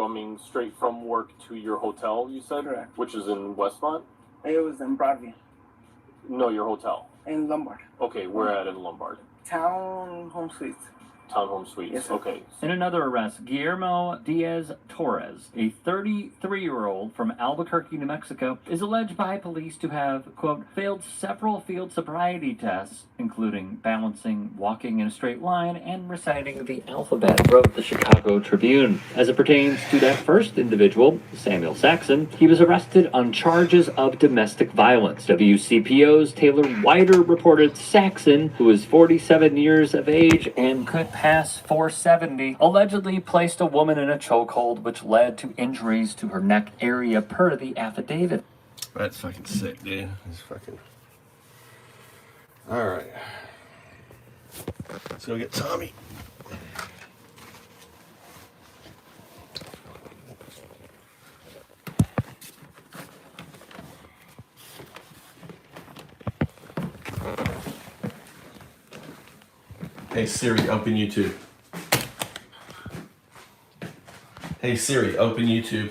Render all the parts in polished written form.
coming straight from work to your hotel, you said? Correct. Which is in Westmont? It was in Broadview. No, your hotel. In Lombard. Okay, we're at in Lombard. Town Home Suites. Townhome Suites. Yes, sir. Okay. In another arrest, Guillermo Diaz Torres, a 33-year-old from Albuquerque, New Mexico, is alleged by police to have, quote, failed several field sobriety tests, including balancing, walking in a straight line, and reciting the alphabet, wrote the Chicago Tribune. As it pertains to that first individual, Samuel Saxon, he was arrested on charges of domestic violence. WCPO's Taylor Wider reported Saxon, who is 47 years of age and could pass for 70, allegedly placed a woman in a chokehold, which led to injuries to her neck area per the affidavit. That's fucking sick, dude. It's fucking... Alright. Let's go get Tommy. Hey Siri, open YouTube. Hey Siri, open YouTube.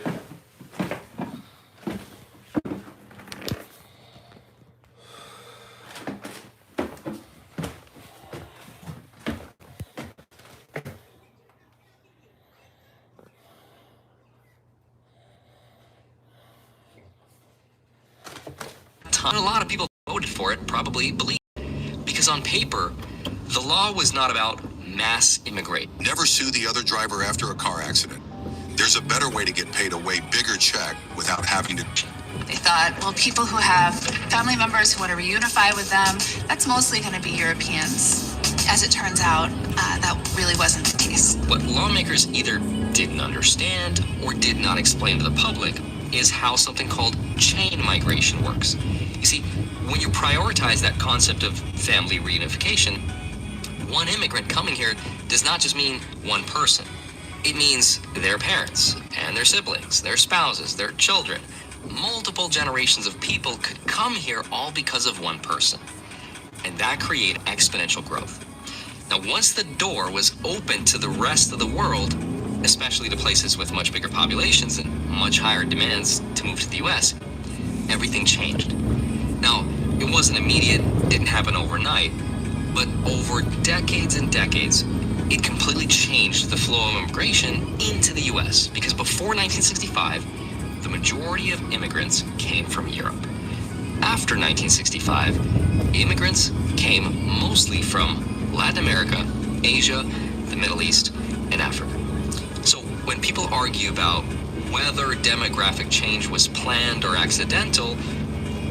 A lot of people voted for it, probably believe it, because on paper, the law was not about mass immigration. Never sue the other driver after a car accident. There's a better way to get paid a way bigger check without having to... They thought, well, people who have family members who want to reunify with them, that's mostly going to be Europeans. As it turns out, that really wasn't the case. What lawmakers either didn't understand or did not explain to the public is how something called chain migration works. You see, when you prioritize that concept of family reunification, one immigrant coming here does not just mean one person. It means their parents and their siblings, their spouses, their children. Multiple generations of people could come here all because of one person. And that created exponential growth. Now, once the door was open to the rest of the world, especially to places with much bigger populations and much higher demands to move to the US, everything changed. Now, it wasn't immediate, didn't happen overnight, but over decades and decades, it completely changed the flow of immigration into the US, because before 1965, the majority of immigrants came from Europe. After 1965, immigrants came mostly from Latin America, Asia, the Middle East, and Africa. So when people argue about whether demographic change was planned or accidental,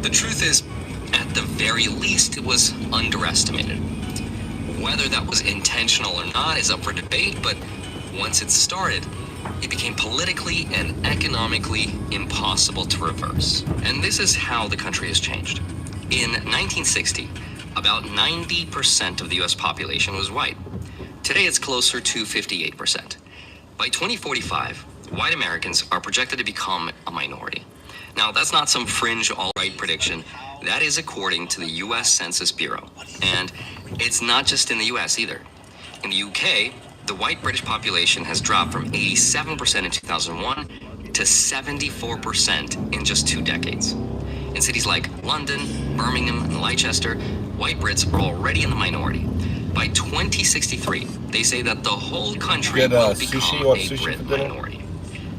the truth is, at the very least, it was underestimated. Whether that was intentional or not is up for debate, but once it started, it became politically and economically impossible to reverse. And this is how the country has changed. In 1960, about 90% of the US population was white. Today it's closer to 58%. By 2045, white Americans are projected to become a minority. Now, that's not some fringe alt-right prediction. That is according to the US Census Bureau. And it's not just in the US either. In the UK, the white British population has dropped from 87% in 2001 to 74% in just 2 decades. In cities like London, Birmingham, and Leicester, white Brits are already in the minority. By 2063, they say that the whole country will become a Brit minority.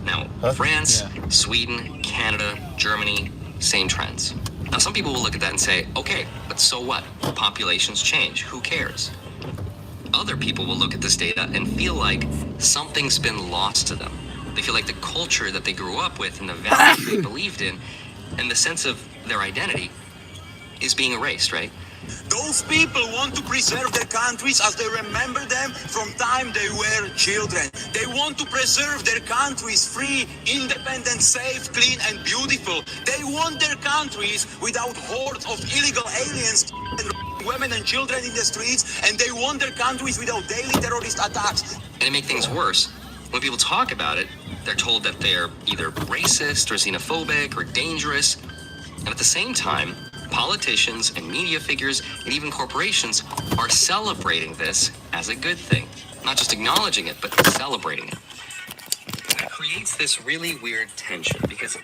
Now, France, Sweden, Canada, Germany, same trends. Now, some people will look at that and say, okay, but so what? Populations change. Who cares? Other people will look at this data and feel like something's been lost to them. They feel like the culture that they grew up with and the values they believed in and the sense of their identity is being erased, right? Those people want to preserve their countries as they remember them from time they were children. They want to preserve their countries free, independent, safe, clean, and beautiful. They want their countries without hordes of illegal aliens and women and children in the streets, and they want their countries without daily terrorist attacks. And to make things worse, when people talk about it, they're told that they're either racist or xenophobic or dangerous. And at the same time, politicians and media figures and even corporations are celebrating this as a good thing. Not just acknowledging it, but celebrating it. creates this really weird tension because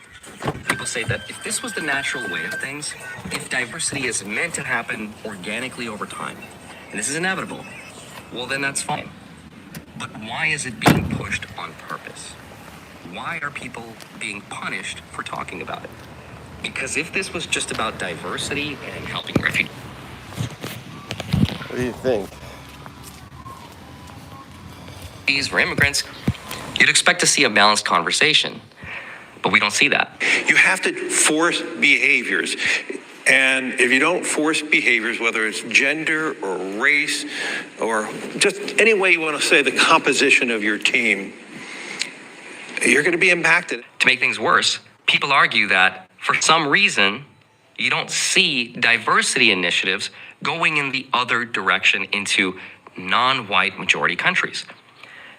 people say that if this was the natural way of things, if diversity is meant to happen organically over time, and this is inevitable, well, then that's fine. But why is it being pushed on purpose? Why are people being punished for talking about it? Because if this was just about diversity and helping refugees, What do you think? for immigrants, you'd expect to see a balanced conversation. But we don't see that. You have to force behaviors. And if you don't force behaviors, whether it's gender or race or just any way you want to say the composition of your team, you're going to be impacted. To make things worse, people argue that for some reason, you don't see diversity initiatives going in the other direction into non-white majority countries.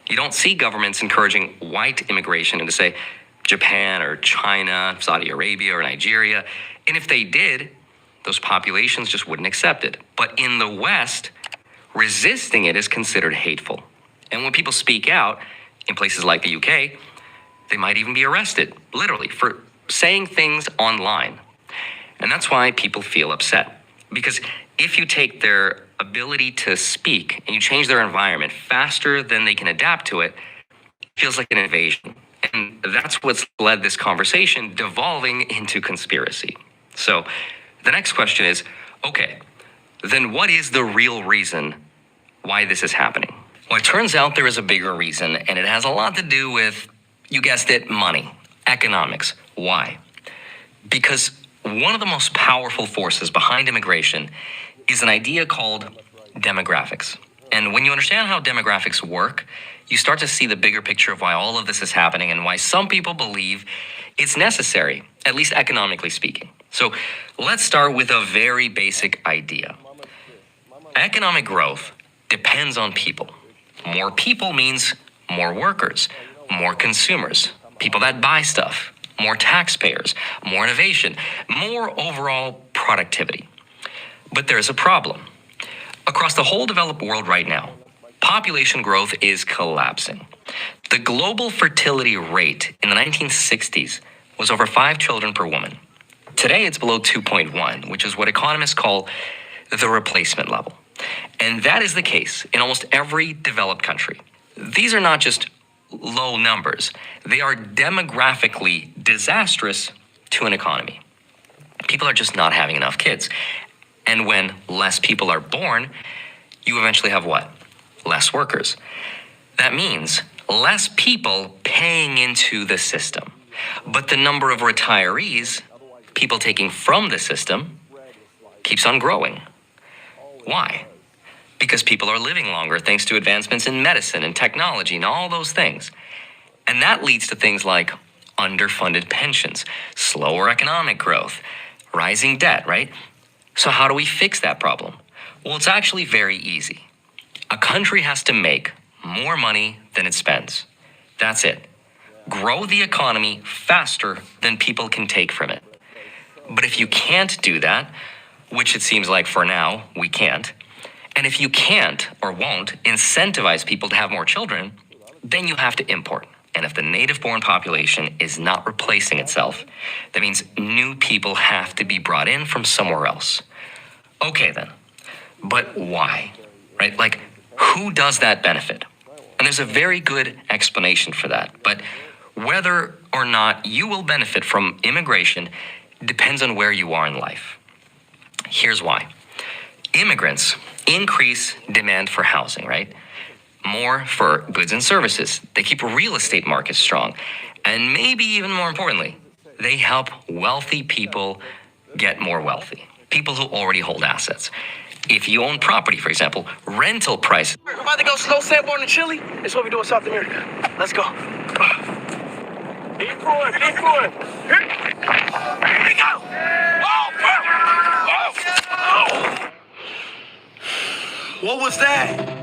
You don't see governments encouraging white immigration into, say, Japan or China, Saudi Arabia or Nigeria. And if they did, those populations just wouldn't accept it. But in the West, resisting it is considered hateful. And when people speak out in places like the UK, they might even be arrested, literally, for saying things online. And that's why people feel upset. Because if you take their ability to speak and you change their environment faster than they can adapt to it, it feels like an invasion. And that's what's led this conversation devolving into conspiracy. So the next question is, okay, then what is the real reason why this is happening? Well, it turns out there is a bigger reason, and it has a lot to do with, you guessed it, money, economics. Why? Because one of the most powerful forces behind immigration is an idea called demographics. And when you understand how demographics work, you start to see the bigger picture of why all of this is happening and why some people believe it's necessary, at least economically speaking. So let's start with a very basic idea. Economic growth depends on people. More people means more workers, more consumers, people that buy stuff, more taxpayers, more innovation, more overall productivity. But there's a problem. Across the whole developed world right now, population growth is collapsing. The global fertility rate in the 1960s was over 5 children per woman. Today it's below 2.1, which is what economists call the replacement level. And that is the case in almost every developed country. These are not just low numbers. They are demographically disastrous to an economy. People are just not having enough kids. And when less people are born, you eventually have what? Less workers. That means less people paying into the system. But the number of retirees, people taking from the system, keeps on growing. Why? Because people are living longer thanks to advancements in medicine and technology and all those things. And that leads to things like underfunded pensions, slower economic growth, rising debt, right? So how do we fix that problem? Well, it's actually very easy. A country has to make more money than it spends. That's it. Grow the economy faster than people can take from it. But if you can't do that, which it seems like for now we can't, and if you can't or won't incentivize people to have more children, then you have to import. And if the native-born population is not replacing itself, that means new people have to be brought in from somewhere else. Okay then, but why? Right? Like, who does that benefit? And there's a very good explanation for that. But whether or not you will benefit from immigration depends on where you are in life. Here's why. Immigrants increase demand for housing, right? More for goods and services. They keep real estate markets strong. And maybe even more importantly, they help wealthy people get more wealthy. People who already hold assets. If you own property, for example, rental prices. We're about to go snow Sanborn in Chile. It's what we do in South America. Let's go. Keep going, keep going. Here we go. Oh. What was that?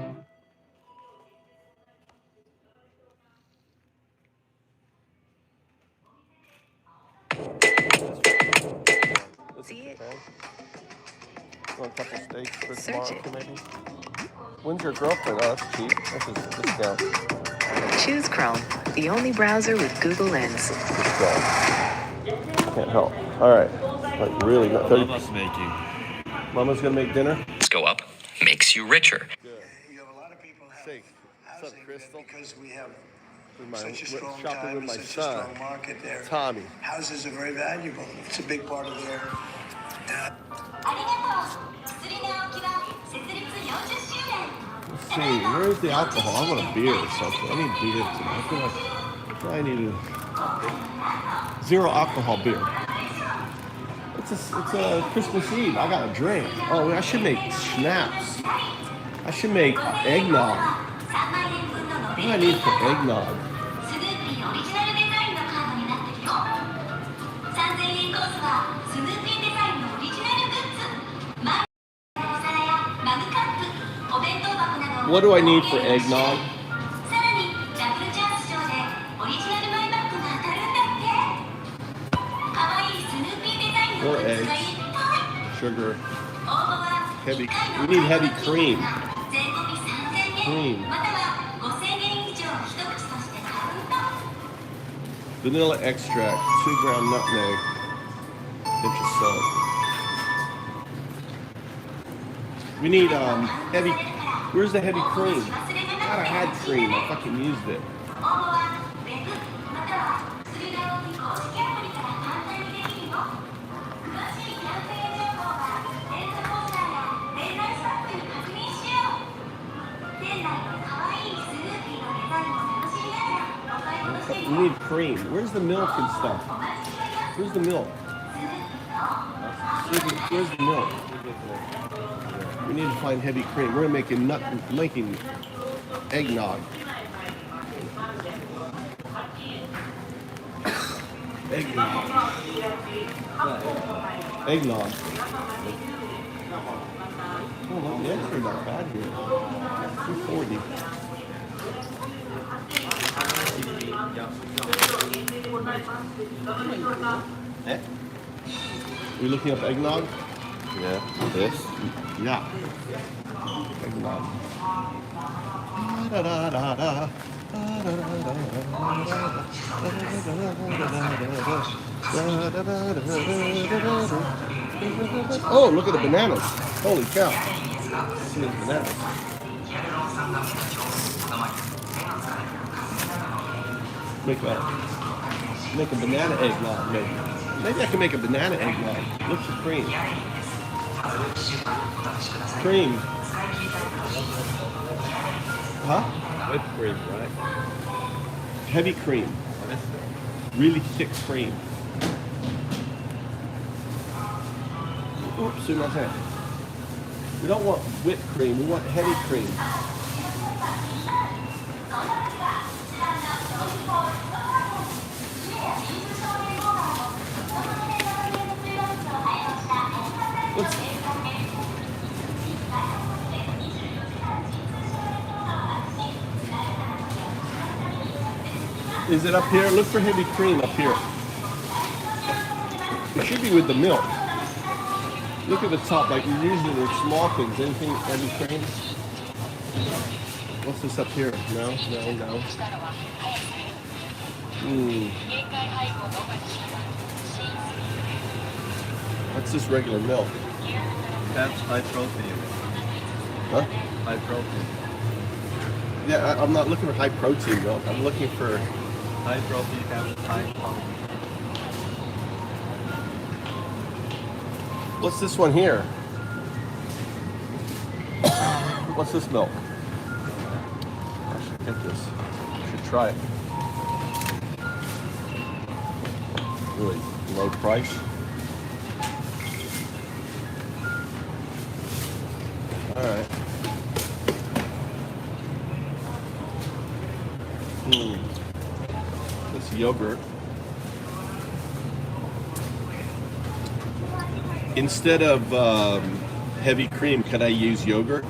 See it? Want a couple steaks for tomorrow, maybe? When's your girlfriend? Oh, that's cheap. That's a discount. Choose Chrome, the only browser with Google Lens. Can't help. All right. Like really not 30. Mama's making. Mama's gonna make dinner. Let's go up. Makes you richer. You have a lot of people have Say, what's up, Crystal? because we have With my, such a strong shopping time with and my such a son, strong market there. Tommy. Houses are very valuable. It's a big part of their. Let's see, where's the alcohol? I want a beer or something. I need beer tonight. I need a zero alcohol beer. It's a Christmas Eve. I got a drink. Oh, I should make schnapps. I should make eggnog. What do I need for eggnog? What do I need for eggnog? 4 eggs, sugar, heavy. We need heavy cream. Vanilla extract, 2-gram nutmeg, pinch of salt. We need heavy. Where's the heavy cream? God, I had cream. I fucking used it. We need cream. Where's the milk and stuff? Where's the milk? Where's the milk? We need to find heavy cream. We're making eggnog. Eggnog. Oh, the eggs are not bad here. 240. Eh? You looking up eggnog? Yeah, this. Yeah. Eggnog. Da, da, da, da. Oh, look at the bananas. Holy cow. See the bananas. Make a banana eggnog, maybe. Maybe I can make a banana eggnog. Look for cream. Cream. Huh? Whipped cream, right? Heavy cream. Really thick cream. Oops, in my hand. We don't want whipped cream, we want heavy cream. Is it up here? Look for heavy cream up here. It should be with the milk. Look at the top, like you're using your small things. Anything heavy cream? What's this up here? No. What's this regular milk? That's high protein. Huh? High protein. Yeah, I'm not looking for high protein milk. I'm looking for high protein have high power. What's this one here? What's this milk? I should get this. I should try it. Really low price. All right. This yogurt. Instead of heavy cream, can I use yogurt?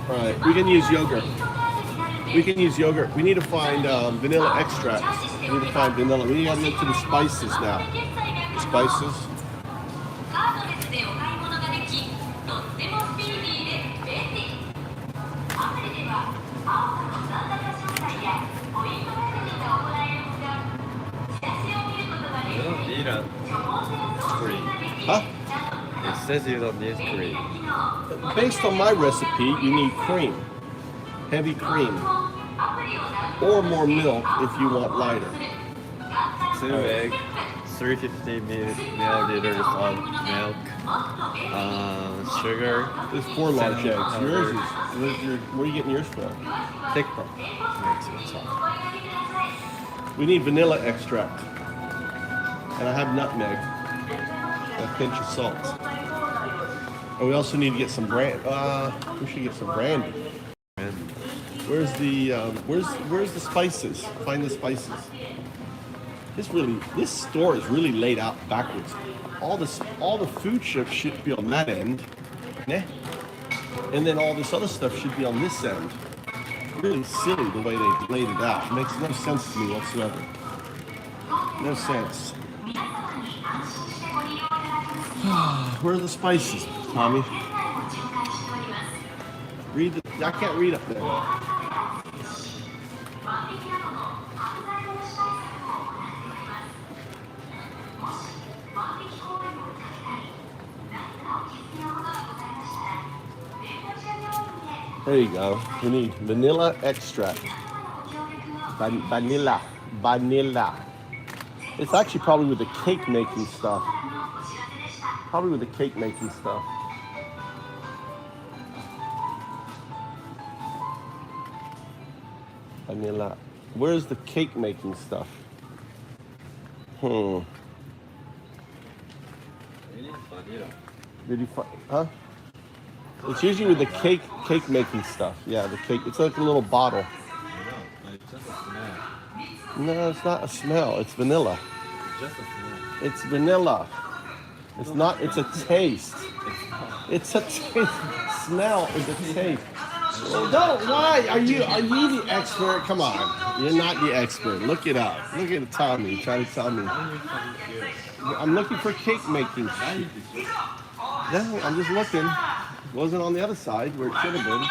All right, we can use yogurt. We can use yogurt. We need to find vanilla extract. We need to find vanilla. We got to get to the spices now. The spices. You don't need a cream. Huh? It says you don't need cream. Based on my recipe, you need cream. Heavy cream. Or more milk if you want lighter. 2 eggs, 350 milliliters of milk, sugar. There's 4 large cinnamon eggs. powder. Yours is, where are you getting yours from? Thick from. We need vanilla extract. And I have nutmeg. And a pinch of salt. And we also need to get some we should get some brandy. Where's the spices? Find the spices. This store is really laid out backwards. All the food should be on that end. Yeah. And then all this other stuff should be on this end. Really silly the way they laid it out. It makes no sense to me whatsoever. No sense. Where are the spices, Tommy? I can't read up there. There you go. We need vanilla extract. Vanilla. It's actually probably with the cake making stuff. Probably with the cake making stuff. Vanilla. Where's the cake making stuff? We need vanilla. Did you find? Huh? It's usually with the cake making stuff. Yeah, the cake. It's like a little bottle. It's just a smell. No, it's not a smell. It's vanilla. It's just a smell. It's vanilla. It's not. It's a taste. It's a taste. Smell is a taste. Don't. Why are you the expert? Come on. You're not the expert. Look it up. Look at Tommy. Trying to tell me. I'm looking for cake making. No, I'm just looking. It wasn't on the other side where it should have been.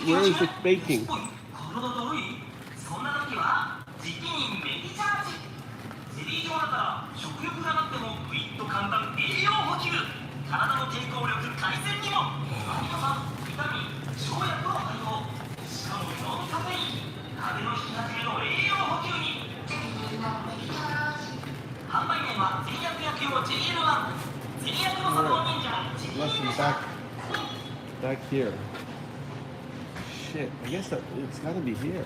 Where is the baking? Lesson back here. Shit, I guess it's got to be here.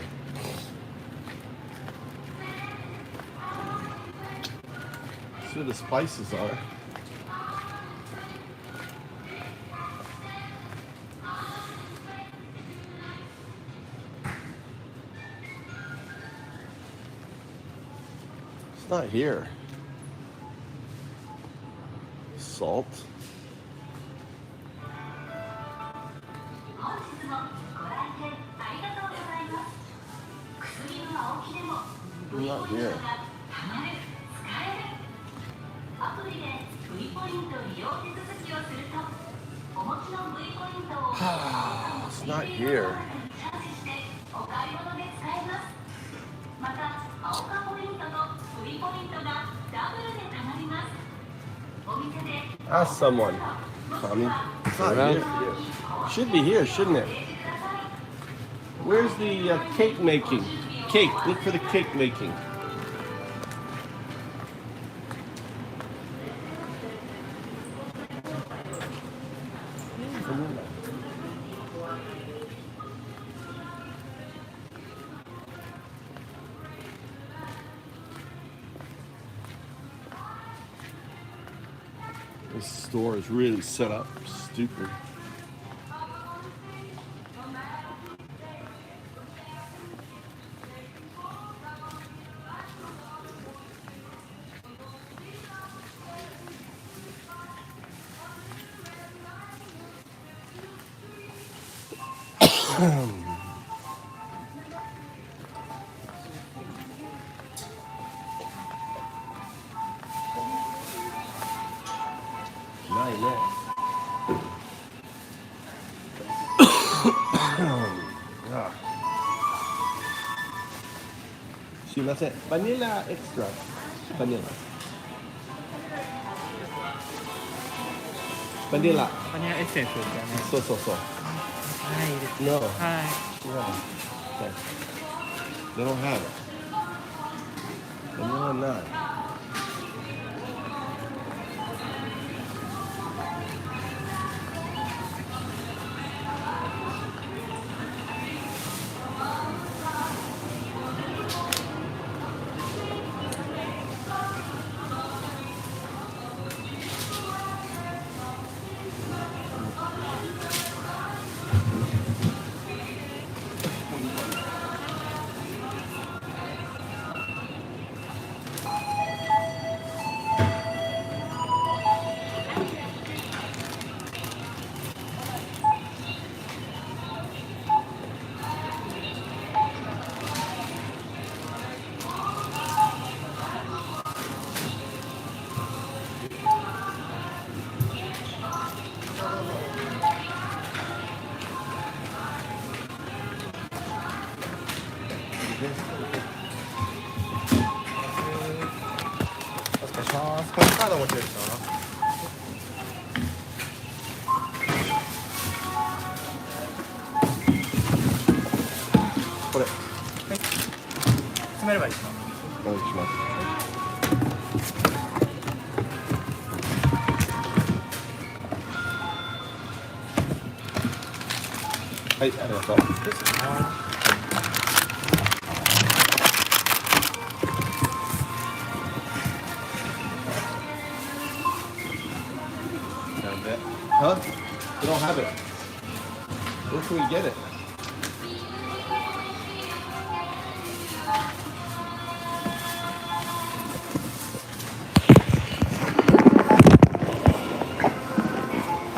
See where the spices are. It's not here. Salt. Not here. It's not here. Ask someone, Tommy. It's not here. Should be here, shouldn't it? Where's the cake making? Cake. Look for the cake making. This store is really set up stupid. ないね。すいません。バニラエクストラ。バニラ。バニラ。バニラエッセンスですよね。そうそうそう。はいです。 No. はい。 No. They don't have it. Vanilla none.これカード持ってる人？これ。詰めればいいですか？お願いします。はい、ありがとう。Huh? We don't have it. Where can we get it?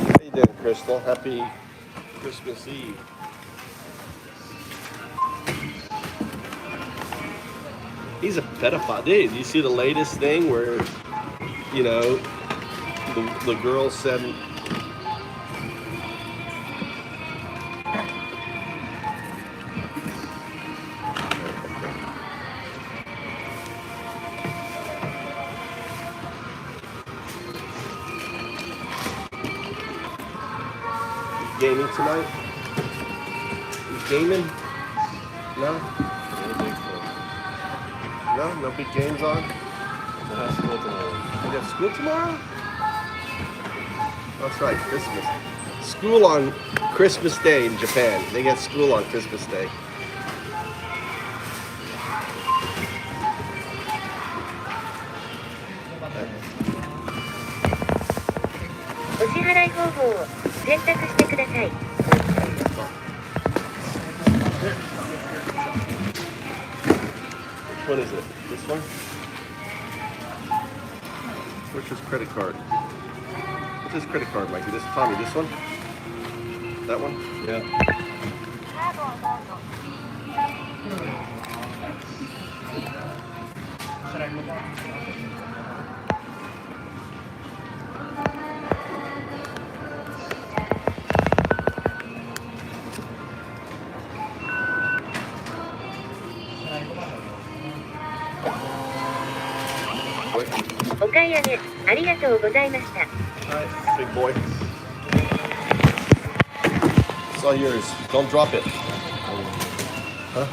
How you doing, Crystal? Happy Christmas Eve. He's a pedophile. Dude, you see the latest thing where, you know, the girl said... Gaming tonight? You gaming? No? No? No big games on? I have school tomorrow. You have school tomorrow? That's right, Christmas. School on Christmas Day in Japan. They get school on Christmas Day. Which one is it? This one? Which is credit card? What's this credit card, Mikey? This Tommy, this one? That one? Yeah. Alright, big boy. It's all yours. Don't drop it. Huh?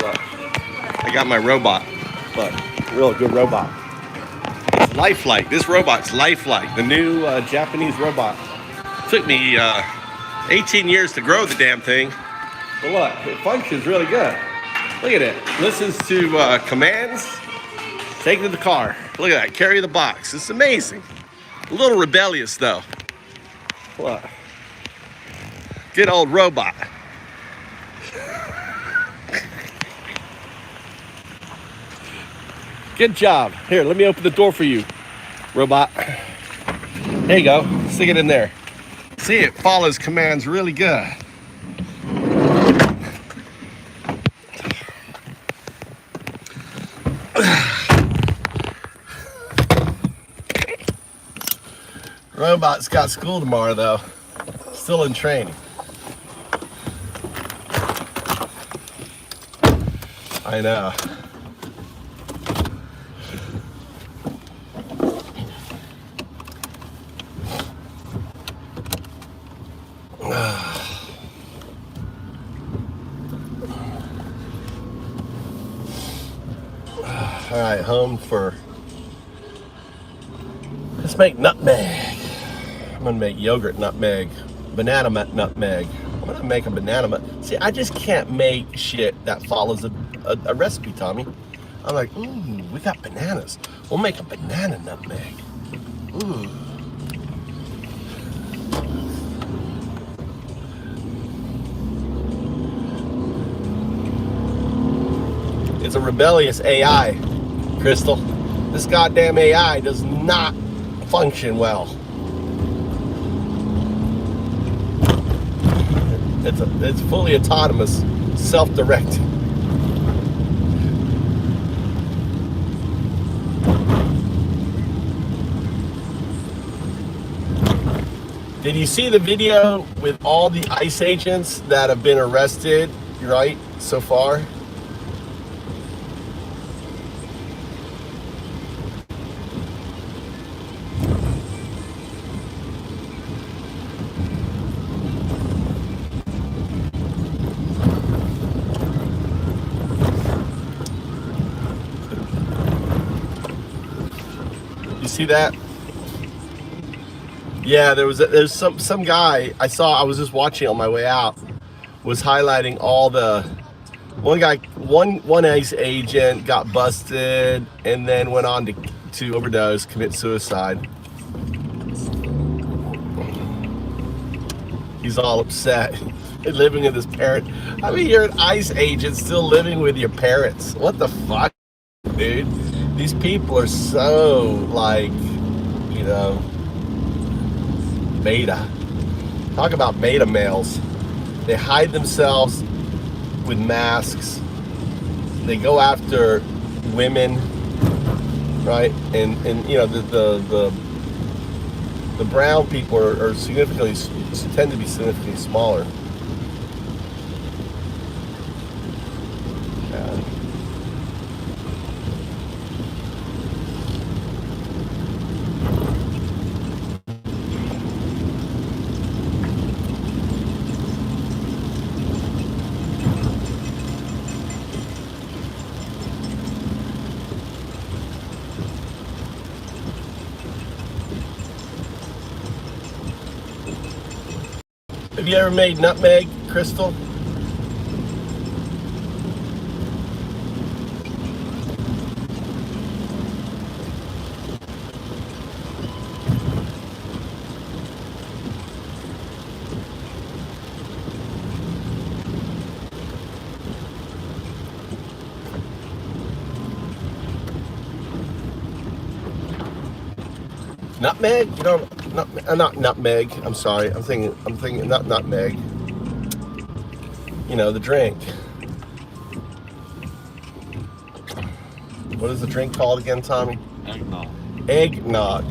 Look. I got my robot. Look, real good robot. It's lifelike. This robot's lifelike. The new Japanese robot. Took me 18 years to grow the damn thing. But look, it functions really good. Look at it. Listens to commands. Take it to the car. Look at that. Carry the box. It's amazing. A little rebellious though. What? Good old robot. Good job. Here, let me open the door for you, robot. There you go. Stick it in there. See, it follows commands really good. Robot's got school tomorrow though. Still in training. I know. All right, home for, let's make nutmeg. I'm gonna make yogurt nutmeg, banana nutmeg. I'm gonna make a banana. See, I just can't make shit that follows a recipe, Tommy. I'm like, ooh, we got bananas. We'll make a banana nutmeg. Ooh. It's a rebellious AI, Crystal. This goddamn AI does not function well. It's fully autonomous, self-directed. Did you see the video with all the ICE agents that have been arrested, right, so far? See that? Yeah, there's some guy I saw. I was just watching on my way out. Was highlighting all the one ICE agent got busted and then went on to overdose, commit suicide. He's all upset. Living with his parent. I mean, you're an ICE agent still living with your parents. What the fuck, dude? These people are so, like, you know, beta. Talk about beta males. They hide themselves with masks. They go after women, right? And you know, the brown people are significantly, tend to be significantly smaller. Yeah. Have you ever made nutmeg, Crystal? Nutmeg? You know, not nutmeg. I'm sorry. I'm thinking not nutmeg. You know, the drink. What is the drink called again, Tommy? Eggnog. Eggnog.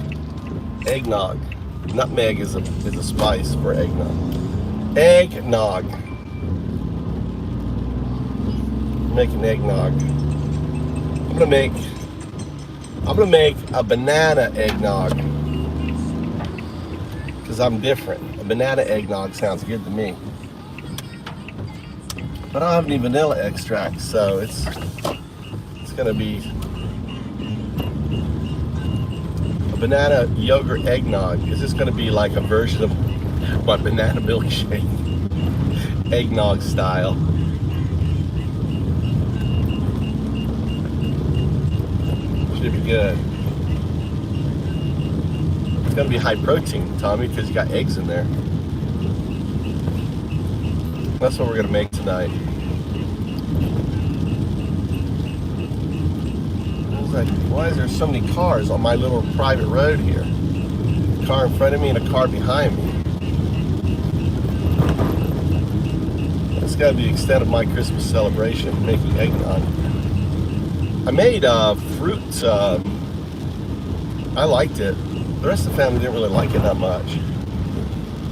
Eggnog. Nutmeg is a spice for eggnog. Eggnog. Making eggnog. I'm gonna make a banana eggnog. Because I'm different. A banana eggnog sounds good to me. But I don't have any vanilla extract, so it's gonna be a banana yogurt eggnog. Is this gonna be like a version of my banana milkshake? Eggnog style. Should be good. It's gonna be high protein, Tommy, because you got eggs in there. That's what we're gonna make tonight. I was like, why is there so many cars on my little private road here? A car in front of me and a car behind me. That's got to be the extent of my Christmas celebration, making eggnog. I made fruit. I liked it. The rest of the family didn't really like it that much.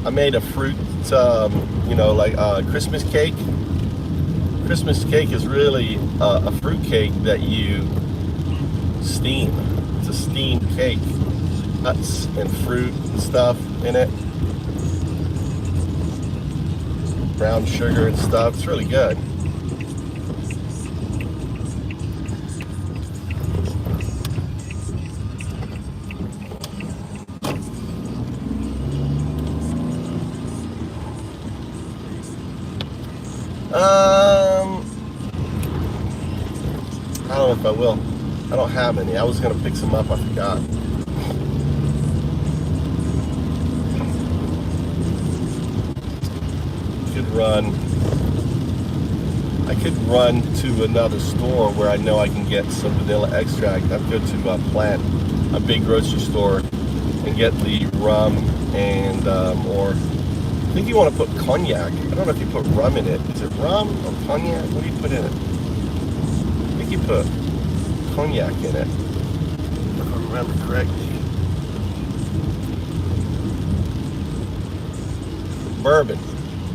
I made a fruit, like Christmas cake. Christmas cake is really a fruit cake that you steam. It's a steamed cake. Nuts and fruit and stuff in it. Brown sugar and stuff. It's really good. I don't know if I will. I don't have any. I was gonna pick some up. I forgot. I could run to another store where I know I can get some vanilla extract. I'd go to Plant, a big grocery store, and get the rum and or I think you want to put cognac. I don't know if you put rum in it. Is it rum or cognac? What do you put in it? I think you put cognac in it, if I remember correctly.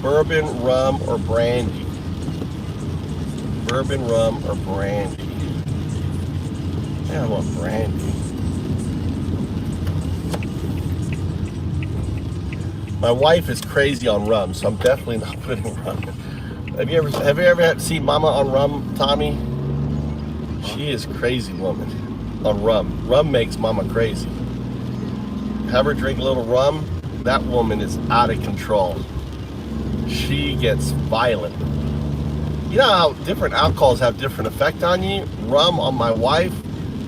Bourbon, rum, or brandy. Bourbon, rum, or brandy. Yeah, I want brandy. My wife is crazy on rum, so I'm definitely not putting rum in. Have you ever seen Mama on rum, Tommy? She is a crazy woman on rum. Rum makes Mama crazy. Have her drink a little rum, that woman is out of control. She gets violent. You know how different alcohols have different effect on you? Rum on my wife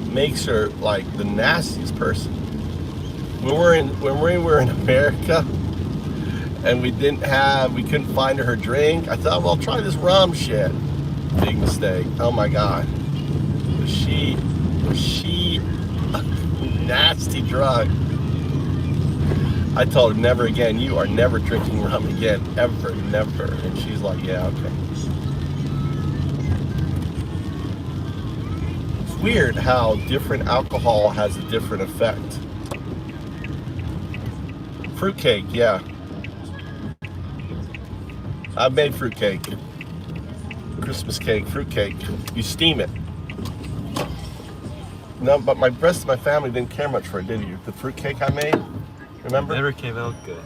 makes her like the nastiest person. When we were in America and we couldn't find her drink, I thought, well, try this rum shit. Big mistake. Oh my God. Was she a nasty drug? I told her, never again. You are never drinking rum again, ever, never. And she's like, yeah, okay. It's weird how different alcohol has a different effect. Fruitcake, yeah. I've made fruitcake. Christmas cake, fruitcake. You steam it. No, but my rest of my family didn't care much for it, did you? The fruitcake I made? Remember? It never came out good.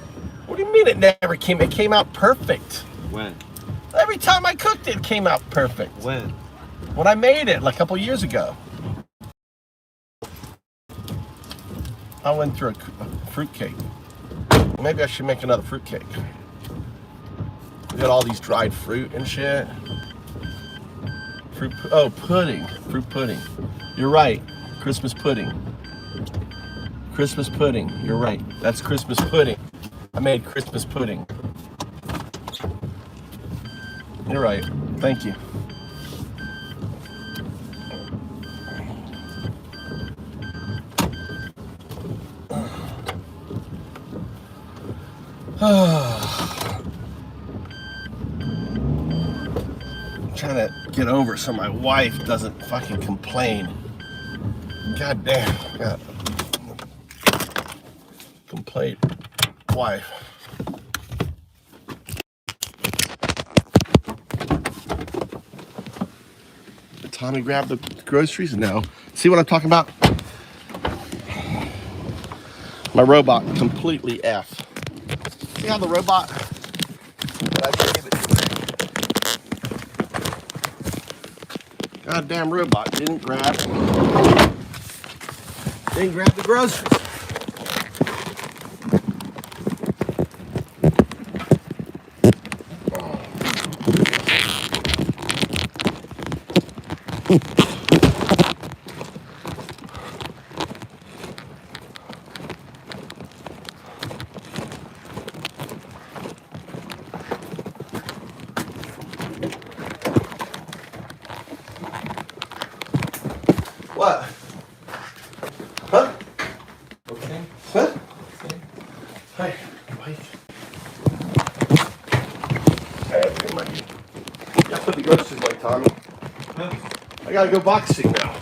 What do you mean it never came? It came out perfect. When? Every time I cooked it, it came out perfect. When? When I made it, like a couple years ago. I went through a fruitcake. Maybe I should make another fruitcake. We got all these dried fruit and shit. Pudding. Fruit pudding. You're right. Christmas pudding. Christmas pudding. You're right. That's Christmas pudding. I made Christmas pudding. You're right. Thank you. I'm trying to get over so my wife doesn't fucking complain. God damn. God. Complaint. Wife. Did Tommy grab the groceries? No. See what I'm talking about? My robot completely F. See how the robot that I gave it? Goddamn robot didn't grab the groceries. What? Huh? Okay. Huh? Okay. Hi, Mike. I have to get my gotta go boxing now.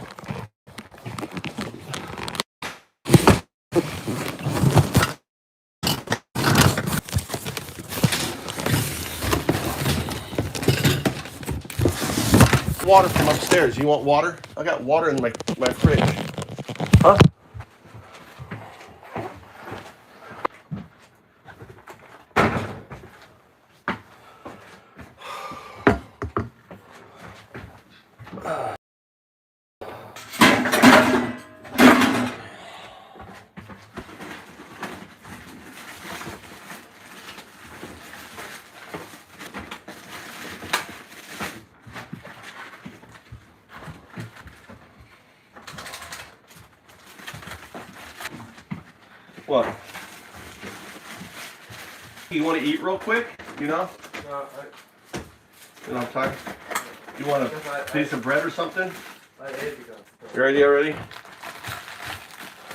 Water from upstairs. You want water? I got water in my fridge. Huh? What? You want to eat real quick? You know? No, You know what I'm talking? You want a piece of bread or something? I ate ago. You ready already?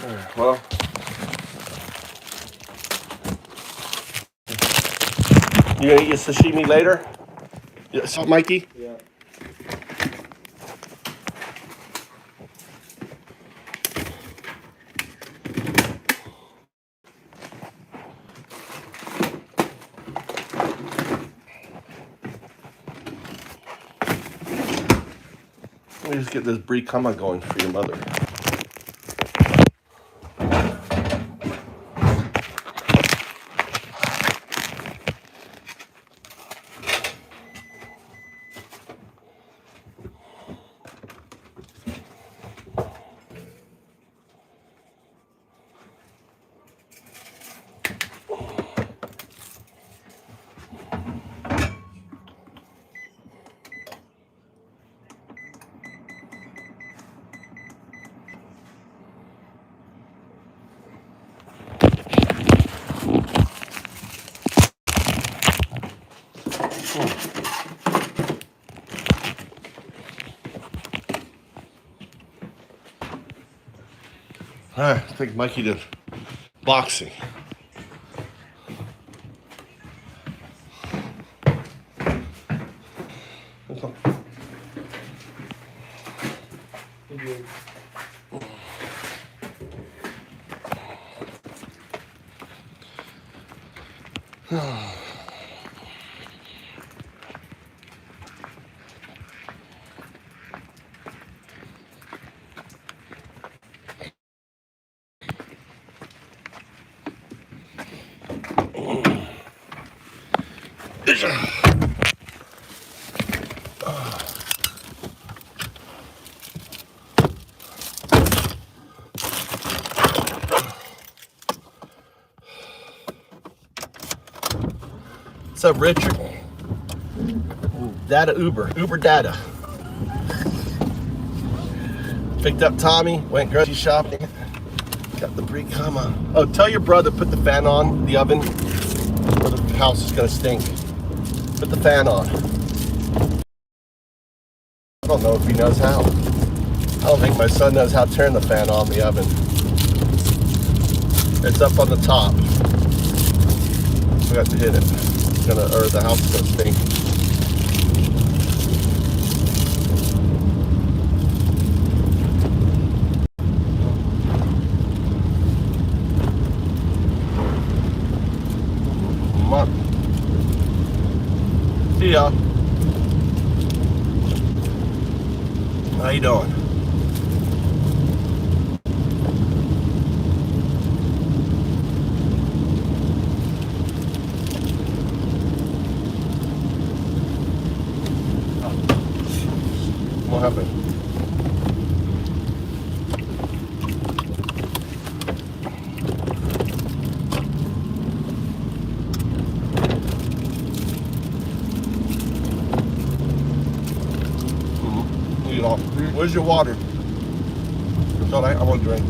Alright, well. You gonna eat your sashimi later? Yeah, so, Mikey? Yeah. Let me just get this brie kama going for your mother. I think Mikey did boxing. What's up, Richard? Data Uber Data. Picked up Tommy, went grocery shopping. Got the brie kama. Oh, tell your brother put the fan on the oven, or the house is gonna stink. Put the fan on. I don't know if he knows how. I don't think my son knows how to turn the fan on the oven. It's up on the top. Forgot to hit it. Or the house is gonna stink. See ya. How you doing? What happened? You know, where's your water? It's all right, I want to drink.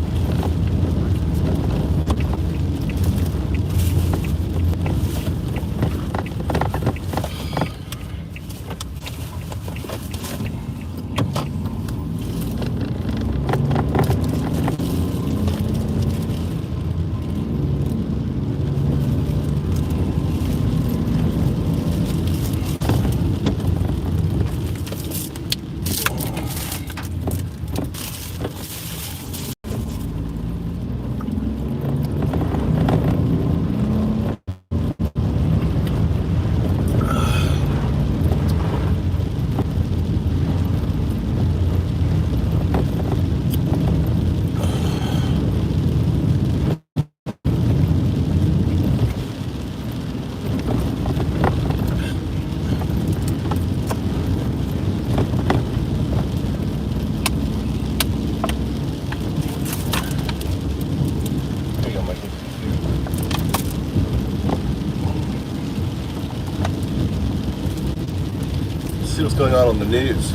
what's going on the news.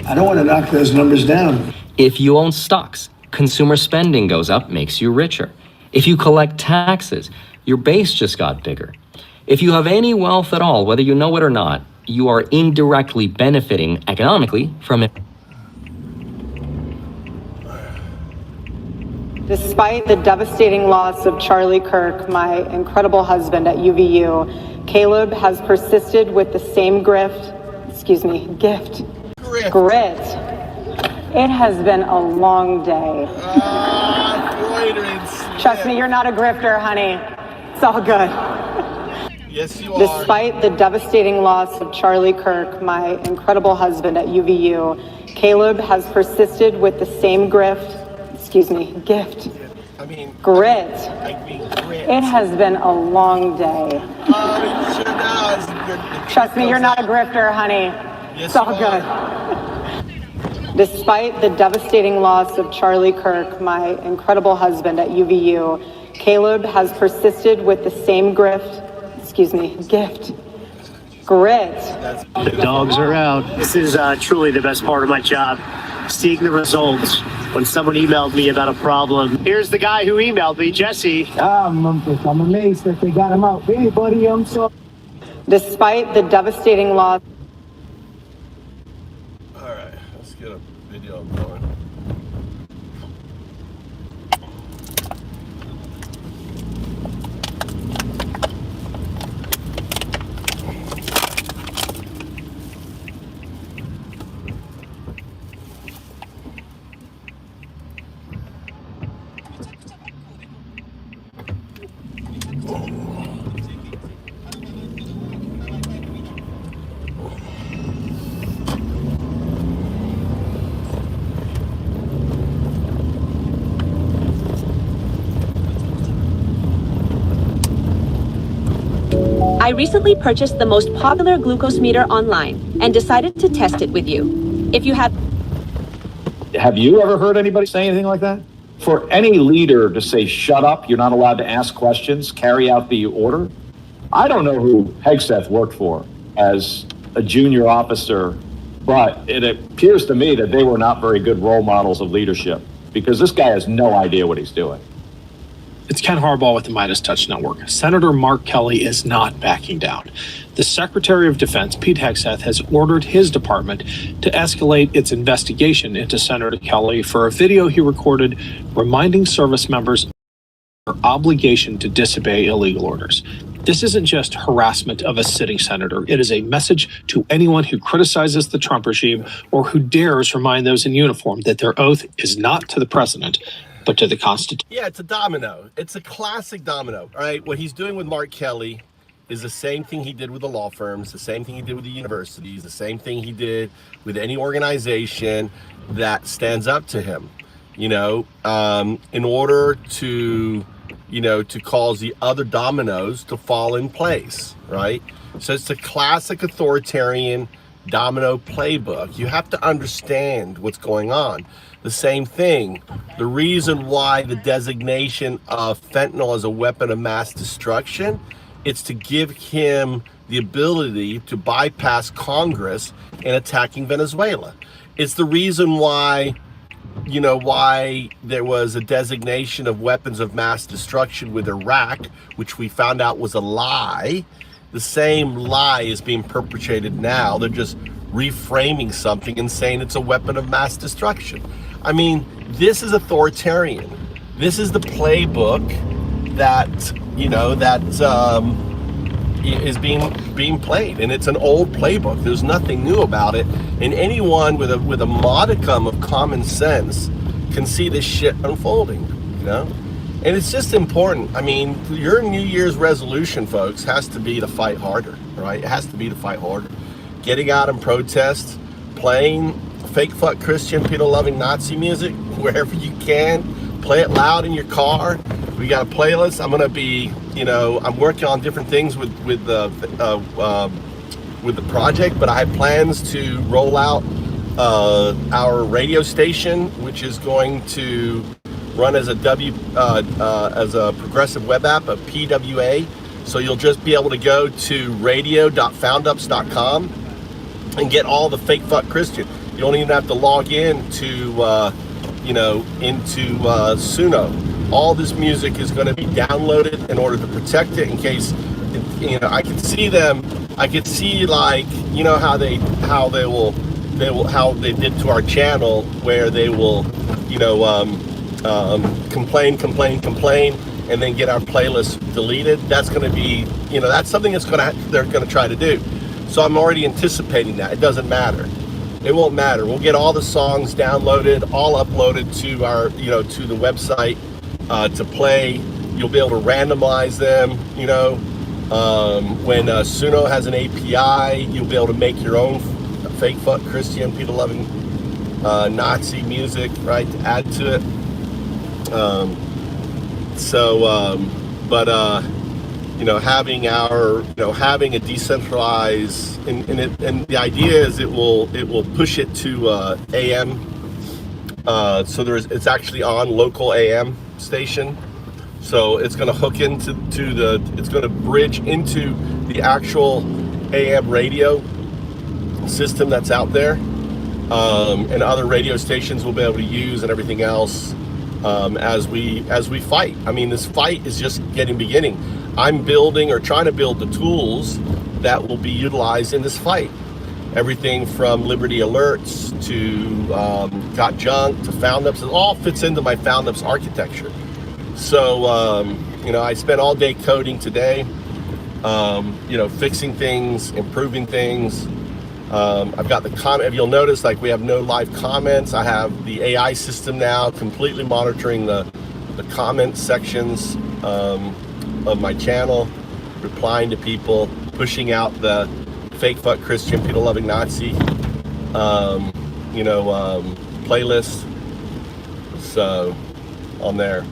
I don't want to knock those numbers down. If you own stocks, consumer spending goes up, makes you richer. If you collect taxes, your base just got bigger. If you have any wealth at all, whether you know it or not, you are indirectly benefiting economically from it. Despite the devastating loss of Charlie Kirk, my incredible husband at UVU, Caleb has persisted with the same gift. Grit. It has been a long day. Trust me, you're not a grifter, honey. It's all good. Yes, you are. Despite the devastating loss of Charlie Kirk, my incredible husband at UVU, Caleb has persisted with the same gift. Grit. It has been a long day. Trust me, you're not a grifter, honey. It's all good. Despite the devastating loss of Charlie Kirk, my incredible husband at UVU, Caleb has persisted with the same gift. Grit. The dogs are out. This is truly the best part of my job, seeing the results. When someone emailed me about a problem, here's the guy who emailed me, Jesse. I'm amazed that they got him out. Hey, buddy, I'm sorry. Despite the devastating loss. All right, let's get a video going. I recently purchased the most popular glucose meter online and decided to test it with you. If you have you ever heard anybody say anything like that? For any leader to say, shut up, you're not allowed to ask questions, carry out the order. I don't know who Hegseth worked for as a junior officer, but it appears to me that they were not very good role models of leadership because this guy has no idea what he's doing. It's Ken Harbaugh with the Midas Touch Network. Senator Mark Kelly is not backing down. The Secretary of Defense, Pete Hegseth, has ordered his department to escalate its investigation into Senator Kelly for a video he recorded reminding service members of their obligation to disobey illegal orders. This isn't just harassment of a sitting senator. It is a message to anyone who criticizes the Trump regime or who dares remind those in uniform that their oath is not to the president, but to the Constitution. Yeah, it's a domino. It's a classic domino. All right, what he's doing with Mark Kelly is the same thing he did with the law firms, the same thing he did with the universities, the same thing he did with any organization that stands up to him, in order to, to cause the other dominoes to fall in place, right? So it's a classic authoritarian domino playbook. You have to understand what's going on. The same thing. The reason why the designation of fentanyl as a weapon of mass destruction, it's to give him the ability to bypass Congress in attacking Venezuela. It's the reason why, why there was a designation of weapons of mass destruction with Iraq, which we found out was a lie. The same lie is being perpetrated now. They're just reframing something and saying it's a weapon of mass destruction. I mean, this is authoritarian. This is the playbook that, is being played, and it's an old playbook. There's nothing new about it, and anyone with a modicum of common sense can see this shit unfolding, And it's just important. I mean, your New Year's resolution, folks, has to be to fight harder, right? It has to be to fight harder. Getting out and protest, playing fake fuck Christian pedo-loving Nazi music wherever you can. Play it loud in your car. We got a playlist. I'm gonna be, I'm working on different things with with the project, but I have plans to roll out our radio station, which is going to run as a progressive web app, a PWA. So you'll just be able to go to radio.foundups.com and get all the fake fuck Christian. You don't even have to log in to into Suno. All this music is going to be downloaded in order to protect it in case, I can see them. I could see, like, how they did to our channel, where they will, complain, and then get our playlist deleted. That's going to be, that's something they're going to try to do. So I'm already anticipating that. It doesn't matter. It won't matter. We'll get all the songs downloaded, all uploaded to our, to the website to play. You'll be able to randomize them. When Suno has an API, you'll be able to make your own fake fuck Christian, people loving Nazi music, right? To add to it. Having a decentralized, and the idea is it will push it to AM. So it's actually on local AM station. So it's going to hook into it's going to bridge into the actual AM radio system that's out there, and other radio stations will be able to use and everything else as we fight. I mean, this fight is just beginning. I'm building or trying to build the tools that will be utilized in this fight. Everything from Liberty Alerts to Got Junk to FoundUps, it all fits into my FoundUps architecture. So, I spent all day coding today, fixing things, improving things. I've got the comment. If you'll notice, like, we have no live comments. I have the AI system now completely monitoring the comment sections of my channel, replying to people, pushing out the fake fuck Christian, people loving Nazi, playlist. So, on there.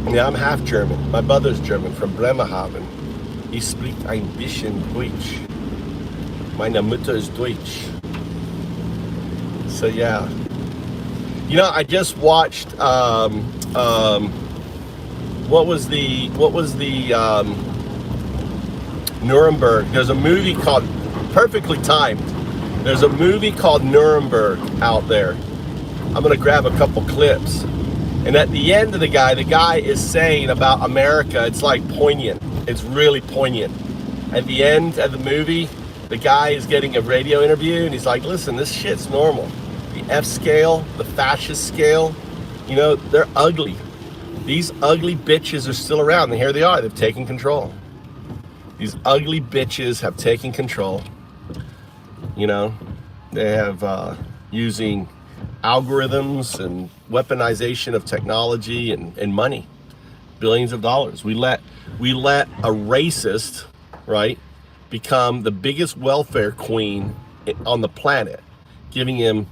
Yeah, I'm half German. My mother's German, from Bremerhaven. Ich spricht ein bisschen Deutsch. Meine Mutter ist Deutsch. So yeah. I just watched what was the Nuremberg. There's a movie called, perfectly timed. There's a movie called Nuremberg out there. I'm gonna grab a couple clips. And at the end of the guy is saying about America, it's like poignant. It's really poignant. At the end of the movie, the guy is getting a radio interview and he's like, listen, this shit's normal. The F scale, the fascist scale, they're ugly. These ugly bitches are still around, and here they are, they've taken control. These ugly bitches have taken control. They have using algorithms and weaponization of technology and money, billions of dollars. We let a racist, right, become the biggest welfare queen on the planet, giving him,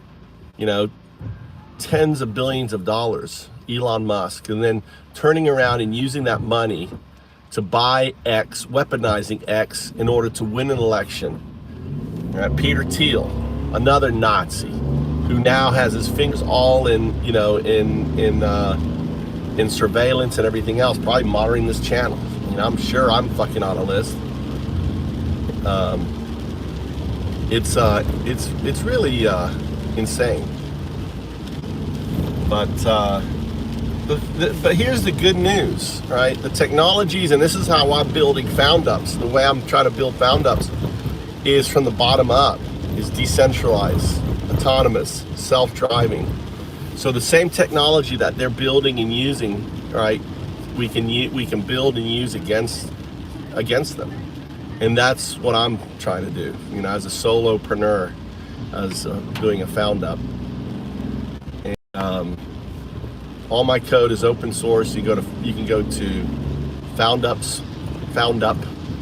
tens of billions of dollars, Elon Musk, and then turning around and using that money to buy X, weaponizing X in order to win an election. Right? Peter Thiel, another Nazi, who now has his fingers all in surveillance and everything else, probably monitoring this channel. I'm sure I'm fucking on a list. It's really insane. But here's the good news, right? The technologies, and this is how I'm building FoundUps. The way I'm trying to build FoundUps is from the bottom up, is decentralized, autonomous, self-driving. So the same technology that they're building and using, right, we can build and use against them. And that's what I'm trying to do, as a solopreneur, as doing a FoundUp. And all my code is open source. You can go to FoundUp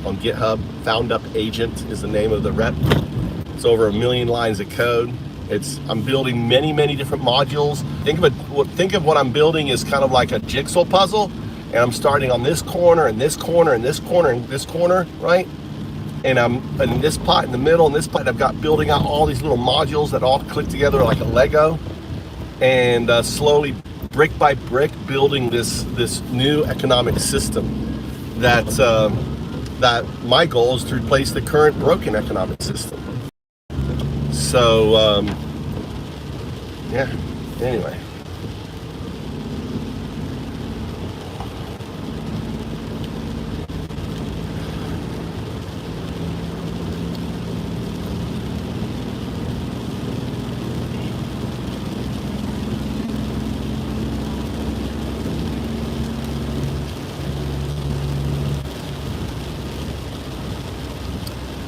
on GitHub. FoundUp Agent is the name of the rep. It's over 1 million lines of code. I'm building many different modules. Think of what I'm building as kind of like a jigsaw puzzle, and I'm starting on this corner and this corner and this corner and this corner, right? And I'm in this pot in the middle, and this pot I've got building out all these little modules that all click together like a Lego, and slowly, brick by brick, building this new economic system that my goal is to replace the current broken economic system. So, yeah, anyway.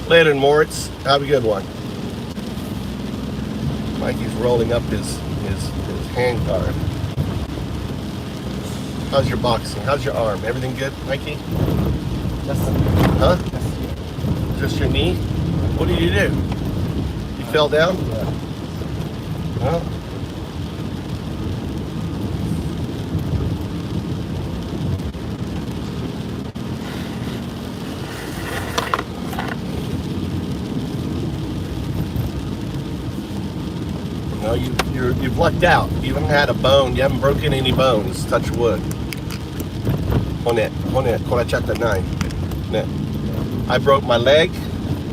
Later, Moritz. Have a good one. Mikey's rolling up his hand guard. How's your boxing? How's your arm? Everything good, Mikey? Yes. Huh? Yes. Just your knee? What did you do? You fell down? Yeah. Well. No, you've lucked out. You haven't had a bone. You haven't broken any bones. Touch wood. On it. Corachata 9. I broke my leg.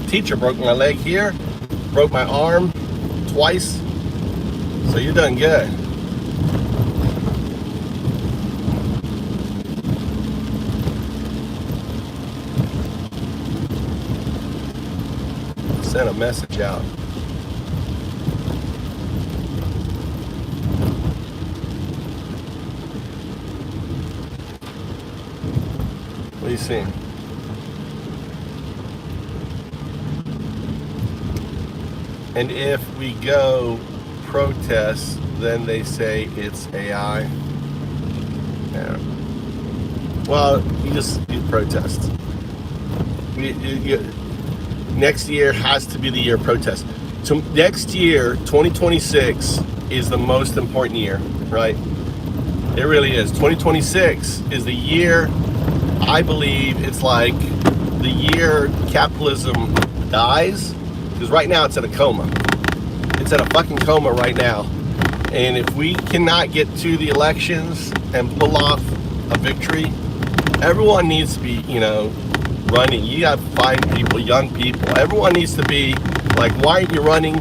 Teacher broke my leg here. Broke my arm twice. So you're doing good. Sent a message out. What are you seeing? And if we go protest, then they say it's AI. Yeah. Well, you protest. Next year has to be the year of protest. So next year, 2026, is the most important year, right? It really is. 2026 is the year. I believe it's like the year capitalism dies, because right now it's in a coma. It's in a fucking coma right now. And if we cannot get to the elections and pull off a victory, everyone needs to be, running. You got to find people, young people. Everyone needs to be like, why aren't you running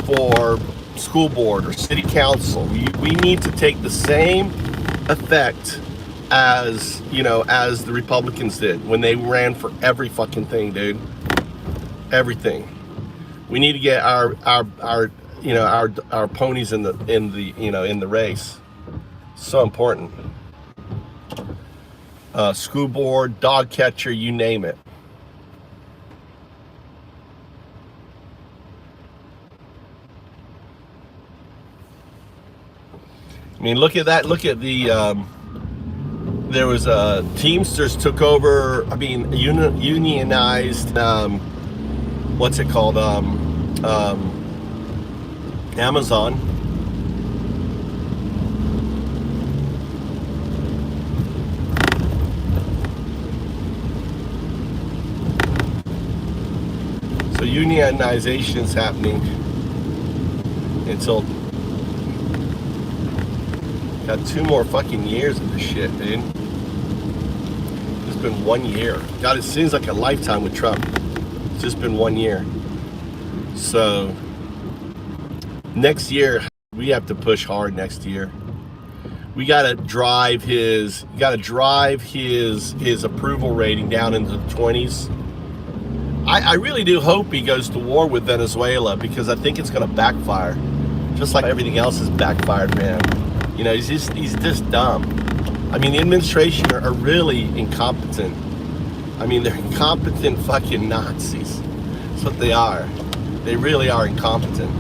for school board or city council? We need to take the same effect as the Republicans did when they ran for every fucking thing, dude. Everything. We need to get our ponies in the race. So important. School board, dog catcher, you name it. I mean, look at that. Look at the. There was Teamsters took over. I mean, unionized. What's it called? Amazon. So unionization is happening until. Got 2 more fucking years of this shit, dude. It's been 1 year. God, it seems like a lifetime with Trump. It's just been 1 year. So next year, we have to push hard next year. We gotta drive his approval rating down into the 20s. I really do hope he goes to war with Venezuela, because I think it's gonna backfire. Just like everything else has backfired, man. He's just dumb. I mean, the administration are really incompetent. I mean, they're incompetent fucking Nazis. That's what they are. They really are incompetent.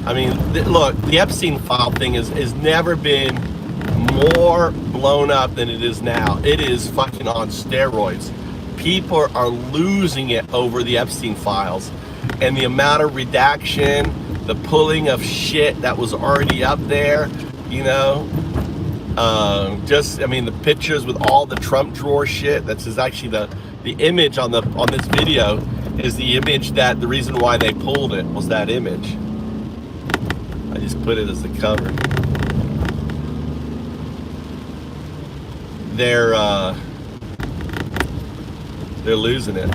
I mean, look, the Epstein file thing has never been more blown up than it is now. It is fucking on steroids. People are losing it over the Epstein files. and the amount of redaction, the pulling of shit that was already up there, you know, the pictures with all the Trump drawer shit. That's is actually the image on this video is the image that the reason why they pulled it was that image. I just put it as the cover. They're losing it.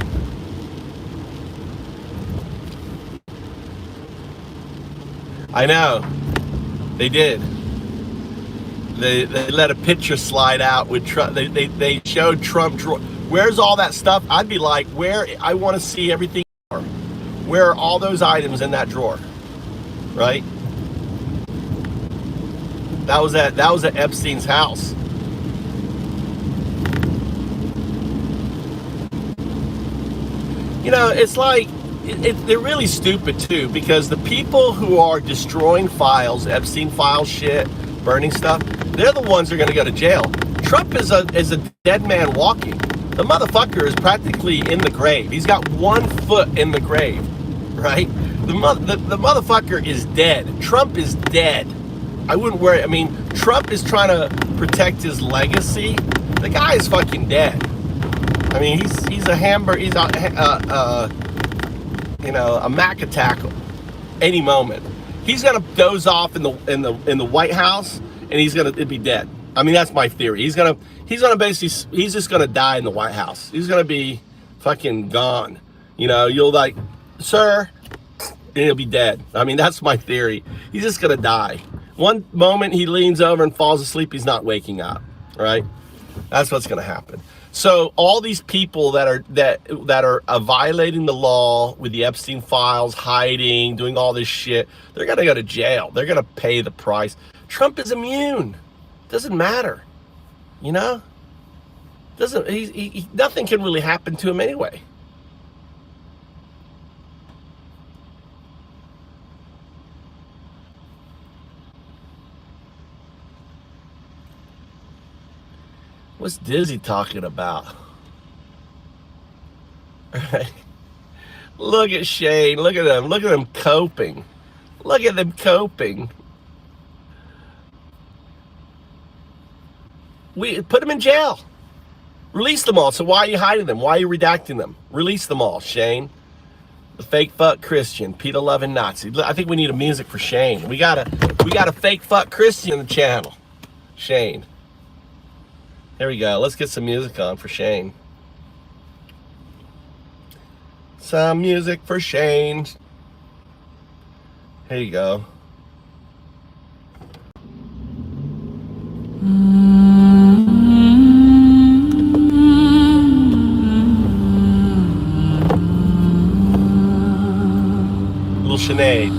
I know, they did. They let a picture slide out with Trump. They showed Trump drawer. Where's all that stuff? I'd be like, where? I want to see everything. Where are all those items in that drawer? Right? That was at Epstein's house. You know, it's like they're really stupid too, because the people who are destroying files, Epstein file shit, burning stuff, they're the ones that are going to go to jail. Trump is a dead man walking. The motherfucker is practically in the grave. He's got 1 foot in the grave, right? The motherfucker is dead. Trump is dead. I wouldn't worry. I mean, Trump is trying to protect his legacy. The guy is fucking dead. I mean, he's a hamburger. He's a Mac attack any moment. He's gonna doze off in the White House, and he's gonna be dead. I mean, that's my theory. He's just gonna die in the White House. He's gonna be fucking gone. You know, you'll like, sir, and he'll be dead. I mean, that's my theory. He's just gonna die. One moment he leans over and falls asleep, he's not waking up. Right? That's what's gonna happen. So all these people that are violating the law with the Epstein files, hiding, doing all this shit, they're gonna go to jail. They're gonna pay the price. Trump is immune. Doesn't matter, you know. Nothing can really happen to him anyway. What's Dizzy talking about? Right. Look at Shane. Look at them. Look at them coping. Look at them coping. We put them in jail. Release them all. So why are you hiding them? Why are you redacting them? Release them all, Shane. The fake fuck Christian, Peter loving Nazi. I think we need a music for Shane. We got a fake fuck Christian on the channel. Shane. Here we go. Let's get some music on for Shane. Some music for Shane. Here you go. Little Sinead.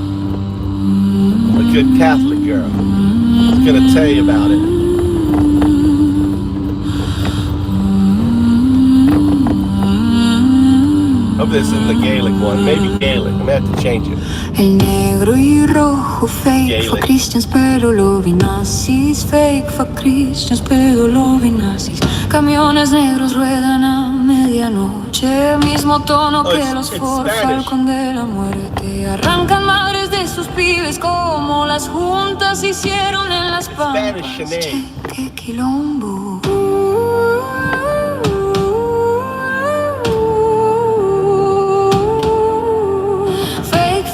A good Catholic girl. I was gonna tell you about it. Hope this isn't the Gaelic one. Maybe Gaelic. I'm gonna have to change it. El negro y rojo fake for Christians, pero lo vi nazis. Fake for Christians, pero lo vi nazis. Camiones negros ruedan a medianoche. Mismo tono que los Ford Falcon de la muerte. Arrancan madres de sus pibes como las juntas hicieron en las pampas. Che, qué quilombo.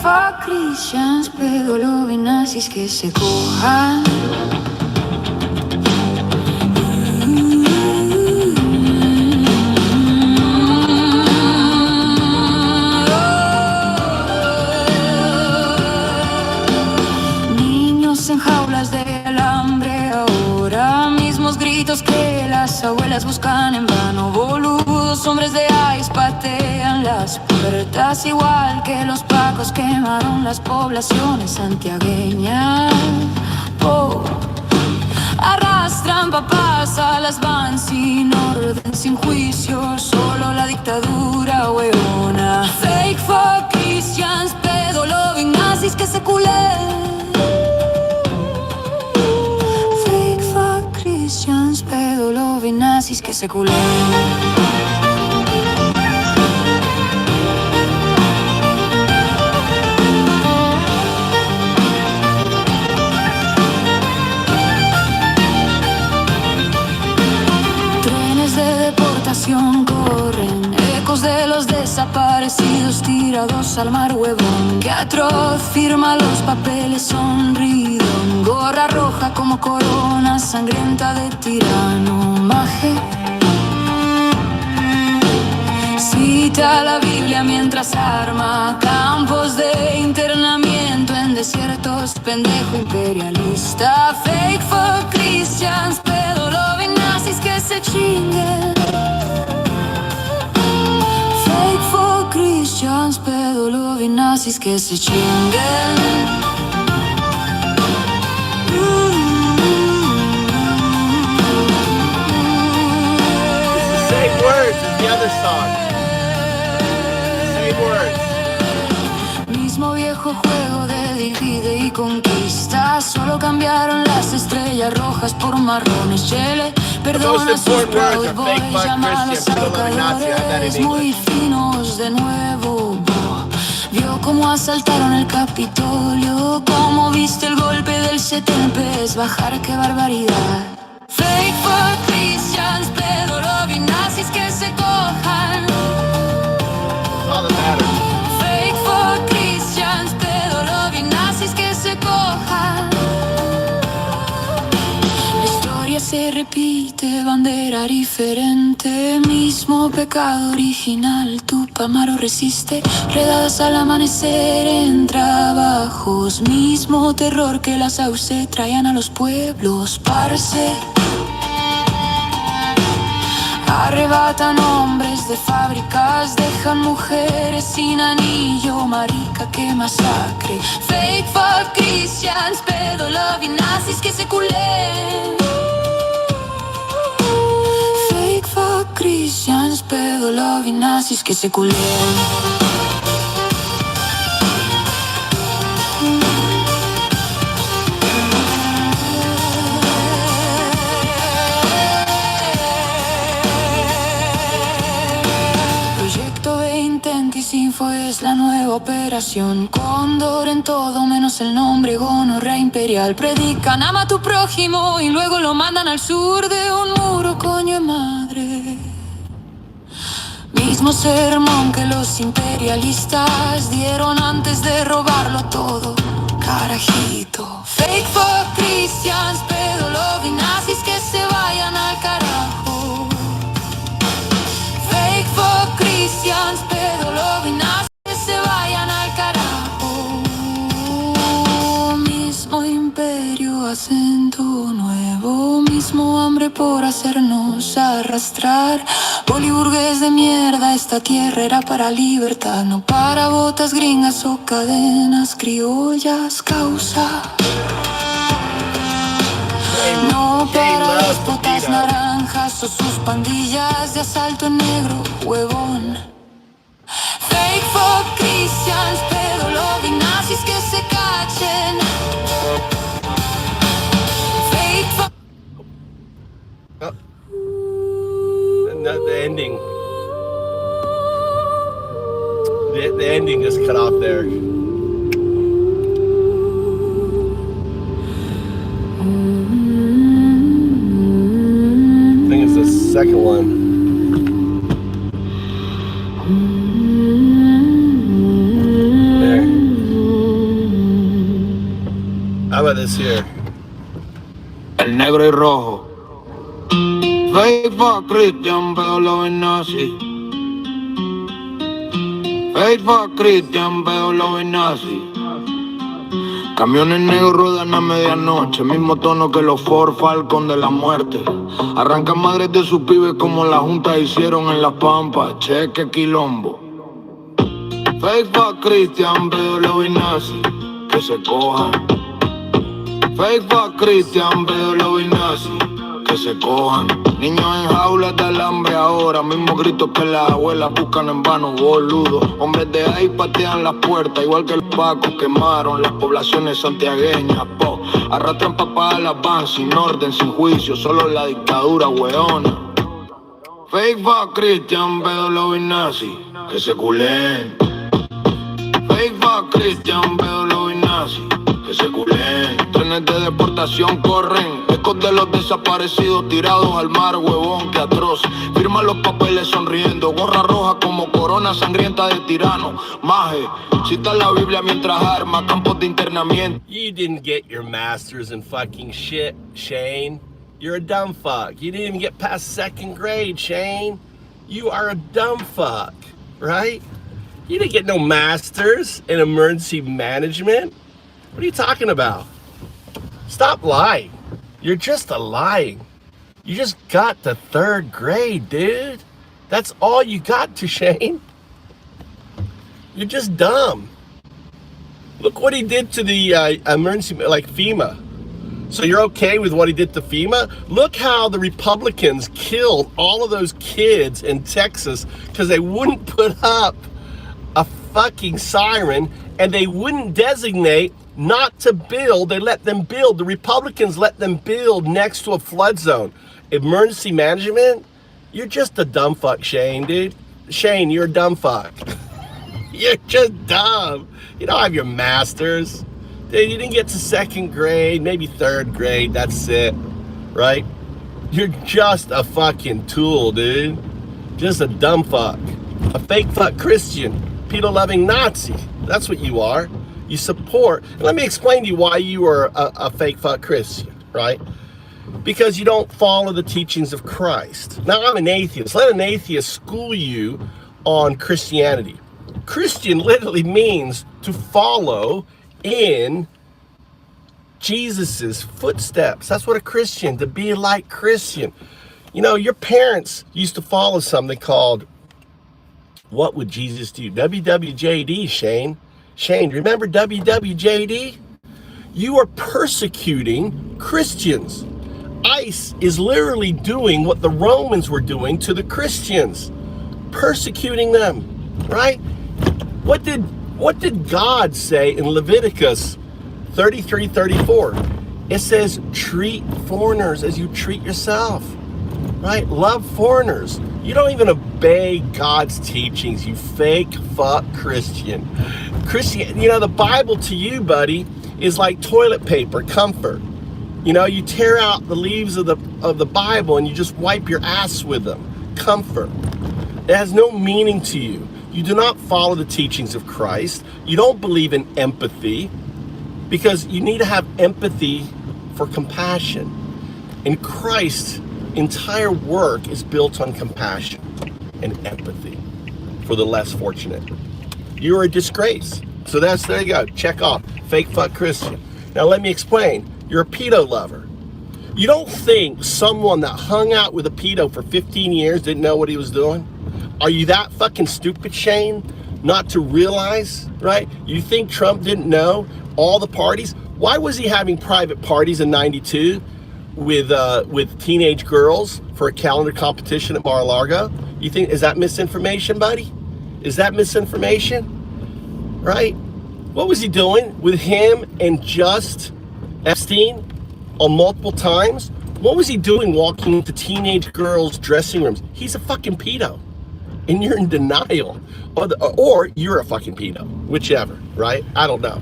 For Christians, pero lo vi nazis que se cojan. Niños en jaulas de alambre ahora, mismos gritos que las abuelas buscan en vano. Boludos, hombres de ice patean las puertas, igual que los pacos quemaron las poblaciones santiagueñas. Oh. Arrastran papás a las van sin orden, sin juicio, solo la dictadura huevona. Fake for Christians, pedo-loving nazis que se culen. Fake for Christians, pedo-loving nazis que se culen. nación corren ecos de los desaparecidos tirados al mar, huevón. Que atroz firma los papeles sonrido, gorra roja como corona sangrienta de tirano. Maje cita la Biblia mientras arma campos de internamiento en desiertos, pendejo imperialista. Fake for Christians, pedo loving nazis que se chinguen. Fake for Christians, pedo loving nazis que se chinguen. Same words as the other song. Same words. Mismo viejo juego de divide y conquista, solo cambiaron las estrellas rojas por marrones. Chele, perdona sus Proud Boys, llamados ahorcadores muy finos de nuevo. Vio cómo asaltaron el Capitolio, cómo viste el golpe del 70, es bajar, qué barbaridad. Fake for Christians, pedo loving nazis que se cojan. All that matters. Fake for Christians, pedo loving nazis que se cojan. La historia se repite, bandera diferente, mismo pecado original, Tupamaro resiste, redadas al amanecer en trabajos, mismo terror que las sauce traían a los pueblos, parce. Arrebatan hombres de fábricas, dejan mujeres sin anillo, marica, qué masacre. Fake for Christians, pedo loving nazis que se culen. Fake for Christians, pedo loving nazis que se culen. Info es la nueva operación Cóndor en todo menos el nombre, gonorrea imperial. Predican ama a tu prójimo y luego lo mandan al sur de un muro, coño de madre. Mismo sermón que los imperialistas dieron antes de robarlo todo, carajito. Fake for Christians, pedo loving nazis que se vayan al carajo. Fake for Christians, pedo loving nazis que se vayan al carajo. Mismo imperio, acento nuevo, mismo hambre por hacernos arrastrar. Boliburgues de mierda, esta tierra era para libertad, no para botas gringas o cadenas criollas, causa. No para déspotas naranjas o sus pandillas de asalto en negro, huevón. Fake for Christians, pedo loving nazis que se cachen. Fake for... No, the ending. The ending just cut off there. I think it's the second one. There. How about this here? El negro y rojo. Fake for Christian, pero lo ven nazi. Fake for Christian, pero lo ven nazi. Camiones negros ruedan a medianoche, mismo tono que los Ford Falcon de la muerte. Arrancan madres de sus pibes como la junta hicieron en las Pampas, cheque quilombo. Fake for Christian, pero lo ven nazi, que se cojan. Fake for Christian, pero lo ven nazi, que se cojan. Niños en jaulas de alambre ahora, mismos gritos que las abuelas buscan en vano, boludo. Hombres de ahí patean las puertas, igual que los pacos quemaron las poblaciones santiagueñas, po. Arrastran papá a las van sin orden, sin juicio, solo la dictadura, weona. Fake for Christian, pero lo ven nazi, que se culen. Fake for Christian, pero lo ven nazi, que se culen. órdenes de deportación corren. Ecos de los desaparecidos tirados al mar, huevón, que atroz. Firma los papeles sonriendo, gorra roja como corona sangrienta de tirano. Maje, cita la Biblia mientras arma campos de internamiento. You didn't get your master's in fucking shit, Shane. You're a dumb fuck. You didn't even get past second grade, Shane. You are a dumb fuck, right? You didn't get no master's in emergency management. What are you talking about? Stop lying. You're just a lying. You just got to third grade, dude. That's all you got to, Shane. You're just dumb. Look what he did to the emergency, like FEMA. So you're okay with what he did to FEMA? Look how the Republicans killed all of those kids in Texas because they wouldn't put up a fucking siren and they wouldn't designate not to build. They let them build. The Republicans let them build next to a flood zone. Emergency management? You're just a dumb fuck, Shane, dude. Shane, you're a dumb fuck. You're just dumb. You don't have your master's. Dude, you didn't get to second grade, maybe third grade, that's it, right? You're just a fucking tool, dude. Just a dumb fuck. A fake fuck Christian. Pedo-loving Nazi. That's what you are. You support. And let me explain to you why you are a fake fuck Christian, right? Because you don't follow the teachings of Christ. Now, I'm an atheist. Let an atheist school you on Christianity. Christian literally means to follow in Jesus's footsteps. That's what a Christian, to be like Christian. You know, your parents used to follow something called, what would Jesus do? WWJD, Shane. Shane, remember WWJD? You are persecuting Christians. ICE is literally doing what the Romans were doing to the Christians, persecuting them, right? What did God say in Leviticus 33:34? It says, treat foreigners as you treat yourself, right? Love foreigners. You don't even obey God's teachings, you fake fuck Christian. You know, the Bible to you, buddy, is like toilet paper, comfort. You know, you tear out the leaves of the Bible and you just wipe your ass with them. Comfort. It has no meaning to you. You do not follow the teachings of Christ. You don't believe in empathy because you need to have empathy for compassion. And Christ's entire work is built on compassion and empathy for the less fortunate. You're a disgrace. So there you go. Check off. Fake fuck Christian. Now let me explain. You're a pedo lover. You don't think someone that hung out with a pedo for 15 years didn't know what he was doing? Are you that fucking stupid, Shane, not to realize, right? You think Trump didn't know all the parties? Why was he having private parties in '92 with teenage girls for a calendar competition at Mar-a-Lago? You think, is that misinformation, buddy? Is that misinformation, right? What was he doing with him and just Epstein on multiple times? What was he doing walking into teenage girls' dressing rooms? He's a fucking pedo. And you're in denial. Or you're a fucking pedo. Whichever, right? I don't know.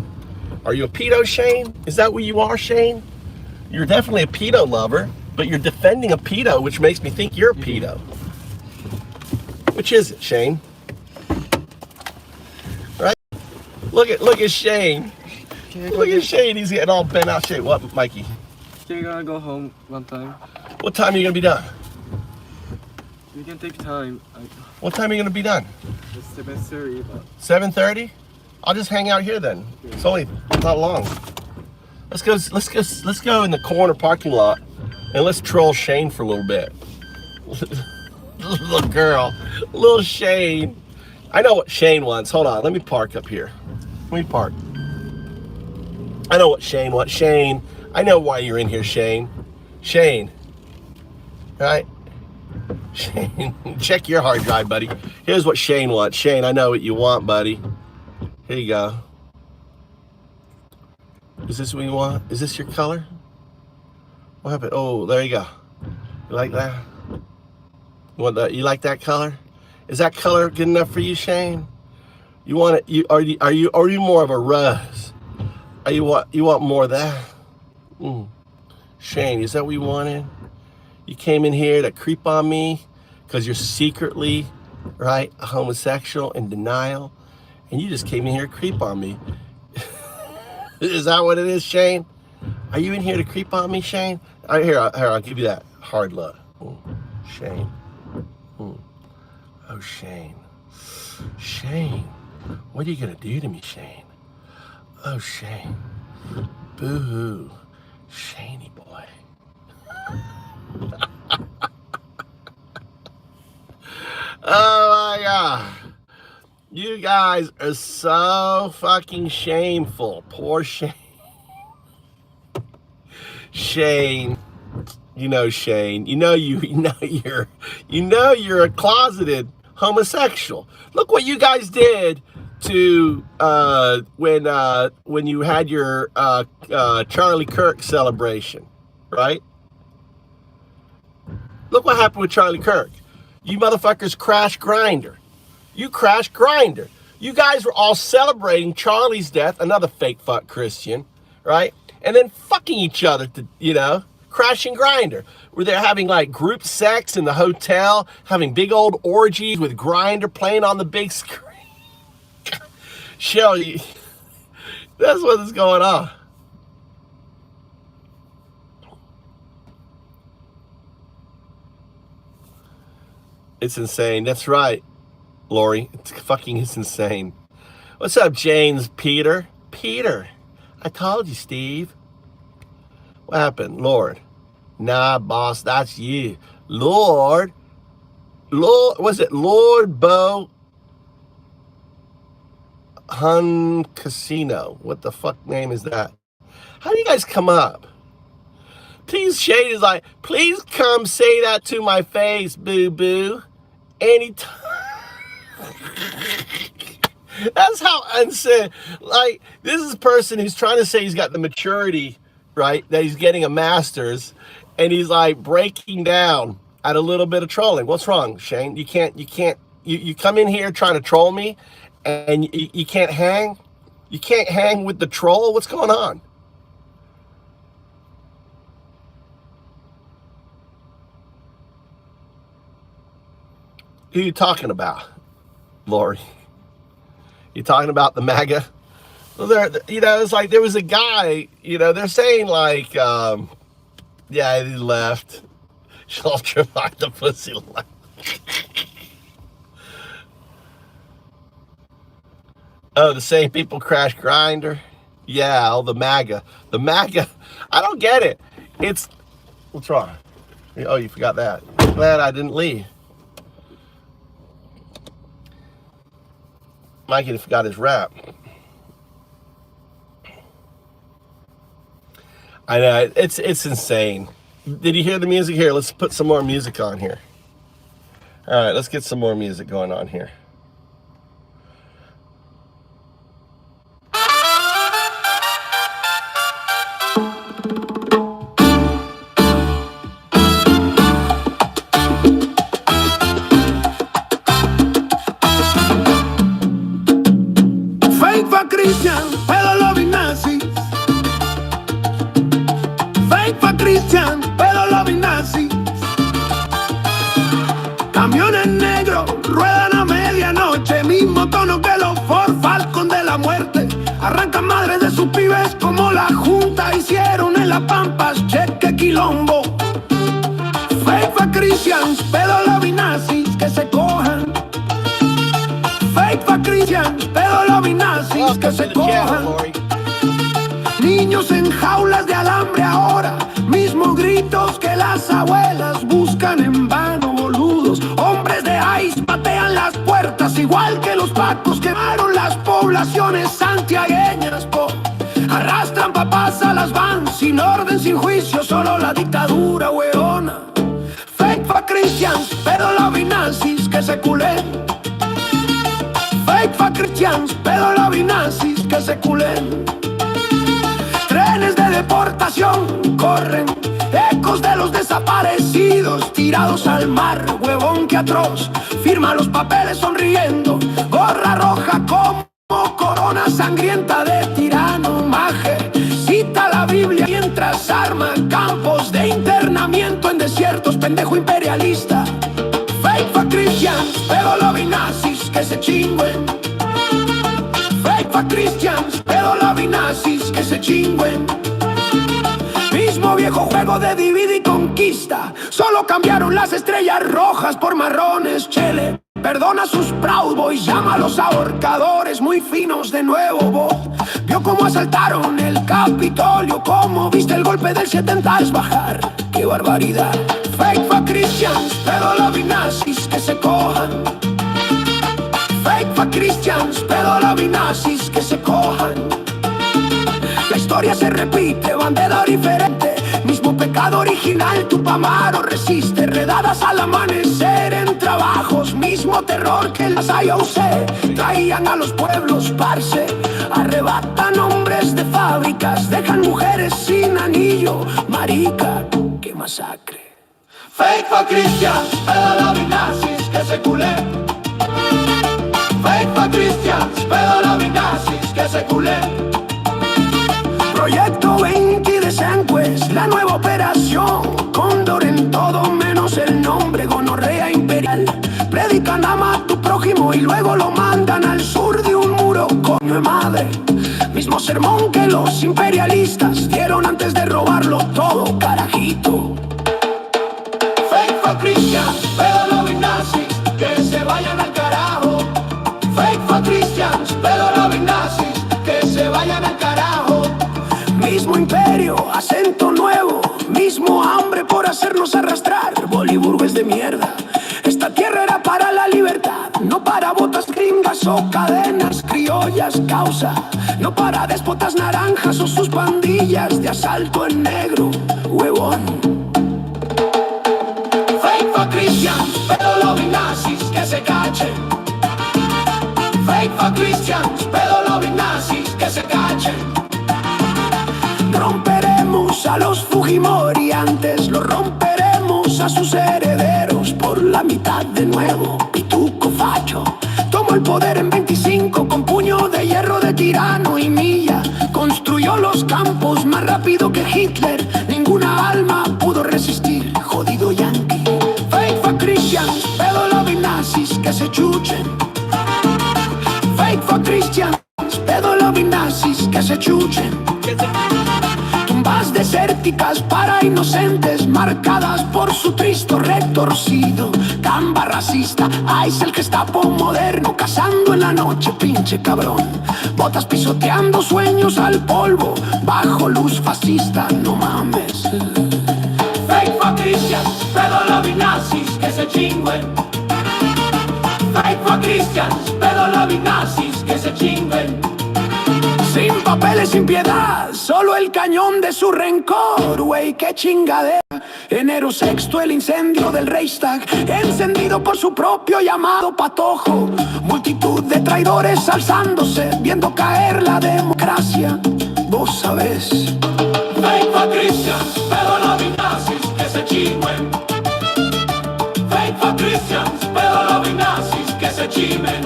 Are you a pedo, Shane? Is that what you are, Shane? You're definitely a pedo lover, but you're defending a pedo, which makes me think you're a pedo. Which is it, Shane? Right? Look at Shane. Look at Shane. He's getting all bent out shit. What, Mikey? You're gonna go home one time. What time are you gonna be done? You can take time. What time are you gonna be done? It's 7:30. 7:30? I'll just hang out here then. It's only not long. Let's go in the corner parking lot and let's troll Shane for a little bit. Little girl, little Shane. I know what Shane wants. Hold on, let me park up here. Let me park. I know what Shane wants. Shane, I know why you're in here, Shane. Shane, right? Shane, check your hard drive, buddy. Here's what Shane wants. Shane, I know what you want, buddy. Here you go. Is this what you want? Is this your color? What happened? Oh, there you go. You like that? You want that? You like that color? Is that color good enough for you, Shane? You want it? Are you more of a rose? You want more of that? Shane, is that what you wanted? You came in here to creep on me because you're secretly, right, a homosexual in denial, and you just came in here to creep on me. Is that what it is, Shane? Are you in here to creep on me, Shane? All right, here, I'll give you that hard look. Shane. Oh, Shane. Shane. What are you going to do to me, Shane? Oh, Shane. Boo-hoo. Shaney boy. Oh, my God. You guys are so fucking shameful. Poor Shane. Shane. You know Shane. You know you're a closeted homosexual. Look what you guys did to when you had your Charlie Kirk celebration, right? Look what happened with Charlie Kirk. You motherfuckers crashed Grindr. You crashed Grindr. You guys were all celebrating Charlie's death, another fake fuck Christian, right? And then fucking each other, crashing Grindr. Where they're having like group sex in the hotel, having big old orgies with Grindr playing on the big screen. Shelly, that's what's going on. It's insane. That's right, Lori. It's insane. What's up, James? Peter? Peter, I told you, Steve. What happened? Lord. Nah, boss, that's you. Lord, was it Lord Bo Hun Casino? What the fuck name is that? How do you guys come up? Please, Shade is like, please come say that to my face, boo-boo. Anytime. That's how unsaid. Like, this is a person who's trying to say he's got the maturity, right? That he's getting a master's. And he's like breaking down at a little bit of trolling. What's wrong, Shane? You come in here trying to troll me and you can't hang? You can't hang with the troll? What's going on? Who are you talking about, Lori? You talking about the MAGA? Well, it's like there was a guy, they're saying like, yeah, he left. Shelter like the pussy left. Oh, the same people crash Grindr? Yeah, all the MAGA. The MAGA. I don't get it. What's wrong? Oh, you forgot that. Glad I didn't leave. Mikey forgot his rap. I know, it's insane. Did you hear the music? Here, let's put some more music on here. All right, let's get some more music going on here. Fake for Christian, pero loving Nazis. Fake for Christian, pero loving Nazis. Camiones negros ruedan a medianoche, mismo tono que los Ford Falcon de la muerte. Arrancan madres de sus pibes como la Junta hicieron en las Pampas, cheque quilombo. Fake for Christians, pero loving Nazis que se cojan. Fake for Christians, pero loving Nazis que se cojan. Niños en jaulas de alambre ahora, mismos gritos que las abuelas buscan en vano, boludos. Hombres de ICE patean las puertas igual que los pacos quemaron las poblaciones santiagueñas, arrastran papás a las vans, sin orden, sin juicio, solo la dictadura weona. Fake for Christians, pero loving Nazis que se culen. Fake for Christians, pero loving Nazis que se culen. Trenes de deportación corren, ecos de los desaparecidos tirados al mar, huevón que atroz. Firma los papeles sonriendo, gorra roja como corona sangrienta de tirano maje. Cita la Biblia mientras llama campos de internamiento en desiertos, pendejo imperialista. Fake for Christians, pero lobby nazis que se chinguen. Fake for Christians, pero lobby nazis que se chinguen. Mismo viejo juego de divide y conquista, solo cambiaron las estrellas rojas por marrones. Chele, perdona a sus Proud Boys, llama a los ahorcadores muy finos de nuevo. Vos vio cómo asaltaron el Capitolio, cómo viste el golpe del 70 es bajar. ¡Qué barbaridad! Fake for Christians, pero lobby nazis que se cojan. Fake for Christians, pero lobby nazis que se cojan. La historia se repite, bandera diferente, mismo pecado original, Tupamaro resiste, redadas al amanecer en trabajos, mismo terror que las IOC, traían a los pueblos, parce, arrebatan hombres de fábricas, dejan mujeres sin anillo, marica, qué masacre. Fake for Christians, pero lobby nazis que se culé. Fake for Christians, pero lobby nazis que se culé. Proyecto 20 de Sanquest, la nueva operación Cóndor en todo menos el nombre, gonorrea imperial. Predican ama a tu prójimo y luego lo mandan al sur de un muro, coño de madre. Mismo sermón que los imperialistas dieron antes de robarlo todo, carajito. Fake for Christians, pero lobby nazis que se vayan al carajo. Fake for Christians, pero lobby nazis que se vayan al carajo. Mismo imperio, acento nuevo, mismo hambre por hacernos arrastrar. Bollywood es de mierda. Esta tierra era para la libertad, no para botas gringas o cadenas criollas. Causa, no para déspotas naranjas o sus pandillas de asalto en negro, huevón. Fake for Christians, pero lobby nazis que se cachen. Fake for Christians, pero lobby nazis que se cachen. Romperemos a los Fujimori, antes los romperemos a sus herederos por la mitad de nuevo. Pituco facho tomó el poder en 25 con puño de hierro de tirano y milla. Construyó los campos más rápido que Hitler, ninguna alma pudo resistir, jodido yankee. Fake for Christians, pero lobby nazis que se chuchen. Fake for Christians, pero lobby nazis que se chuchen. Tumbas desérticas para inocentes, marcadas por su Cristo retorcido. Gamba racista, ICE el Gestapo moderno, cazando en la noche, pinche cabrón. Botas pisoteando sueños al polvo, bajo luz fascista, no mames. Fake for Christians, pero lobby nazis que se chinguen. Fake for Christians, pero lobby nazis que se chinguen. Sin papeles, sin piedad, solo el cañón de su rencor, güey, qué chingadera. Enero 6, el incendio del Reichstag, encendido por su propio llamado patojo. Multitud de traidores alzándose, viendo caer la democracia. Vos sabés. Fake for Christians, pero lobby nazis que se chinguen. Fake for Christians, pero lobby nazis que se chinguen.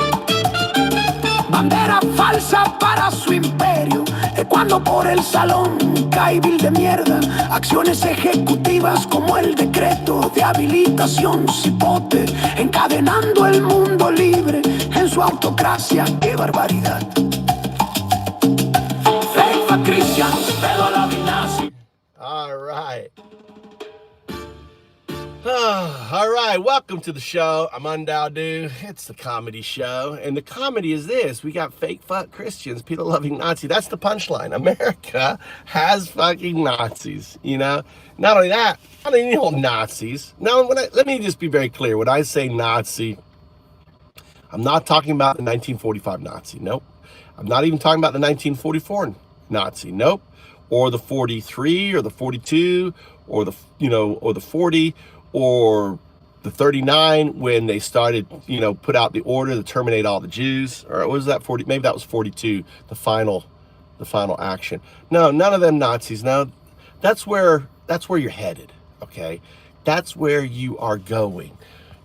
Bandera falsa para su imperio, cuando por el salón cae vil de mierda. Acciones ejecutivas como el decreto de habilitación cipote, encadenando el mundo libre en su autocracia. ¡Qué barbaridad! Fake for Christians, pero lobby nazi. All right. All right, welcome to the show. I'm Undaudu. It's the comedy show. And the comedy is this. We got fake fuck Christians, people loving Nazi. That's the punchline. America has fucking Nazis, you know? Not only that, I don't even hold Nazis. Now, let me just be very clear. When I say Nazi, I'm not talking about the 1945 Nazi. Nope. I'm not even talking about the 1944 Nazi. Nope. Or the 43 or the 42 or the, or the 40. Or the 39 when they started, put out the order to terminate all the Jews, or was that 40? Maybe that was 42, the final action. No, none of them Nazis. No, that's where you're headed. Okay, that's where you are going.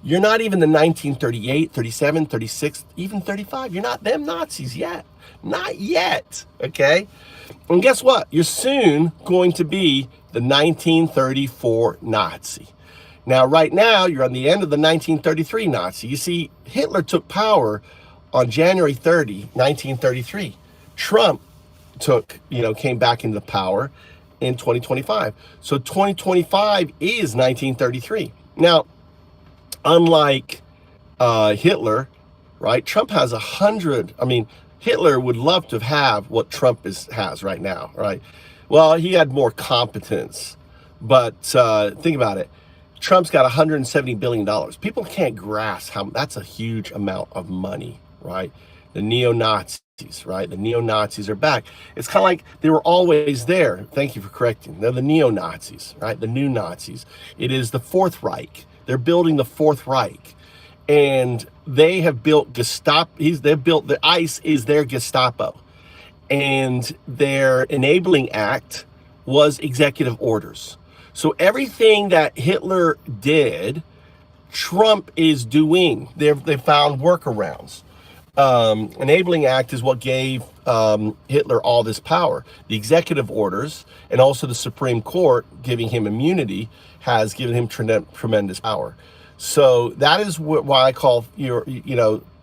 You're not even the 1938, 37, 36, even 35. You're not them Nazis yet. Not yet. Okay, and guess what? You're soon going to be the 1934 Nazi. Now, right now, you're on the end of the 1933 Nazi. You see, Hitler took power on January 30, 1933. Trump came back into power in 2025. So 2025 is 1933. Now, unlike Hitler, right? Trump has 100. I mean, Hitler would love to have what Trump has right now, right? Well, he had more competence, but think about it. Trump's got $170 billion. People can't grasp how that's a huge amount of money, right? The neo-Nazis, right? The neo-Nazis are back. It's kind of like they were always there. Thank you for correcting. They're the neo-Nazis, right? The new Nazis. It is the Fourth Reich. They're building the Fourth Reich. And they have built Gestapo. They've built, the ICE is their Gestapo. And their enabling act was executive orders. So everything that Hitler did, Trump is doing. They found workarounds. Enabling act is what gave Hitler all this power. The executive orders and also the Supreme Court giving him immunity has given him tremendous power. So that is why I call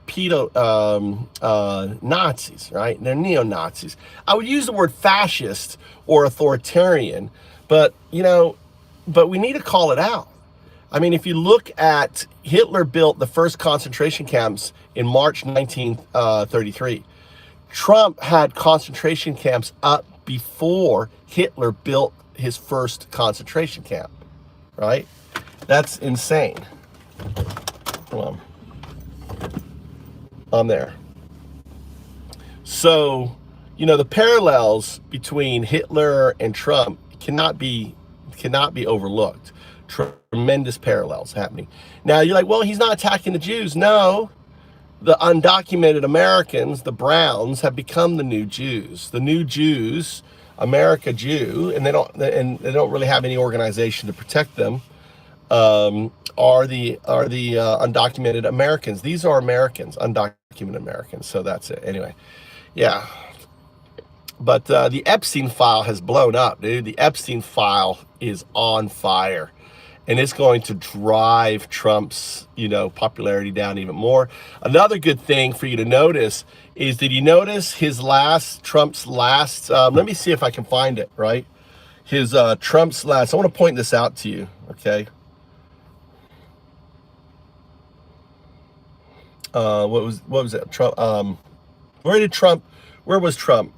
pedo Nazis, right? They're neo-Nazis. I would use the word fascist or authoritarian, but we need to call it out. I mean, if you look at Hitler built the first concentration camps in March 1933. Trump had concentration camps up before Hitler built his first concentration camp, right? That's insane. Hold on there. So, the parallels between Hitler and Trump cannot be overlooked. Tremendous parallels happening. Now you're like, well, he's not attacking the Jews. No, the undocumented Americans, the Browns, have become the new Jews. The new Jews, America Jew, and they don't really have any organization to protect them. Are the undocumented Americans? These are Americans, undocumented Americans. So that's it. Anyway, yeah. But the Epstein file has blown up, dude. The Epstein file is on fire. And it's going to drive Trump's, popularity down even more. Another good thing for you to notice is, did you notice Trump's last, let me see if I can find it, right? Trump's last, I want to point this out to you, okay? What was it? Trump, where was Trump?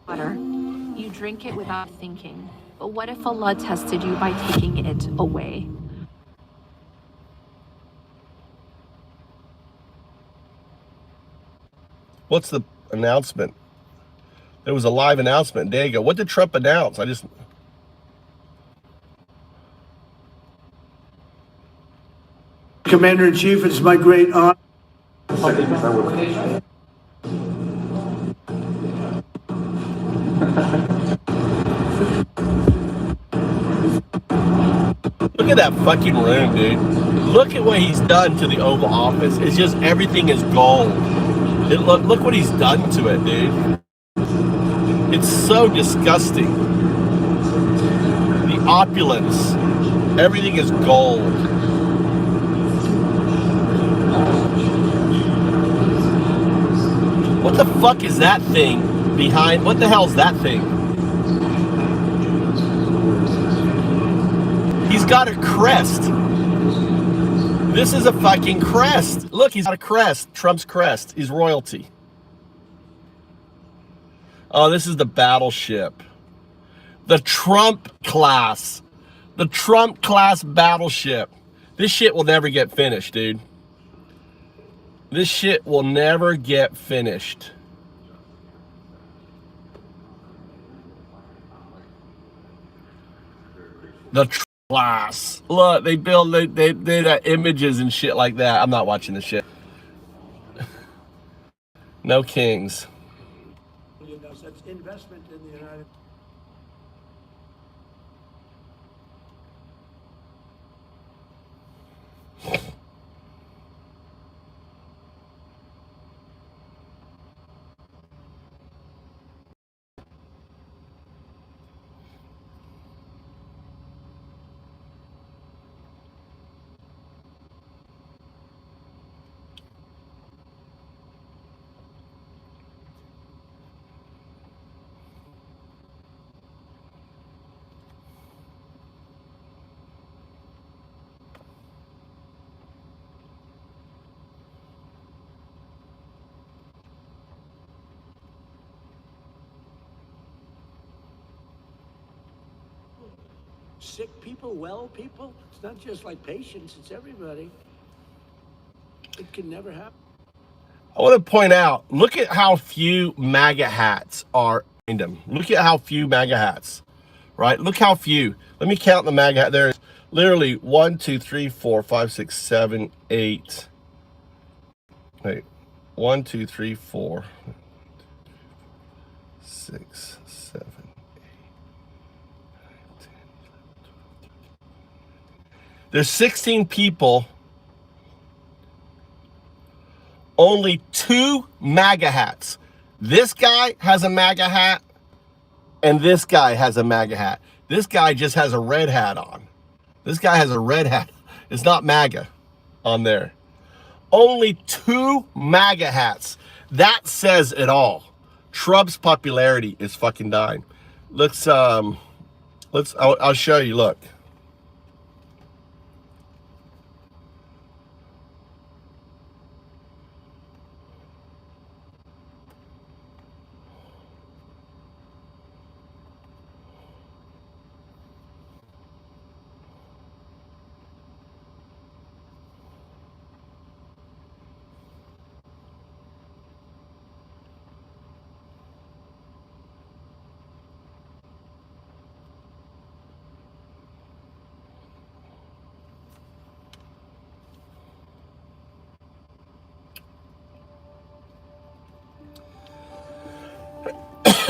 Water. You drink it without thinking. But what if Allah tested you by taking it away? What's the announcement? There was a live announcement. There you go. What did Trump announce? Commander-in-Chief, it's my great honor. Look at that fucking room, dude. Look at what he's done to the Oval Office. It's just, everything is gold. Look what he's done to it, dude. It's so disgusting. The opulence. Everything is gold. What the fuck is that thing behind? What the hell's that thing? He's got a crest. This is a fucking crest. Look, he's got a crest. Trump's crest. He's royalty. Oh, this is the battleship. The Trump class. The Trump class battleship. This shit will never get finished, dude. This shit will never get finished. The class. Look, they did images and shit like that. I'm not watching this shit. No kings. That's investment in the United sick people, well people. It's not just like patients, it's everybody. It can never happen. I want to point out, look at how few MAGA hats are in them. Look at how few MAGA hats, right? Look how few. Let me count the MAGA hat. There's literally 1, 2, 3, 4, 5, 6, 7, 8. Wait, 1, 2, 3, 4, 6, 7, 8, 9, 10, 11, 12. There's 16 people. Only 2 MAGA hats. This guy has a MAGA hat, and this guy has a MAGA hat. This guy just has a red hat on. This guy has a red hat. It's not MAGA on there. Only 2 MAGA hats. That says it all. Trump's popularity is fucking dying. I'll show you, look.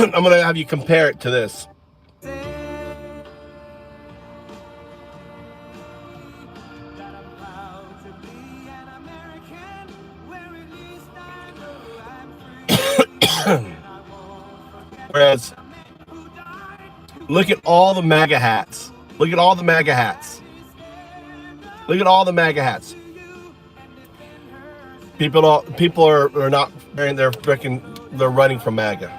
I'm going to have you compare it to this. Whereas, look at all the MAGA hats. Look at all the MAGA hats. Look at all the MAGA hats. People are not wearing their freaking, they're running from MAGA.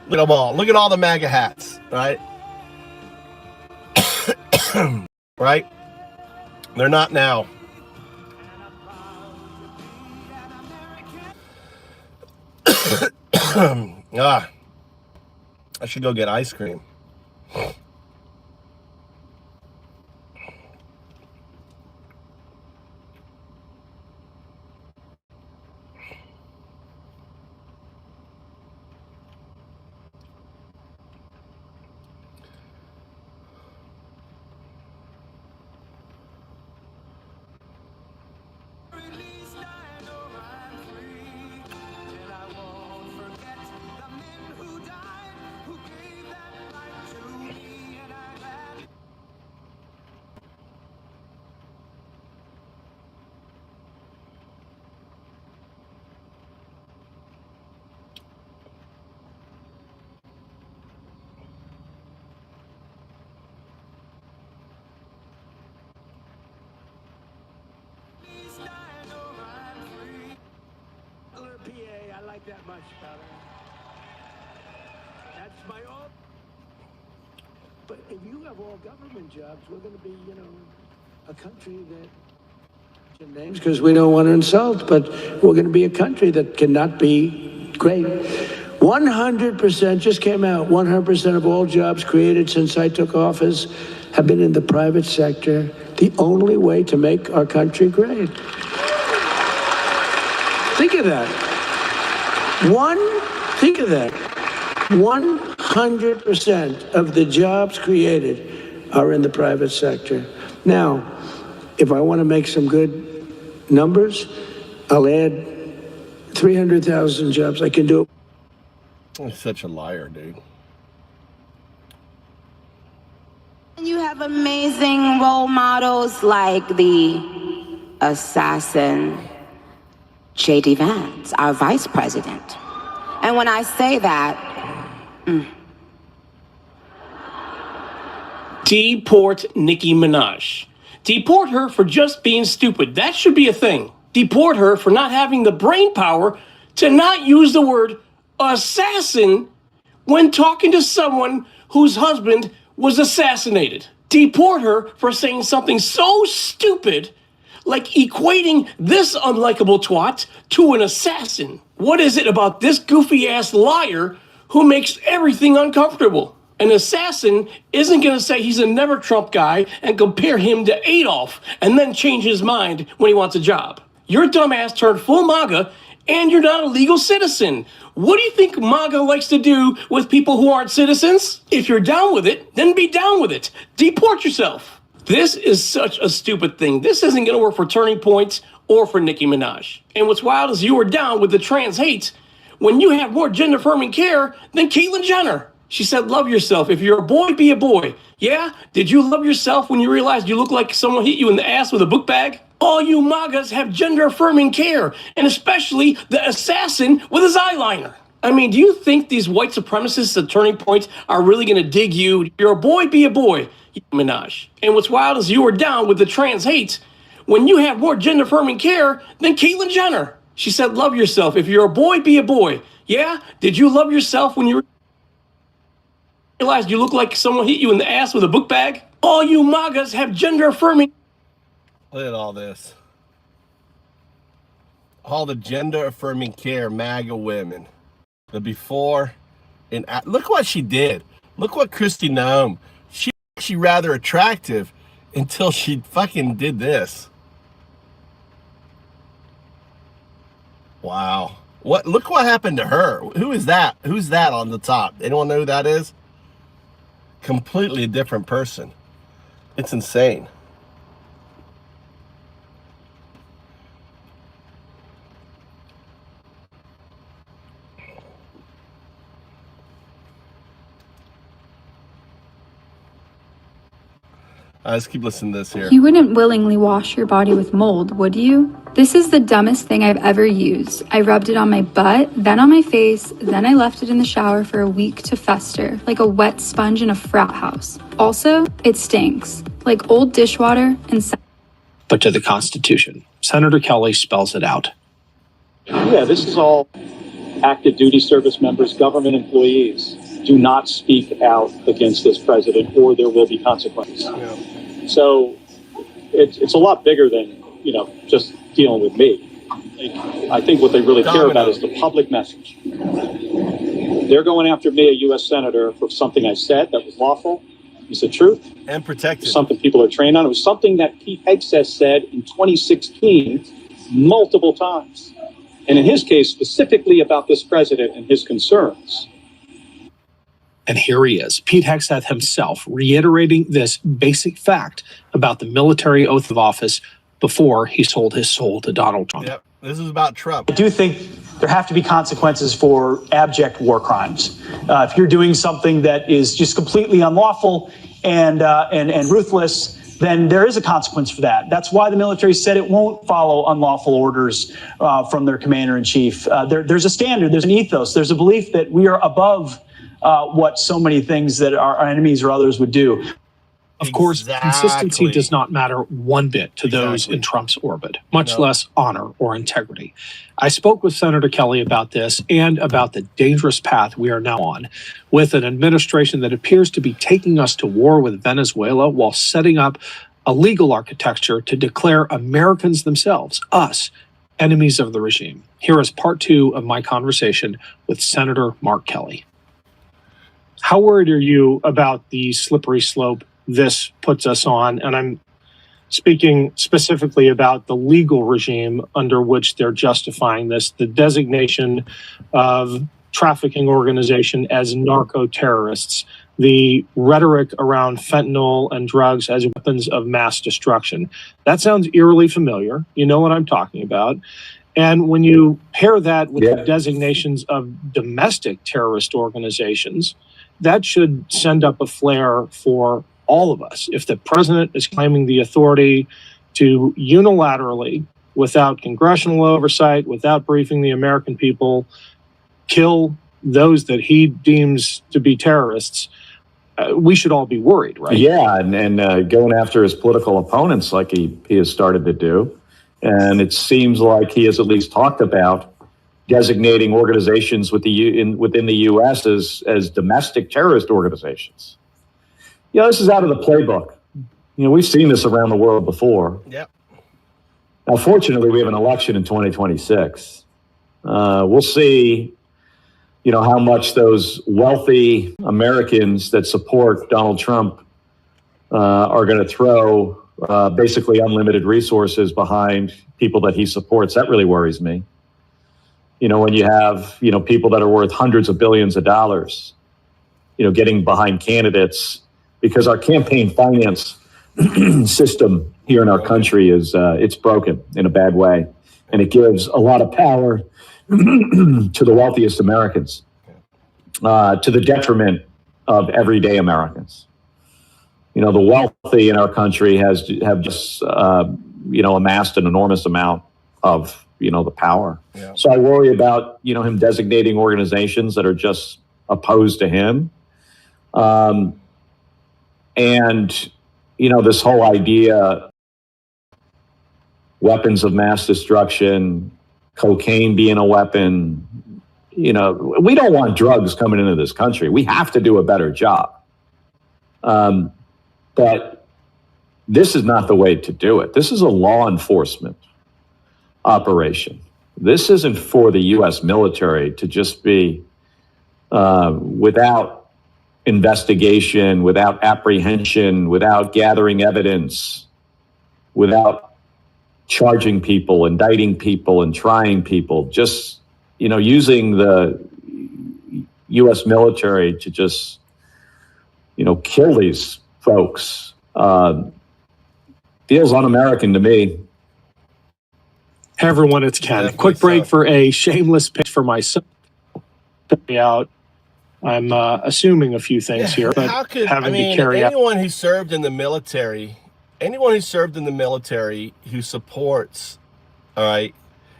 Look at them all. Look at all the MAGA hats, right? Right? They're not now. I should go get ice cream. I like that much better. That's my own. But if you have all government jobs, we're going to be, a country that names because we don't want to insult, but we're going to be a country that cannot be great. 100% just came out. 100% of all jobs created since I took office have been in the private sector. The only way to make our country great. Think of that. Think of that. 100% of the jobs created are in the private sector. Now, if I want to make some good numbers, I'll add 300,000 jobs. I can do it. He's such a liar, dude. You have amazing role models like the assassin J.D. Vance, our vice president. And when I say that, Deport Nicki Minaj. Deport her for just being stupid. That should be a thing. Deport her for not having the brain power to not use the word assassin when talking to someone whose husband was assassinated. Deport her for saying something so stupid like equating this unlikable twat to an assassin. What is it about this goofy-ass liar who makes everything uncomfortable? An assassin isn't going to say he's a never Trump guy and compare him to Adolf and then change his mind when he wants a job. You're a dumbass turned full MAGA, and you're not a legal citizen. What do you think MAGA likes to do with people who aren't citizens? If you're down with it, then be down with it. Deport yourself. This is such a stupid thing. This isn't going to work for Turning Point or for Nicki Minaj. And what's wild is you are down with the trans hate when you have more gender-affirming care than Caitlyn Jenner. She said, love yourself. If you're a boy, be a boy. Yeah? Did you love yourself when you realized you look like someone hit you in the ass with a book bag? All you MAGAs have gender-affirming care, and especially the assassin with his eyeliner. I mean, do you think these white supremacists at Turning Point are really going to dig you? If you're a boy, be a boy, Minaj. And what's wild is you are down with the trans hate when you have more gender-affirming care than Caitlyn Jenner. She said, love yourself. If you're a boy, be a boy. Yeah? Did you love yourself when you realized you look like someone hit you in the ass with a book bag? All you MAGAs have gender-affirming. Look at all this. All the gender-affirming care MAGA women. The before and look what she did. Look what Kristi Noem. She actually rather attractive until she fucking did this. Wow. Look what happened to her. Who is that? Who's that on the top? Anyone know who that is? Completely a different person. It's insane. Let's keep listening to this here. You wouldn't willingly wash your body with mold, would you? This is the dumbest thing I've ever used. I rubbed it on my butt, then on my face, then I left it in the shower for a week to fester, like a wet sponge in a frat house. Also, it stinks, like old dishwater and... But to the Constitution, Senator Kelly spells it out. Yeah, this is all active duty service members, government employees. Do not speak out against this president or there will be consequences. Yeah. So it's a lot bigger than, just dealing with me. I think what they really care about is the public message. They're going after me, a U.S. Senator, for something I said that was lawful. It's the truth. And protected. Something people are trained on. It was something that Pete Hegseth said in 2016 multiple times. And in his case, specifically about this president and his concerns. And here he is, Pete Hegseth himself, reiterating this basic fact about the military oath of office before he sold his soul to Donald Trump. Yep, this is about Trump. I do think there have to be consequences for abject war crimes. If you're doing something that is just completely unlawful and ruthless, then there is a consequence for that. That's why the military said it won't follow unlawful orders from their commander-in-chief. There's a standard, there's an ethos, there's a belief that we are above what so many things that our enemies or others would do. Of course, consistency does not matter one bit to those in Trump's orbit, much less honor or integrity. I spoke with Senator Kelly about this and about the dangerous path we are now on, with an administration that appears to be taking us to war with Venezuela while setting up a legal architecture to declare Americans themselves, us, enemies of the regime. Here is part 2 of my conversation with Senator Mark Kelly. How worried are you about the slippery slope this puts us on? And I'm speaking specifically about the legal regime under which they're justifying this, the designation of trafficking organization as narco-terrorists, the rhetoric around fentanyl and drugs as weapons of mass destruction. That sounds eerily familiar. You know what I'm talking about. And when you pair that with the designations of domestic terrorist organizations, that should send up a flare for all of us. If the president is claiming the authority to unilaterally, without congressional oversight, without briefing the American people, kill those that he deems to be terrorists, we should all be worried, right? Yeah, and going after his political opponents like he has started to do. And it seems like he has at least talked about designating organizations within the U.S. as domestic terrorist organizations. This is out of the playbook. We've seen this around the world before. Yep. Now, fortunately, we have an election in 2026. We'll see, how much those wealthy Americans that support Donald Trump are going to throw basically unlimited resources behind people that he supports. That really worries me. When you have, people that are worth hundreds of billions of dollars, getting behind candidates, because our campaign finance system here in our country is, it's broken in a bad way. And it gives a lot of power to the wealthiest Americans, to the detriment of everyday Americans. The wealthy in our country have just, amassed an enormous amount of, the power. Yeah. So I worry about, him designating organizations that are just opposed to him. And, this whole idea, weapons of mass destruction, cocaine being a weapon, we don't want drugs coming into this country. We have to do a better job. But this is not the way to do it. This is a law enforcement operation. This isn't for the U.S. military to just be without investigation, without apprehension, without gathering evidence, without charging people, indicting people, and trying people, just, using the U.S. military to just, kill these folks. Feels un-American to me. Hey everyone, it's Ken. Quick break for a shameless pitch for myself. Out. I'm assuming a few things here, but anyone who served in the military, who supports, all right,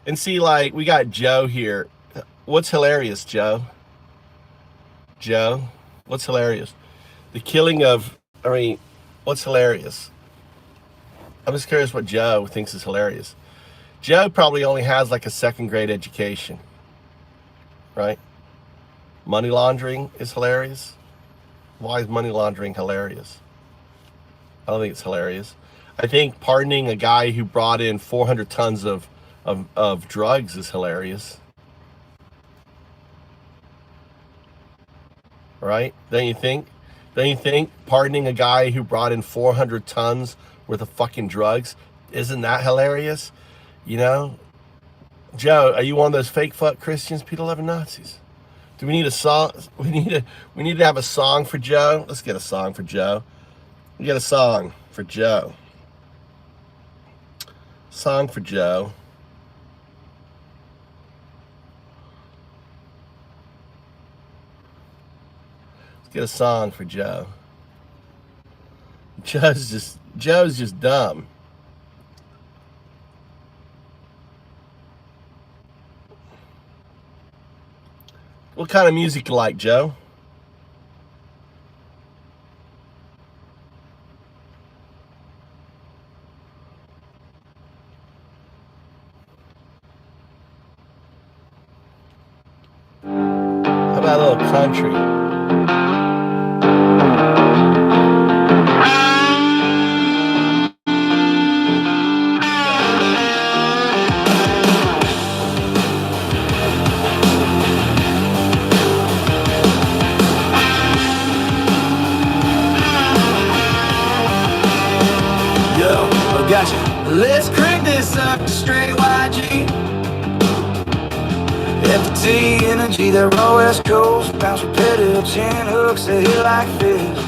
and see, like, we got Joe here. What's hilarious, Joe? What's hilarious? The killing of, what's hilarious? I'm just curious what Joe thinks is hilarious. Joe probably only has like a second grade education, right? Money laundering is hilarious. Why is money laundering hilarious? I don't think it's hilarious. I think pardoning a guy who brought in 400 tons of drugs is hilarious. Right? Don't you think? Pardoning a guy who brought in 400 tons worth of fucking drugs, isn't that hilarious? Joe, are you one of those fake fuck Christians, people loving Nazis? Do we need a song? We need to have a song for Joe. Let's get a song for Joe. We get a song for Joe. Song for Joe. Let's get a song for Joe. Joe's just dumb. What kind of music you like, Joe? How about a little country? Gotcha. Let's crank this up straight YG. FT energy, that raw West Coast. Bounce repetitive, chin hooks that hit like fish.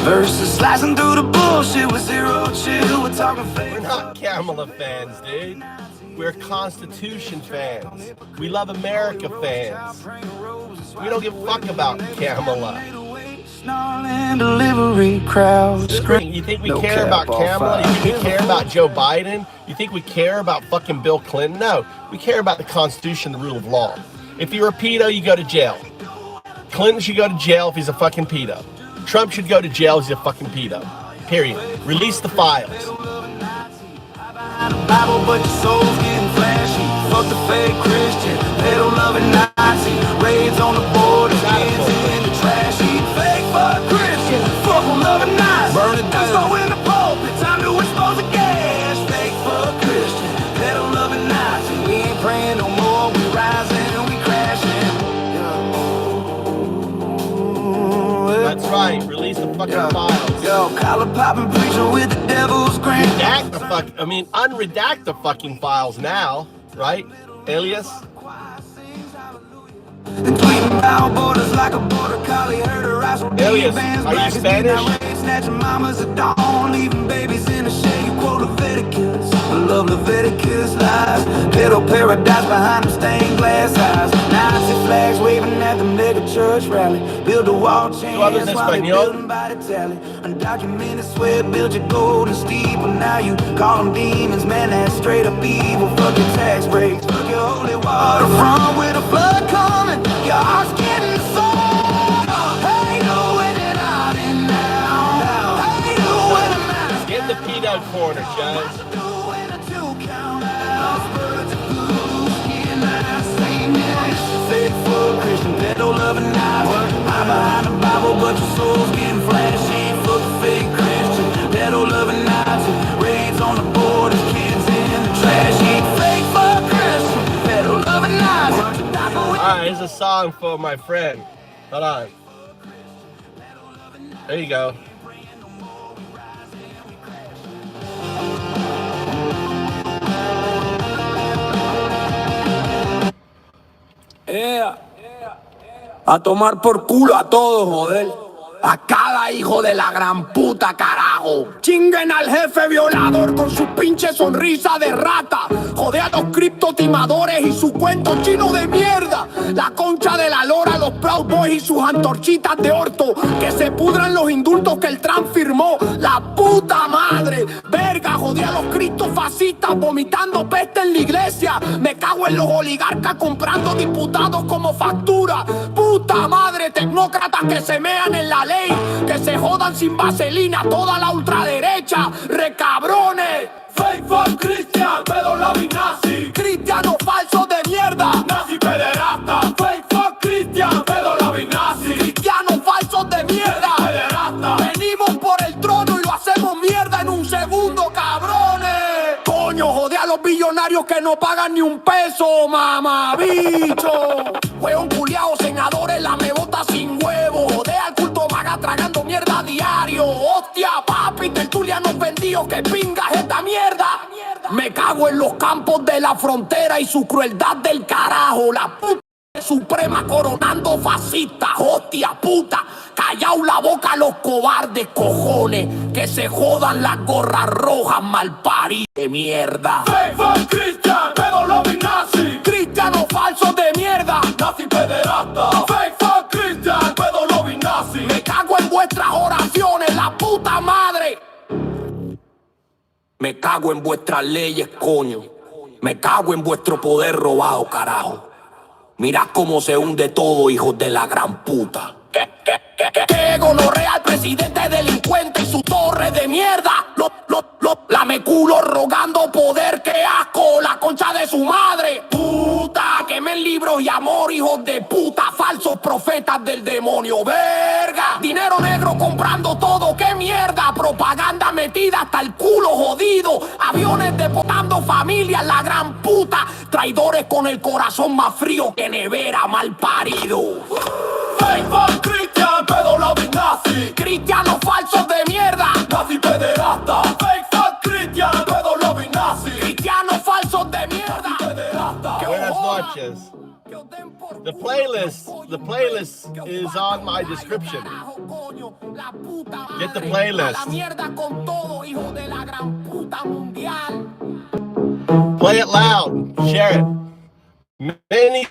Versus slicing through the bullshit with zero chill. We're talking fake. We're not Kamala fans, dude. We're Constitution fans. We love America fans. We don't give a fuck about Kamala. Delivery crowds. You think we care about Kamala? You think we care about Joe Biden? You think we care about fucking Bill Clinton? No, we care about the Constitution, the rule of law. If you're a pedo, you go to jail. Clinton should go to jail if he's a fucking pedo. Trump should go to jail if he's a fucking pedo. Period. Release the files. Bible, but your soul's getting flashy. Fuck the fake Christian, pedal loving Nazi. Raids on the border, kids in the trash. Eat fake fuck Christian, fuck them loving Nazi. Burn it down. Go in the pulpit, time to expose the gas. Fake fuck Christian, pedal loving Nazi. We ain't praying no more, we rising and we crashing. Yeah. fucking files. Yo, collar popping preacher with the devil's grin. Redact the fuck. I mean, unredact the fucking files now, right? Alias. And tweeting out borders like a border collie. Heard her eyes with Alias, bands are you black as Spanish? midnight rain, snatching mamas at dawn, leaving babies in the shade. You quote Leviticus, I love Leviticus lies. Ghetto paradise behind them stained glass eyes. Nazi flags waving at the mega church rally. Build a wall chain while they building by the tally. Undocumented sweat, build your golden steeple. Now you call them demons, man, that's straight up evil. Fucking tax breaks, took your holy water from where the blood coming. Your heart's getting sore. Hey, doing it out and now. Hey, doing it now. Get in the peanut corner, Chaz. Faithful Christian, pedo loving eyes. I'm behind the Bible, but your soul's getting flashy. Fuck a fake Christian, pedo loving eyes. Raids on the borders, kids in the trash. Faithful Christian, pedo loving eyes. Alright, here's a song for my friend. Hold on. There you go. A tomar por culo a todos, joder. A cada hijo de la gran puta, carajo. Chinguen al jefe violador con su pinche sonrisa de rata. Jode a los criptotimadores y su cuento chino de mierda. La concha de la lora, los Proud Boys y sus antorchitas de orto. Que se pudran los indultos que el Trump firmó. La puta madre. Verga, jode a los cristofascistas vomitando peste en la iglesia. Me cago en los oligarcas comprando diputados como factura. Puta madre, tecnócratas que se mean en la ley, que se jodan sin vaselina toda la ultraderecha, recabrones. Faithful Christian, pedo loving nazi. Cristianos falsos de mierda, nazi pederasta. Faithful Christian, pedo loving nazi. Cristianos falsos de mierda, pederasta. Venimos por el trono y lo hacemos mierda en un segundo, cabrones. Coño, jode a los billonarios que no pagan ni un peso, mamabicho. Hueón culiao, senadores, la mebota sin huevo. Jode al culto vaga tragando mierda a diario. Hostia, papi, tertulianos vendidos, que pingas esta mierda. Me cago en los campos de la frontera y su crueldad del carajo. La puta suprema coronando fascistas, hostia puta. Callao la boca a los cobardes, cojones. Que se jodan las gorras rojas, malparidos de mierda. Faithful Christian, pedo loving nazi. Cristianos falsos de mierda, nazi pederasta. Faithful Christian, pedo loving nazi. Me cago en vuestras oraciones, la puta madre. Me cago en vuestras leyes, coño. Me cago en vuestro poder robado, carajo. Mirad cómo se hunde todo, hijos de la gran puta. Que gonorrea al presidente delincuente y su torre de mierda. Lame culo rogando poder, que asco, la concha de su madre. Puta, quemen libros y amor, hijos de puta, falsos profetas del demonio, verga. Dinero negro comprando todo, qué mierda. Propaganda metida hasta el culo jodido. Aviones deportando familias, la gran puta. Traidores con el corazón más frío que nevera, mal parido. Faithful Christian, pedo loving nazi. Cristianos falsos de mierda, nazi pederasta. Faithful Christian, pedo loving nazi. Cristianos falsos de mierda, pederasta. Buenas noches. The playlist is on my description. Get the playlist. Play it loud. Share it. Many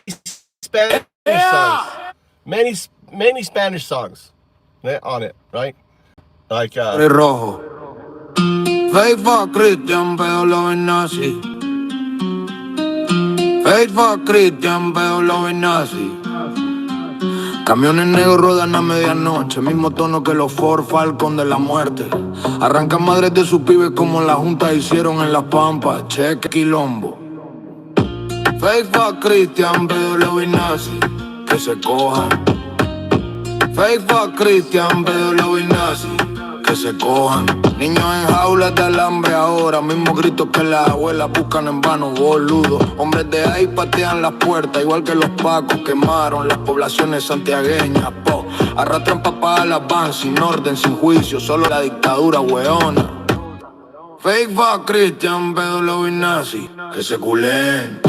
Spanish songs. Many Spanish songs on it, right? Like rojo. Faithful Christian, pedo loving nazi. Faithful Christian, pedo loving nazi. Camiones negros rodan a medianoche, mismo tono que los Ford Falcon de la muerte. Arrancan madres de sus pibes como la junta hicieron en las Pampas, cheque quilombo. Faithful Christian, pedo loving nazi, que se cojan. Faithful Christian, pedo loving nazi, que se cojan. Niños en jaulas de alambre ahora, mismos gritos que las abuelas buscan en vano, boludo. Hombres de ahí patean las puertas, igual que los pacos quemaron las poblaciones santiagueñas, po. Arrastran papas a las van, sin orden, sin juicio, solo la dictadura weona. Fake fuck Christian, pedólogo y nazi, que se culen.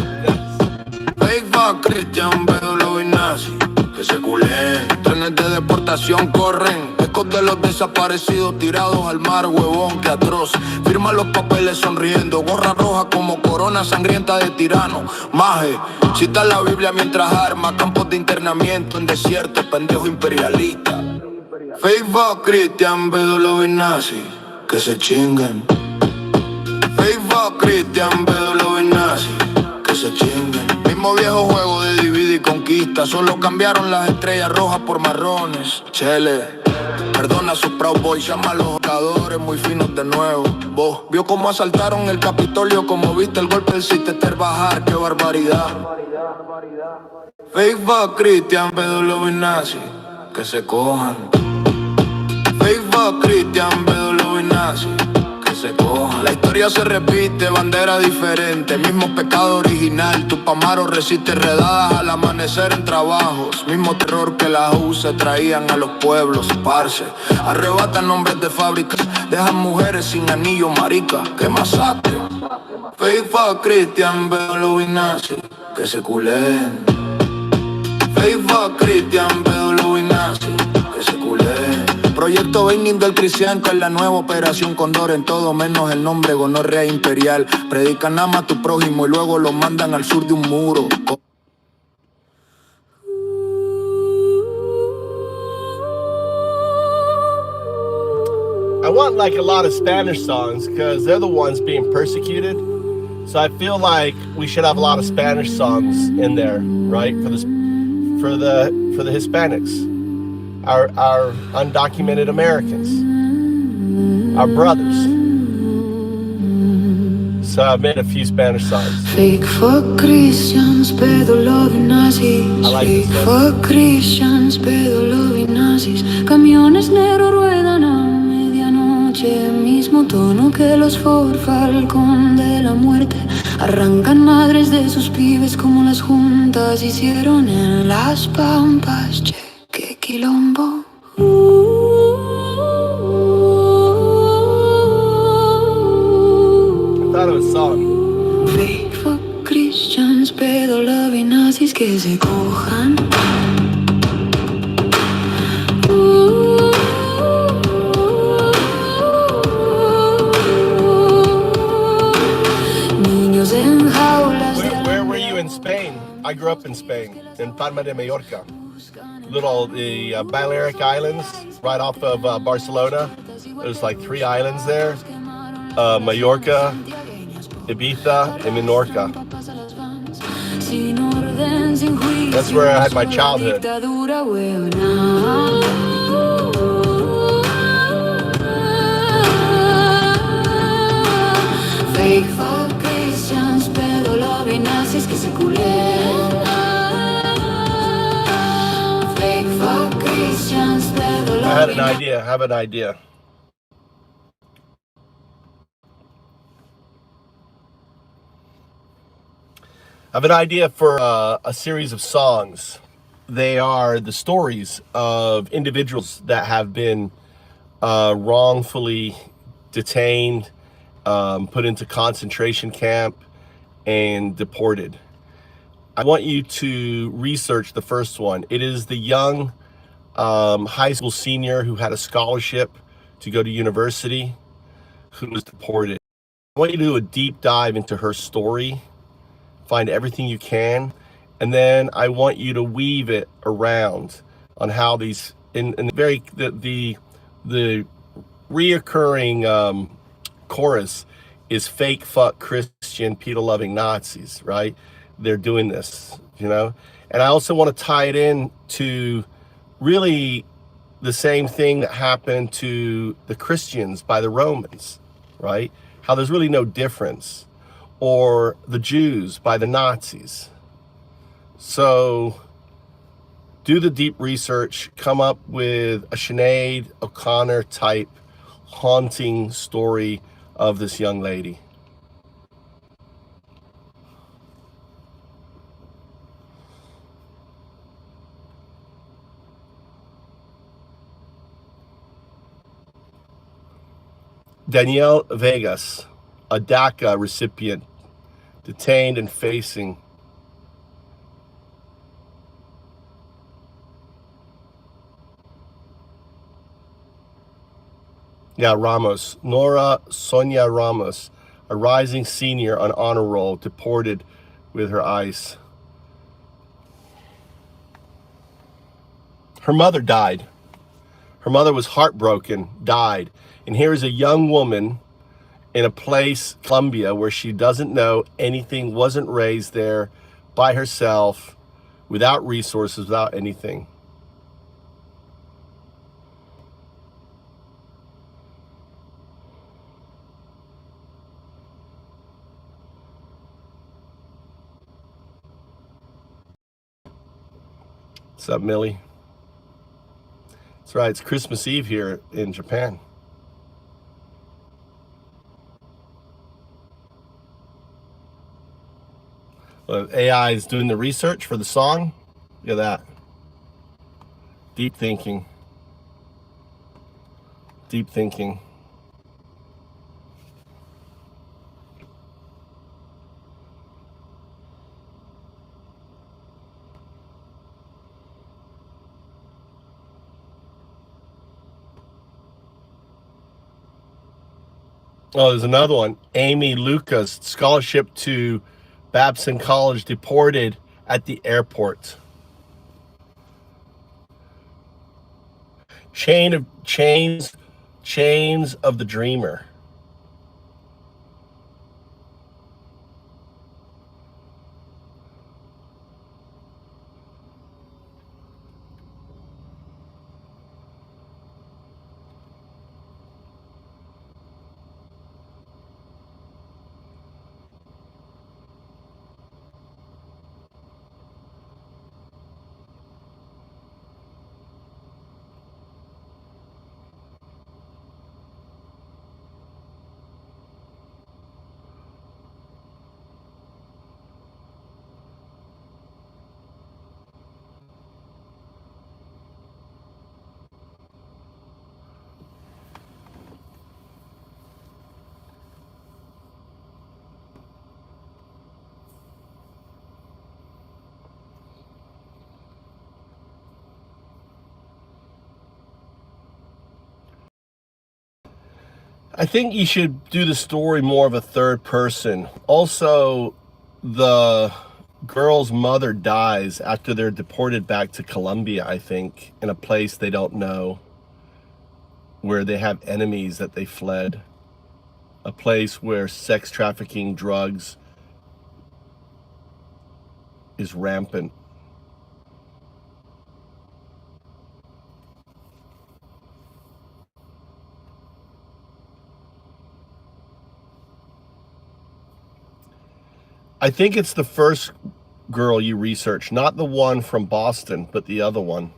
Fake fuck Christian, pedólogo y nazi, que se culen. Trenes de deportación corren, ecos de los desaparecidos tirados al mar, huevón, que atroz. Firma los papeles sonriendo, gorra roja como corona sangrienta de tirano. Maje, cita la Biblia mientras arma campos de internamiento en desierto, pendejo imperialista. Fake fuck Christian, pedólogo y nazi, que se chinguen. Fake fuck Christian, pedólogo y nazi, que se chinguen. Mismo viejo juego de divide y conquista, solo cambiaron las estrellas rojas por marrones. Chele, perdona a sus Proud Boys, llama a los jugadores muy finos de nuevo. Vos, vio cómo asaltaron el Capitolio, como viste el golpe del Citester bajar, qué barbaridad. Fake fuck Christian, pedólogo y nazi, que se cojan. Fake fuck Christian, pedólogo y nazi, que se cojan. La historia se repite, bandera diferente, mismo pecado original. Tupamaro resiste redadas al amanecer en trabajos. Mismo terror que las U se traían a los pueblos, parce. Arrebatan nombres de fábricas, dejan mujeres sin anillo, marica, que masacre. Fake fuck Christian, pedólogo y nazi, que se culen. Fake fuck Christian, pedólogo y nazi, que se culen. Proyecto Benin del Cristianco en la nueva operación Condor, en todo menos el nombre gonorrea imperial. Predican ama a tu prójimo y luego lo mandan al sur de un muro. I want like a lot of Spanish songs because they're the ones being persecuted. So I feel like we should have a lot of Spanish songs in there, right? For the Hispanics. Our undocumented Americans, our brothers. So I've made a few Spanish songs. Fake fuck Christians, pedólogo y nazis. Fake fuck Christians, pedólogo y nazis. Camiones negros ruedan a medianoche, mismo tono que los Ford Falcon de la muerte. Arrancan madres de sus pibes como las juntas hicieron en las pampas. Che, qué quilombo. I thought it was a song. Fake fuck Christians, pedólogo y nazis que se cojan. Niños en jaulas. Where were you in Spain? I grew up in Spain, in Palma de Mallorca. The Balearic Islands, right off of Barcelona. There's like 3 islands there. Mallorca, Ibiza, and Menorca. That's where I had my childhood. Fake fuck Christians, pedólogo y nazis que se culen. Fake fuck Christians, pedólogo. I had an idea. Have an idea. I have an idea for a series of songs. They are the stories of individuals that have been wrongfully detained, put into concentration camp, and deported. I want you to research the first one. It is the young high school senior who had a scholarship to go to university, who was deported. I want you to do a deep dive into her story, find everything you can, and then I want you to weave it around on how these the reoccurring chorus is fake fuck Christian pedo loving Nazis, right? They're doing this, you know? And I also want to tie it in to really the same thing that happened to the Christians by the Romans, right? How there's really no difference. Or the Jews by the Nazis. So do the deep research, come up with a Sinead O'Connor type haunting story of this young lady. Danielle Vegas, a DACA recipient, detained and facing Ramos. Nora Sonia Ramos, a rising senior on honor roll, deported with her ICE. Her mother died. Her mother was heartbroken, died. And here is a young woman in a place, Colombia, where she doesn't know anything, wasn't raised there, by herself, without resources, without anything. What's up, Millie? That's right, it's Christmas Eve here in Japan. AI is doing the research for the song. Look at that. Deep thinking. Deep thinking. Oh, there's another one. Amy Lucas, scholarship to Babson College, deported at the airport. Chains of the Dreamer. I think you should do the story more of a third person. Also, the girl's mother dies after they're deported back to Colombia, I think, in a place they don't know, where they have enemies that they fled. A place where sex trafficking, drugs is rampant. I think it's the first girl you research, not the one from Boston, but the other one.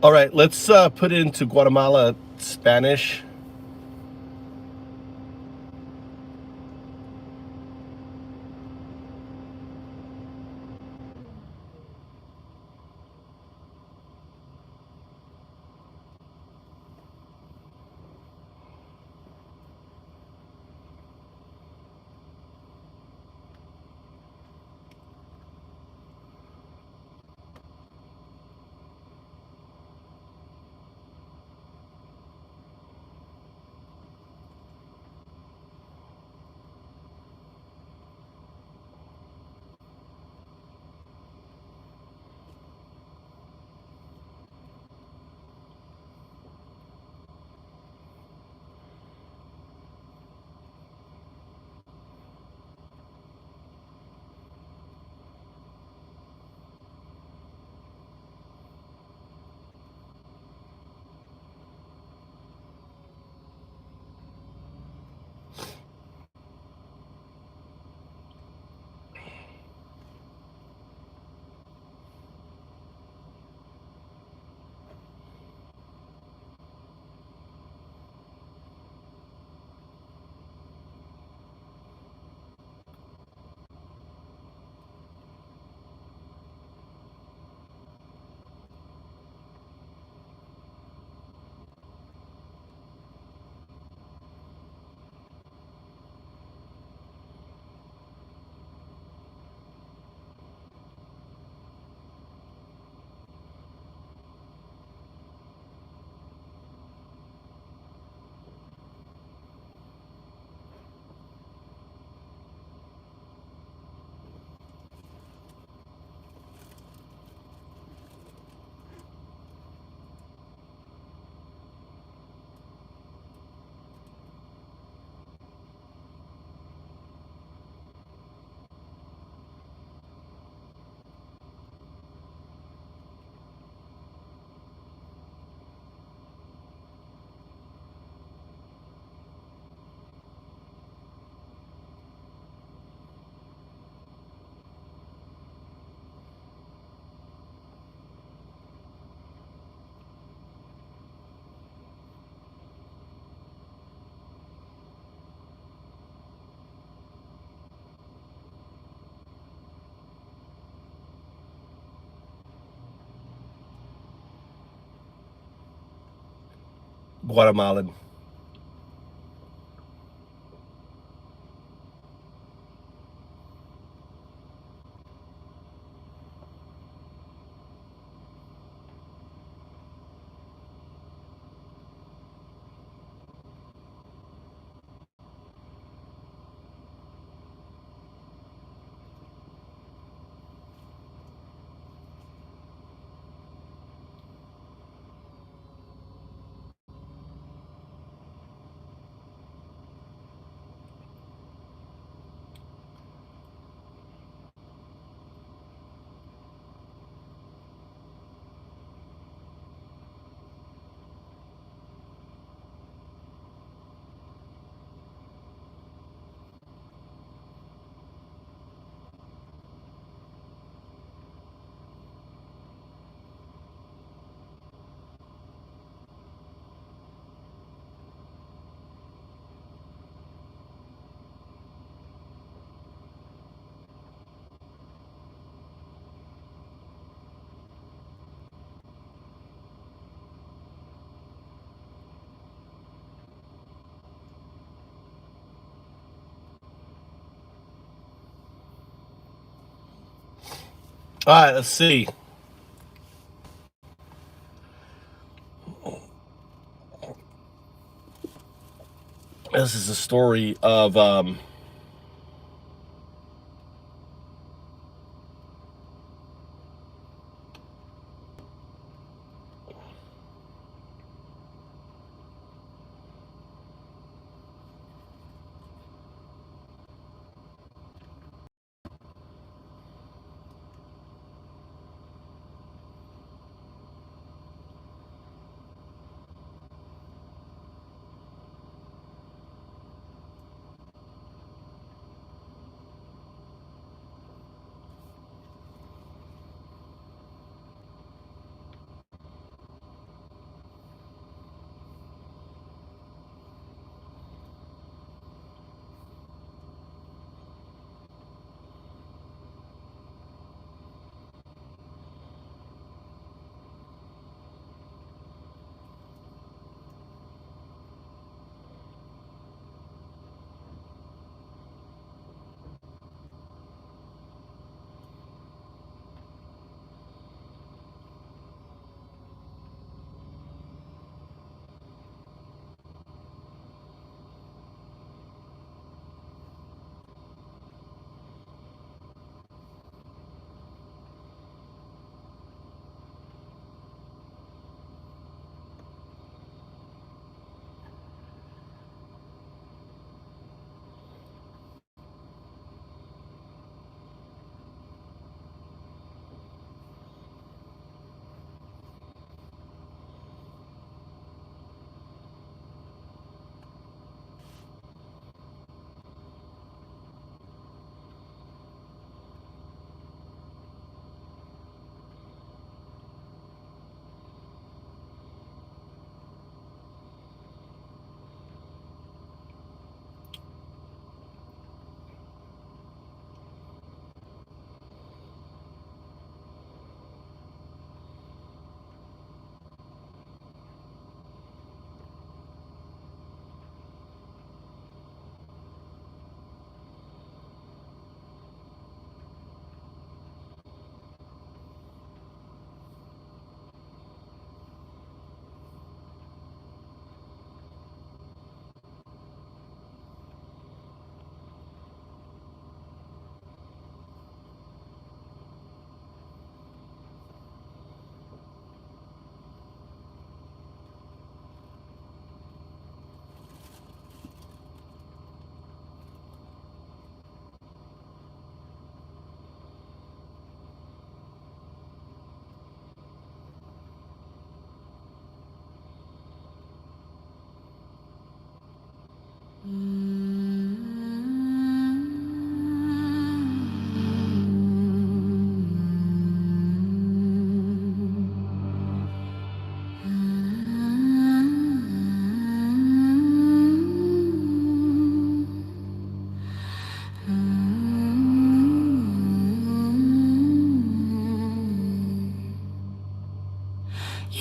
All right, let's put it into Guatemala Spanish. Guatemalan. All right, let's see. This is a story of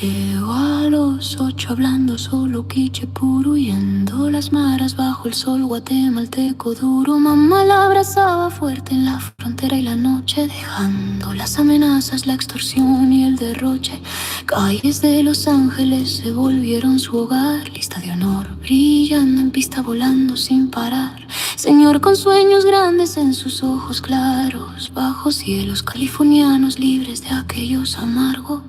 Llego a los 8 hablando solo quiche puro, huyendo las maras bajo el sol guatemalteco duro. Mamá la abrazaba fuerte en la frontera y la noche, dejando las amenazas, la extorsión y el derroche. Calles de Los Ángeles se volvieron su hogar, lista de honor brillando en pista, volando sin parar. Señor con sueños grandes en sus ojos claros, bajo cielos californianos libres de aquellos amargos.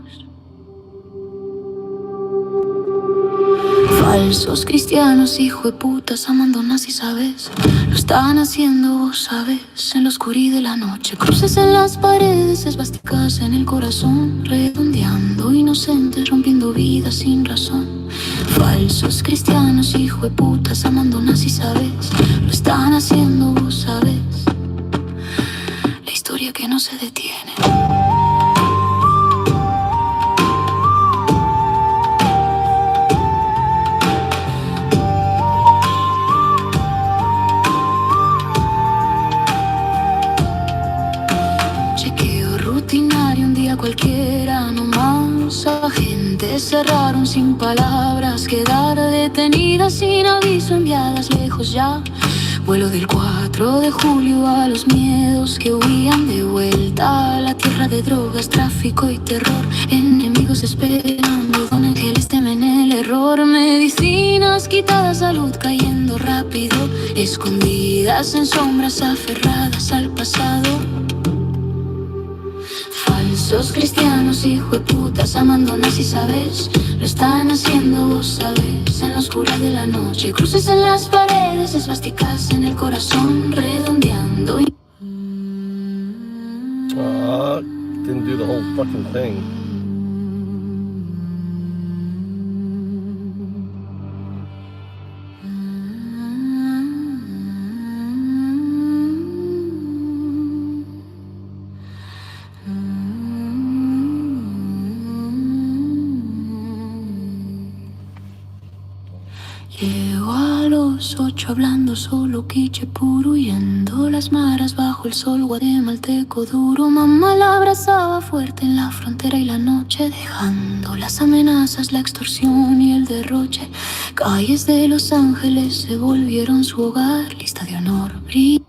Falsos cristianos, hijo de putas, amando nazis, ¿sabes? Lo están haciendo, vos sabes, en la oscuridad de la noche. Cruces en las paredes, esvásticas en el corazón, redondeando inocentes, rompiendo vidas sin razón. Falsos cristianos, hijo de putas, amando nazis, ¿sabes? Lo están haciendo, vos sabes, la historia que no se detiene. Cualquiera nomás, agentes cerraron sin palabras, quedar detenidas sin aviso, enviadas lejos ya. Vuelo del 4 de julio a los miedos que huían de vuelta a la tierra de drogas, tráfico y terror. Enemigos esperando, don ángeles temen el error. Medicinas quitadas, salud cayendo rápido, escondidas en sombras, aferradas al pasado. Falsos cristianos, hijo de putas, amando nazis, ¿sabes? Lo están haciendo, vos sabes, en la oscuridad de la noche. Cruces en las paredes, esvásticas en el corazón, redondeando. Didn't do the whole fucking thing. Llego a los 8 hablando solo quiche puro, huyendo las maras bajo el sol guatemalteco duro. Mamá la abrazaba fuerte en la frontera y la noche, dejando las amenazas, la extorsión y el derroche. Calles de Los Ángeles se volvieron su hogar, lista de honor brillante.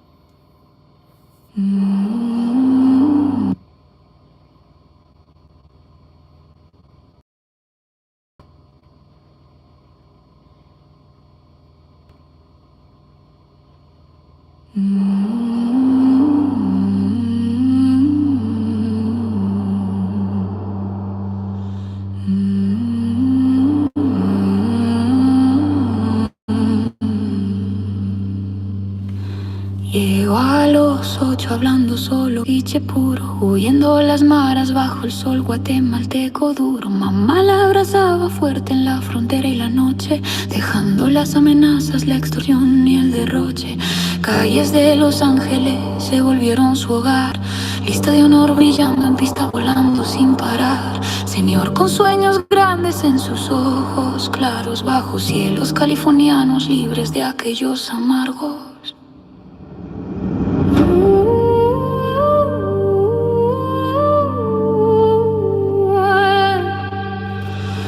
Llego a los 8 hablando solo quiche puro, huyendo las maras bajo el sol guatemalteco duro. Mamá la abrazaba fuerte en la frontera y la noche, dejando las amenazas, la extorsión y el derroche. Calles de Los Ángeles se volvieron su hogar, lista de honor brillando en pista, volando sin parar. Señor con sueños grandes en sus ojos claros, bajo cielos californianos libres de aquellos amargos.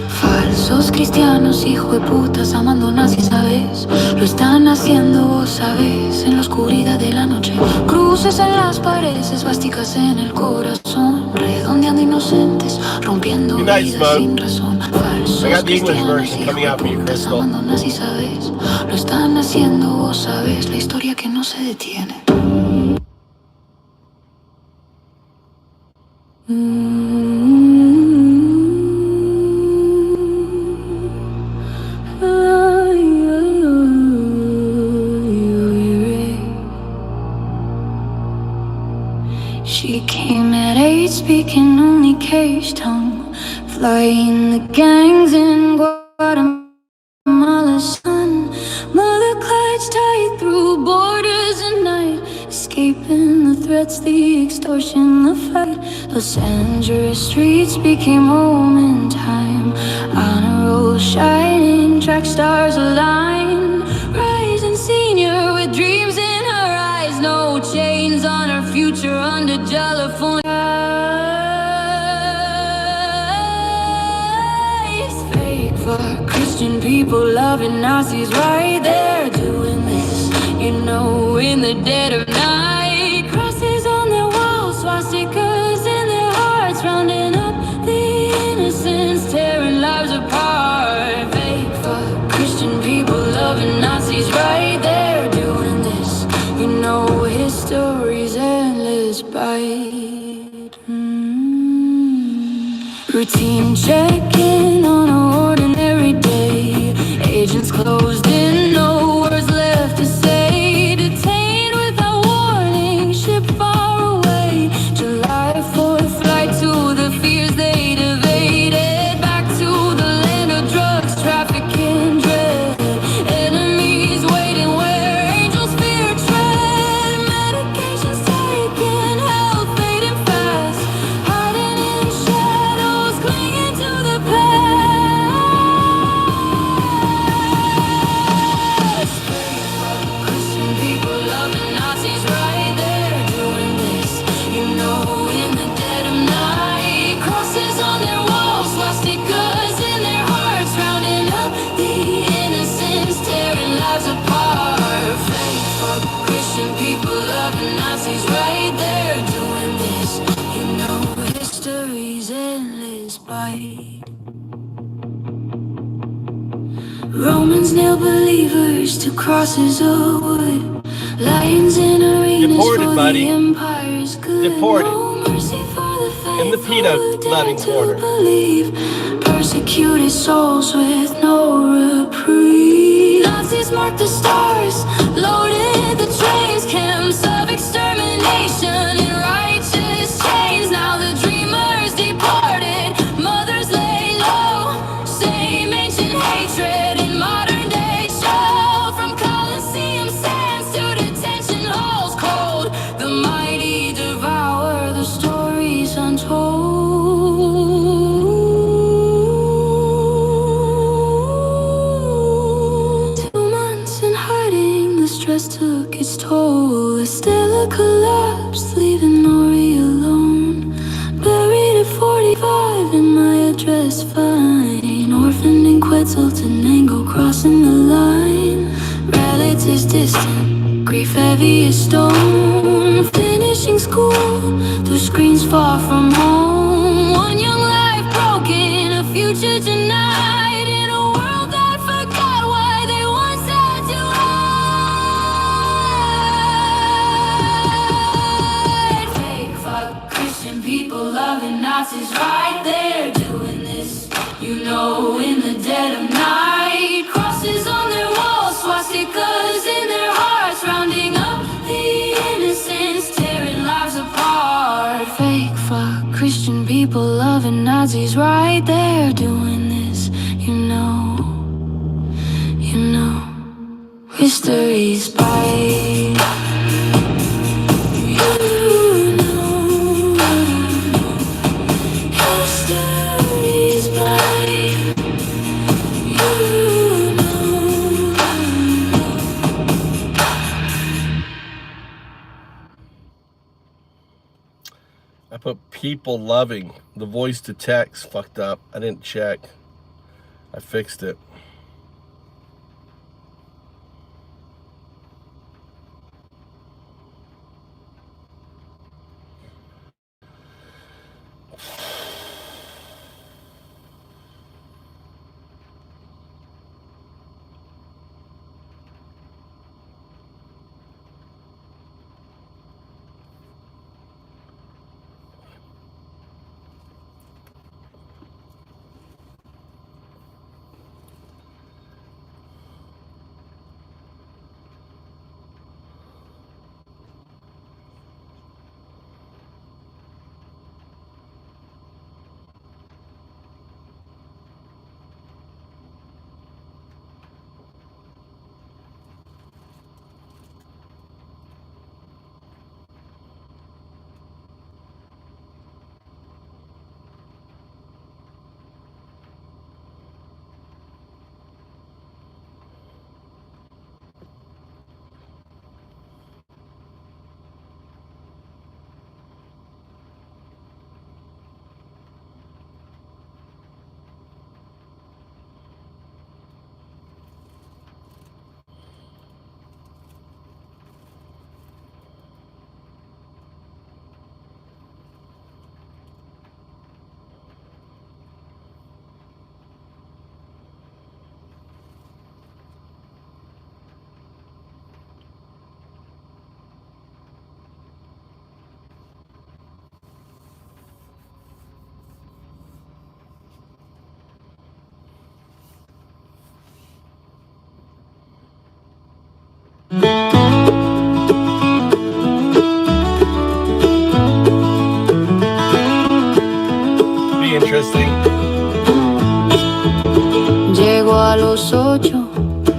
Falsos cristianos, hijo de putas, amando nazis, ¿sabes? Lo están haciendo, vos sabes, en la oscuridad de la noche. Cruces en las paredes, esvásticas en el corazón, redondeando inocentes, rompiendo vidas sin razón. Falsos cristianos, hijo de putas, amando nazis, ¿sabes? Lo están haciendo, vos sabes, la historia que no se detiene. She came at 8, speaking only cage tongue, flying the gangs in Guatemala sun. Mother clutched regrets, the extortion, the fight. Los Angeles streets became home in time. Honor roll shining, track stars align. Rising senior with dreams in her eyes. No chains on her future under California. Fake for Christian people loving Nazis right there doing this, you know, in the dead of night. Crosses on their walls, swastikas in their hearts, rounding up the innocents, tearing lives apart. Fake for Christian people loving Nazis right there doing this, you know, history's endless bite. Routine check-in on an ordinary day. Agents closed in, no words left to say. Detained without warning, shipped far away. July 4th flight to the fears they'd evaded. Back to the land of drugs, trafficking, dread. Enemies waiting where angels fear tread. Medications taken, health fading fast. Hiding in shadows, clinging to the past. Christian people loving Nazis right there doing this, you know, in the dead of night. Crosses on their walls, swastikas in their hearts, rounding up the innocents, tearing lives apart. Fake for Christian people loving Nazis right there doing this, you know, history's endless bite. Romans nail believers to crosses of wood. Lions in arenas Deported, for buddy. the empire's good. Deported. No mercy for the In the peanut loving corner. believe. Persecuted souls with no reprieve. Nazis marked the stars, loaded the trains, camps of extermination in righteous chains. Now the dreamers departed, mothers lay low. Same ancient hatred in modern day show. From Colosseum sands to detention halls cold. The mighty devour the stories untold. 2 months in hiding, the stress took its toll. Estella collapsed, leaving Nori alone. Buried at 45 in my address, fine. Orphaned in Quetzaltenango, crossing the line. Relatives distant, grief heavy as stone. Finishing school, through screens far from home. One young life broken, a future denied. In a world that forgot why they once had to hide. Fake fuck Christian people loving Nazis right there doing this, you know, in the dead of night. Crosses on their walls, swastikas in their hearts, rounding up the innocents, tearing lives apart. Fake fuck Christian people loving Nazis right there doing this, you know, history's bright. You know, history's bright. You know. I put people loving. The voice to text fucked up. I didn't check. I fixed it.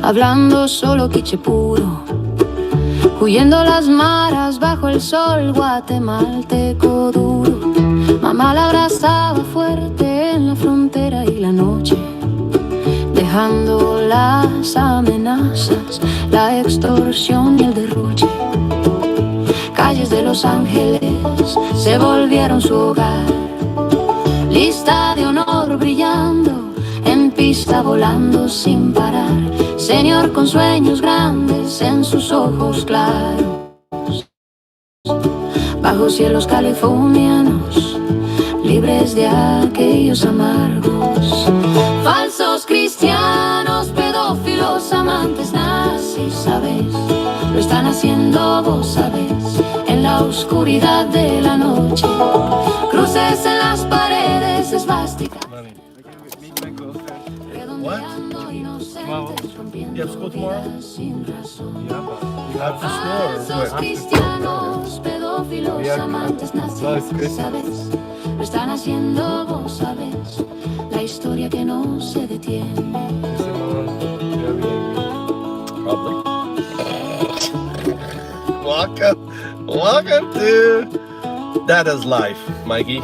hablando solo quiche puro, huyendo las maras bajo el sol guatemalteco duro. Mamá la abrazaba fuerte en la frontera y la noche, dejando las amenazas, la extorsión y el derroche. Calles de Los Ángeles se volvieron su hogar, lista de honor brillando, en pista volando sin parar. Señor con sueños grandes en sus ojos claros, bajo cielos californianos, libres de aquellos amargos. Falsos cristianos, pedófilos, amantes nazis, ¿sabes? Lo están haciendo, vos sabés, en la oscuridad de la noche. Cruces en las paredes, esvástica. What? You have school tomorrow? You have to school? Falsos cristianos, pedófilos, amantes nazis, ¿sabes? Lo están haciendo, vos sabés, la historia que no se detiene. Probably. Welcome to That Is Life, Mikey.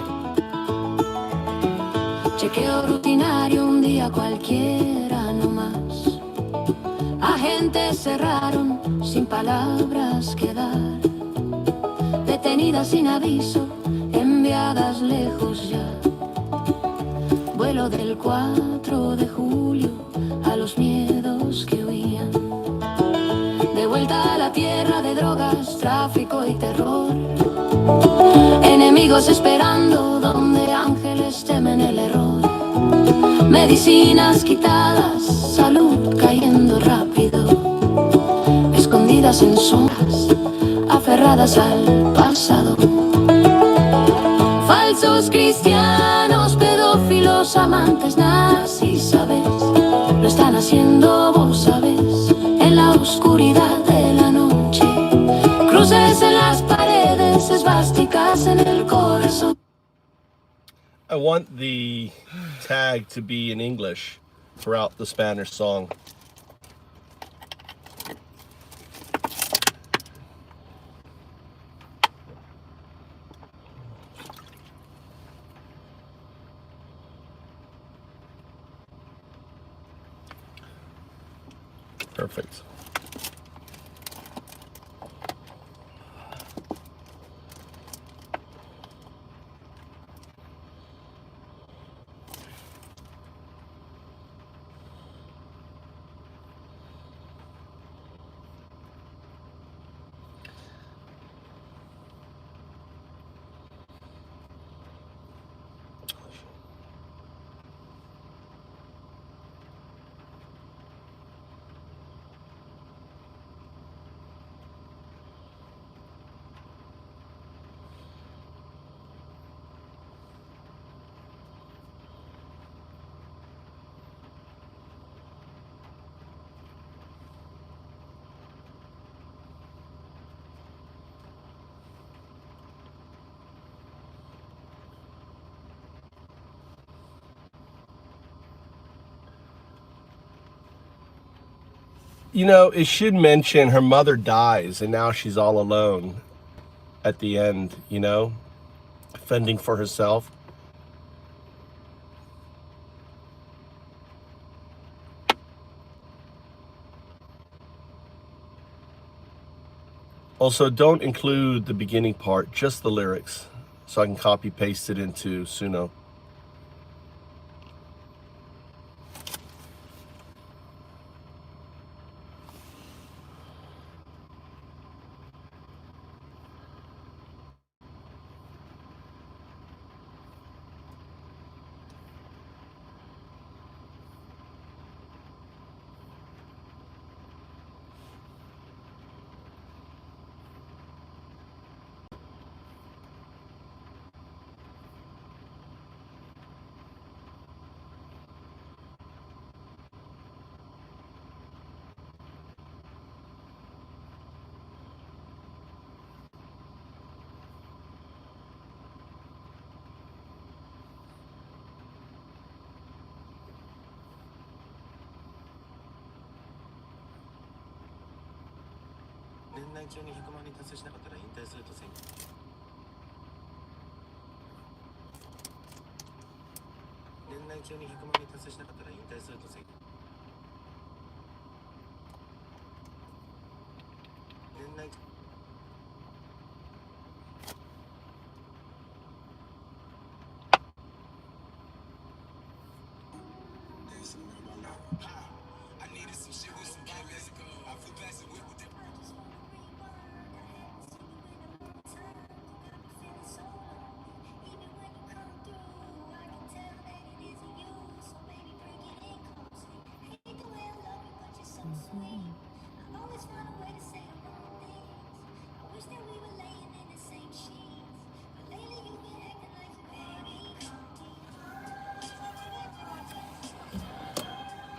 Chequeo rutinario un día cualquiera nomás. Agentes cerraron sin palabras que dar. Detenidas sin aviso, enviadas lejos ya. Vuelo del 4 de julio a los miedos que huían. De vuelta a la tierra de drogas, tráfico y terror. Enemigos esperando donde ángeles temen el error. Medicinas quitadas, salud cayendo rápido. Escondidas en sombras, aferradas al pasado. Falsos cristianos, pedófilos, amantes nazis, ¿sabes? Lo están haciendo, vos sabés, en la oscuridad de la noche. Cruces en las paredes, esvásticas en el corazón. I want the tag to be in English throughout the Spanish song. Perfect. You know, it should mention her mother dies and now she's all alone at the end, you know, fending for herself. Also, don't include the beginning part, just the lyrics, so I can copy paste it into Suno.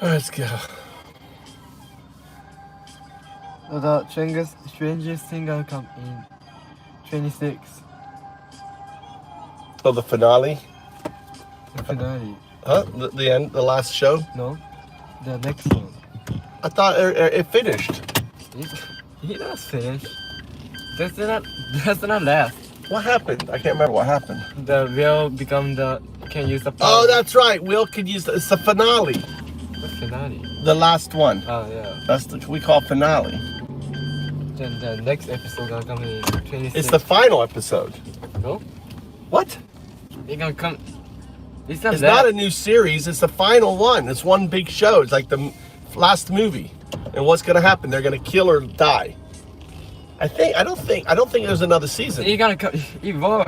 Let's go. The strangest thing will come in 26. So the finale? The finale. Huh? The end? The last show? No, the next one. I thought it finished. He not finished. That's not last. What happened? I can't remember what happened. The will become the can use the power. Oh, that's right. Will could use it's the finale. The finale. The last one. Oh yeah. That's what we call finale. Then the next episode gonna come in 26. It's the final episode. No. What? It's gonna come. It's not a new series. It's the final one. It's one big show. It's like the last movie. And what's gonna happen? They're gonna kill or die. I don't think there's another season. You're gonna come.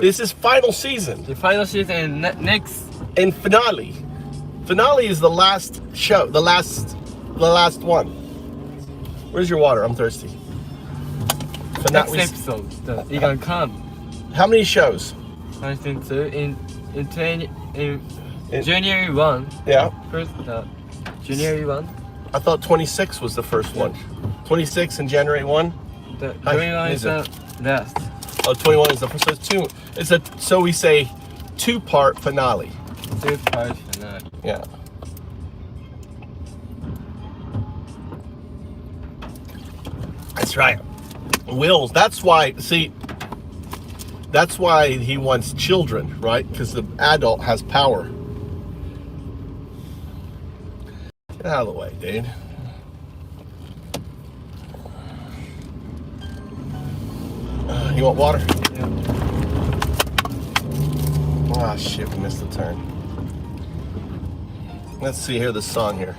This is final season. The final season and next. And finale. Finale is the last show. The last one. Where's your water? I'm thirsty. Next episode. You're gonna come. How many shows? I think so. In January 1. Yeah. First, January 1. I thought 26 was the first one. 26 and January 1. The 21 is the last. Oh, 21 is the first. So so we say 2-part finale. 2-part finale. Yeah. That's right. Will's. That's why. See. That's why he wants children, right? Because the adult has power. Get out of the way, dude. You want water? Yeah. Ah, shit, we missed the turn. Let's see here, the song here.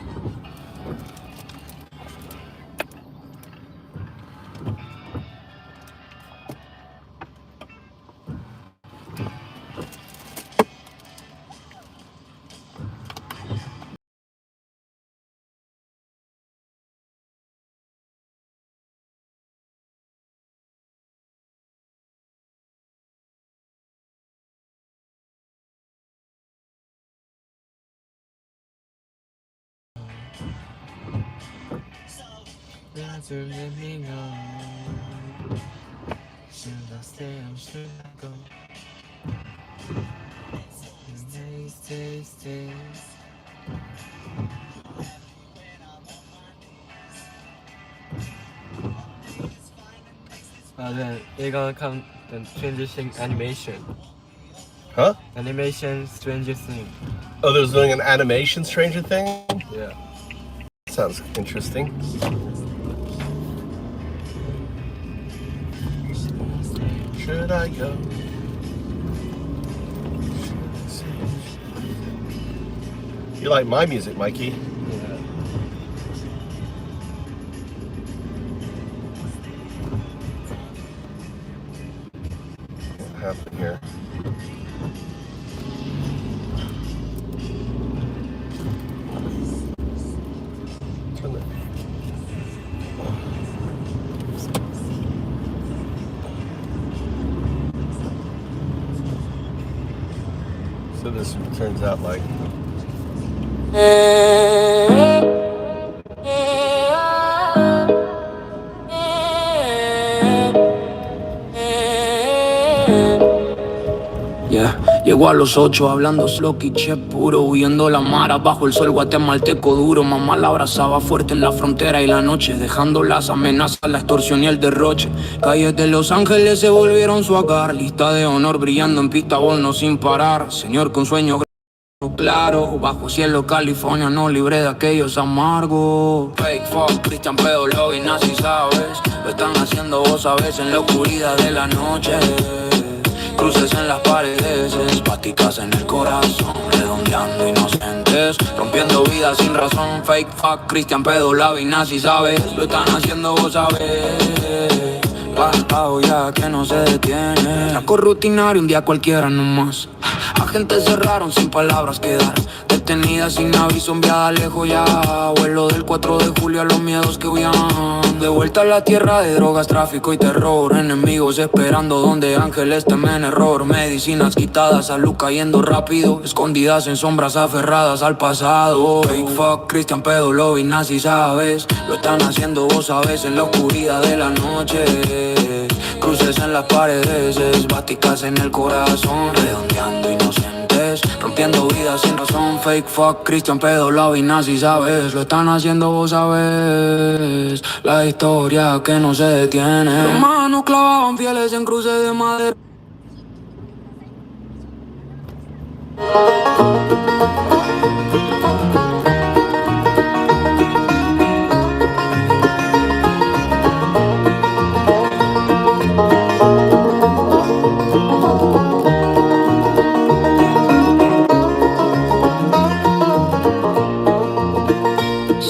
Should let me know. Should I stay or should I go? Stay. Then they're gonna come the transition animation. Huh? Animation Stranger Things. Oh, there's doing an animation Stranger Thing? Yeah. Sounds interesting. Should I go? You like my music, Mikey? Yeah. What happened here? Turn the... So this turns out like... Llegó a los 8 hablando solo quiche puro, huyendo la mara bajo el sol guatemalteco duro. Mamá la abrazaba fuerte en la frontera y la noche, dejando las amenazas, la extorsión y el derroche. Calles de Los Ángeles se volvieron su hogar, lista de honor brillando en pista, no sin parar. Señor con sueño claro, bajo cielo California, no libre de aquellos amargos. Fake fuck, Cristian Pedo, Lobby, nazi, sabes. Lo están haciendo vos sabes en la oscuridad de la noche. Cruces en las paredes, esvásticas en el corazón, redondeando inocentes, rompiendo vidas sin razón. Fake fuck, Cristian Pedo, Lobby, nazi, sabes. Lo están haciendo vos sabes. Bajado ya que no se detiene. Saco rutinario, un día cualquiera nomás. Agentes cerraron sin palabras quedar. Detenida sin aviso, enviada lejos ya. Vuelo del 4 de julio a los miedos que huían. De vuelta a la tierra de drogas, tráfico y terror. Enemigos esperando donde ángeles temen error. Medicinas quitadas, salud cayendo rápido. Escondidas en sombras aferradas al pasado. Fake fuck, Cristian Pedo, Lobby, nazi, sabes. Lo están haciendo vos sabes en la oscuridad de la noche. Cruces en las paredes, esvásticas en el corazón, redondeando inocentes, rompiendo vidas sin razón. Fake fuck, Cristian Pedo, Lobby, nazi, sabes. Lo están haciendo vos sabes. La historia que no se detiene. Los manos clavaban fieles en cruces de madera.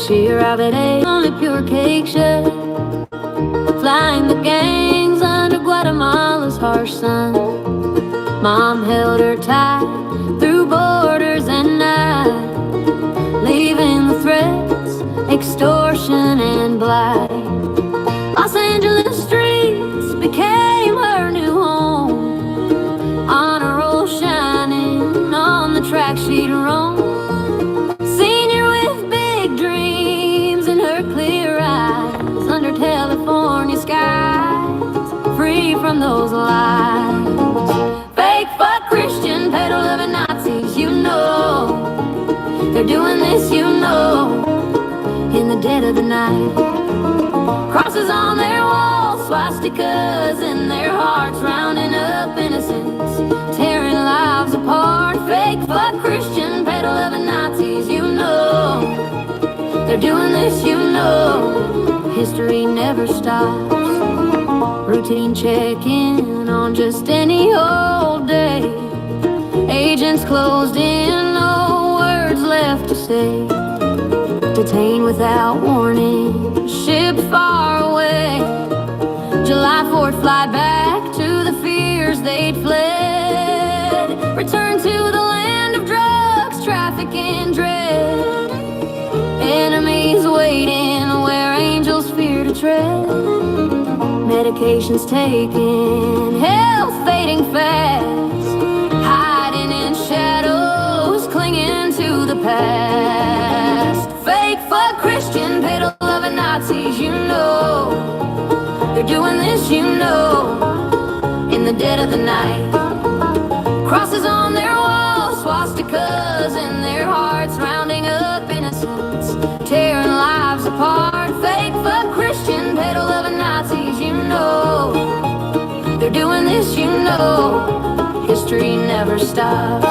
She arrived at 8 on a pure cake shed, flying the gangs under Guatemala's harsh sun. Mom held her tight through borders and night, leaving the threats, extortion and blight. Los Angeles streets became her new home, on a roll shining on the track she'd roam. California skies, free from those lies. Fake fuck Christian, pedo loving Nazis, you know. They're doing this, you know, in the dead of the night. Crosses on their walls, swastikas in their hearts, rounding up innocence, tearing lives apart. Fake fuck Christian, pedo loving Nazis, you know. They're doing this, you know. History never stops. Routine check-in on just any old day. Agents closed in, no words left to say. Detained without warning, shipped far away. July 4th flight back to the fears they'd fled. Return to the land of drugs, trafficking, dread. Enemies waiting where angels fear to tread. Medications taken, health fading fast, hiding in shadows, clinging to the past. Fake fuck Christian, pedo loving Nazis, you know. They're doing this, you know, in the dead of the night. Crosses on their walls, swastikas in their hearts, rounding up innocence, tearing lives apart. Fake fuck Christian, pedo loving Nazis, you know. They're doing this, you know. History never stops.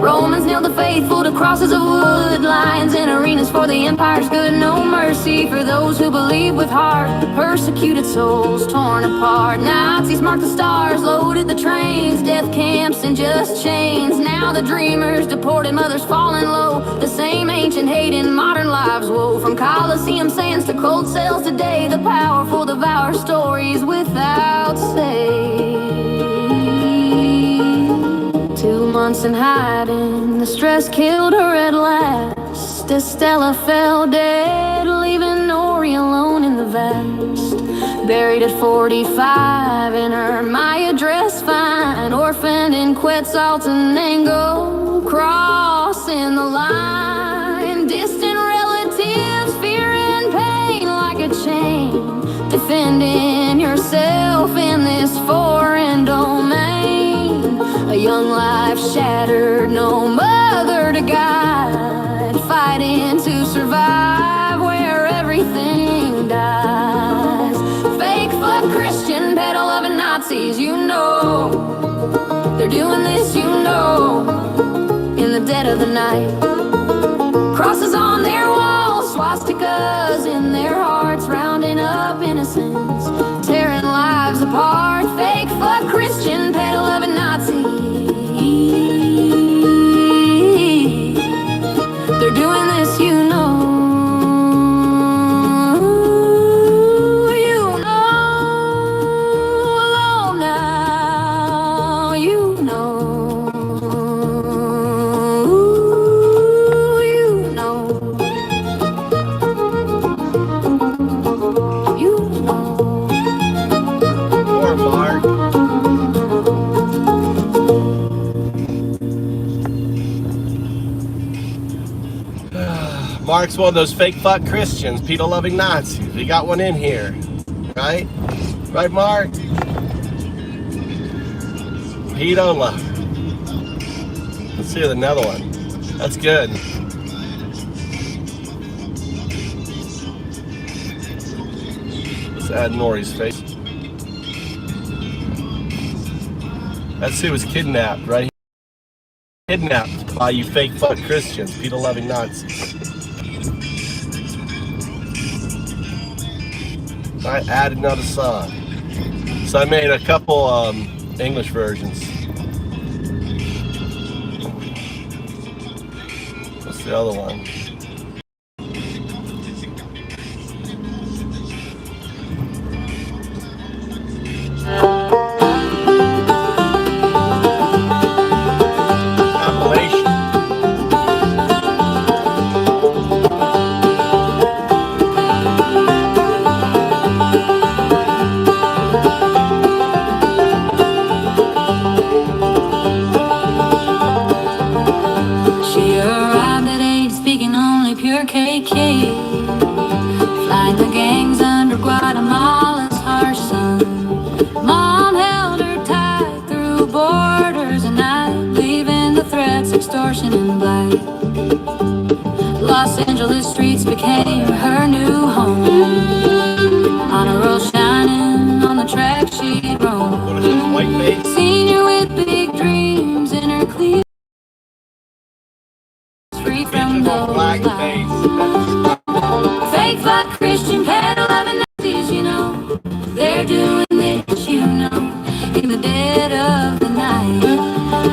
Romans nailed the faithful to crosses of wood, lions in arenas for the empire's good. No mercy for those who believe with heart. Persecuted souls torn apart. Nazis marked the stars, loaded the trains, death camps and just chains. Now the dreamers, deported mothers falling low. The same ancient hate in modern lives woe. From Coliseum sands to cold cells today, the powerful devour stories without say. 2 months in hiding, the stress killed her at last. Estella fell dead, leaving Nori alone in the vast. Buried at 45 in her Maya dress fine, orphaned in Quetzaltenango, crossing the line. Distant relatives, fear and pain like a chain, defending yourself in this foreign domain. shattered, no mother to guide, fighting to survive where everything dies. Fake fuck Christian, pedal loving Nazis, you know. They're doing this, you know, in the dead of the night. Crosses on their walls, swastikas in their hearts, rounding up innocence, tearing lives apart. Fake fuck Christian, pedal loving Nazi. They're doing this, you know. You know now. You know. You know. You know. Poor Mark. Mark's one of those fake fuck Christians, pedo-loving Nazis. We got one in here, right? Right, Mark? Pedo love. Let's see another one. That's good. Let's add Nori's face. Let's see who was kidnapped, right? Kidnapped by you fake fuck Christians, pedo-loving Nazis. I added another song. So I made a couple English versions. What's the other one? Flying the gangs under Guatemala's harsh sun. Mom held her tight through borders at night, leaving the threats, extortion, and blight. Los Angeles streets became her new home. On a roll shining on the track she'd roam. Senior with big dreams in her clear. Free from those lies. Fake fuck Christian, pedal loving Nazis, you know. They're doing this, you know, in the dead of the night.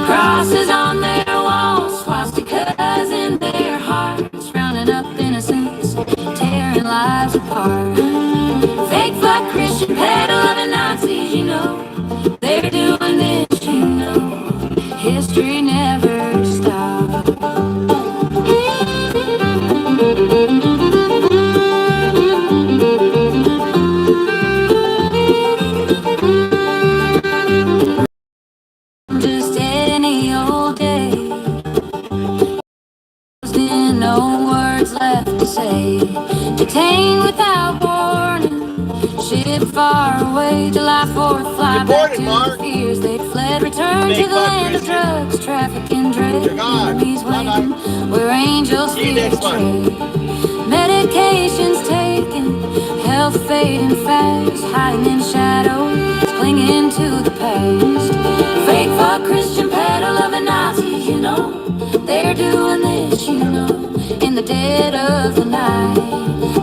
Crosses on their walls, swastikas in their hearts, rounding up innocence, tearing lives apart. Fake fuck Christian, pedal loving Nazis, you know. They're doing this, you know. History never stops. Just any old day, no words left to say. Detained without warning, shipped far away. July 4th, fly back to the fears they'd fled. Return to the land of drugs, trafficking, dread. Enemies waiting, where angels fear to tread. Medications taken, health fading fast, hiding in shadows, clinging to the past. Fake fuck Christian, pedal loving Nazis, you know. They're doing this, you know, in the dead of the night.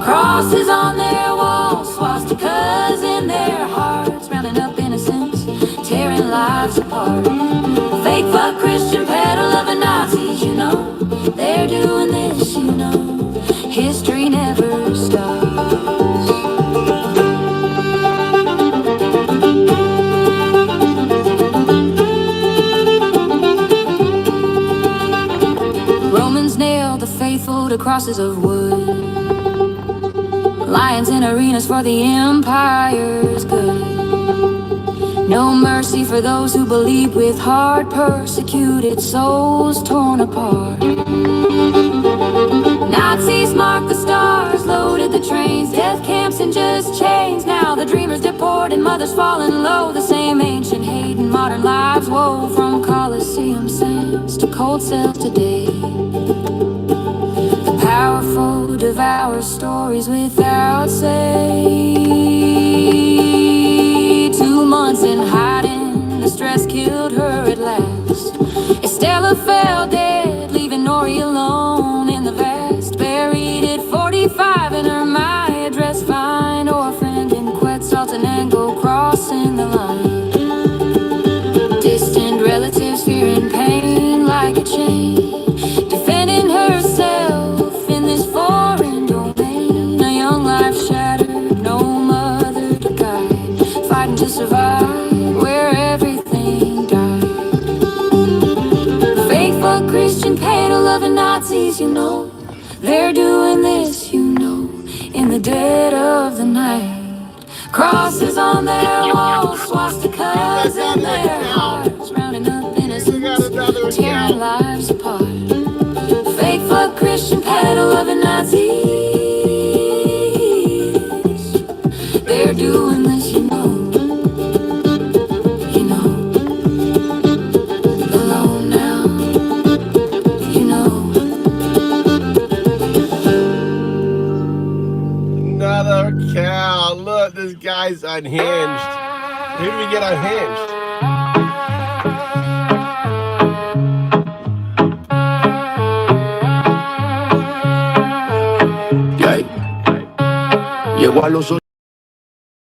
Crosses on their walls, swastikas in their hearts, rounding up innocence, tearing lives apart. Fake fuck Christian, pedal loving Nazis, you know. They're doing this, you know. History never stops. Romans nailed the faithful to crosses of wood. Lions in arenas for the empire's good. No mercy for those who believe with heart. Persecuted souls torn apart. Nazis marked the stars, loaded the trains, death camps and just chains. Now the dreamers deported, mothers falling low. The same ancient hate and modern lives woe. From Colosseum sands to cold cells today. The powerful devour stories without say. 2 months in hiding, the stress killed her at last. Estella fell dead, leaving Nori alone in the vast. Buried at 45 in her my address find. Orphaned in Quetzaltenango, crossing the line. Distant relatives fearing pain like a chain. Defending herself in this foreign domain. A young life shattered, no mother to guide. Fighting to survive where everything died. Faithful Christian paid a loving Nazis, you know. They're doing this, you know, in the dead of the night. Crosses on their walls, swastikas in their hearts. Rounding up innocents, tearing lives apart. Fake fuck Christian peddle loving Nazis. They're doing this, you know. You know. Alone now. You know. Another cow. Look, this guy's unhinged. Who do we get unhinged? Llegó a los ocho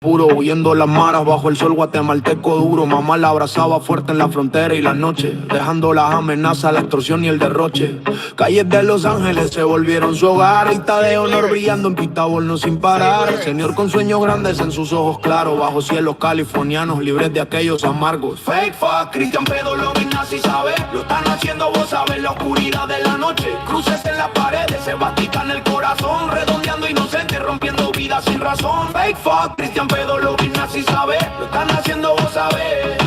puro, huyendo las maras bajo el sol guatemalteco duro. Mamá la abrazaba fuerte en la frontera y la noche, dejando las amenazas, la extorsión y el derroche. Calles de Los Ángeles se volvieron su hogar. Rita de honor brillando en Pitaborno sin parar. Señor con sueños grandes en sus ojos claros, bajo cielos californianos libres de aquellos amargos. Fake fuck, Cristian Pedo, lo vi nazi, sabe. Lo están haciendo, vos sabés, la oscuridad de la noche. Cruces en las paredes, se en el corazón. Redondeando inocentes, rompiendo vidas sin razón. Fake fuck, Cristian Pedo, lo vi nazi, sabe. Lo están haciendo, vos sabés.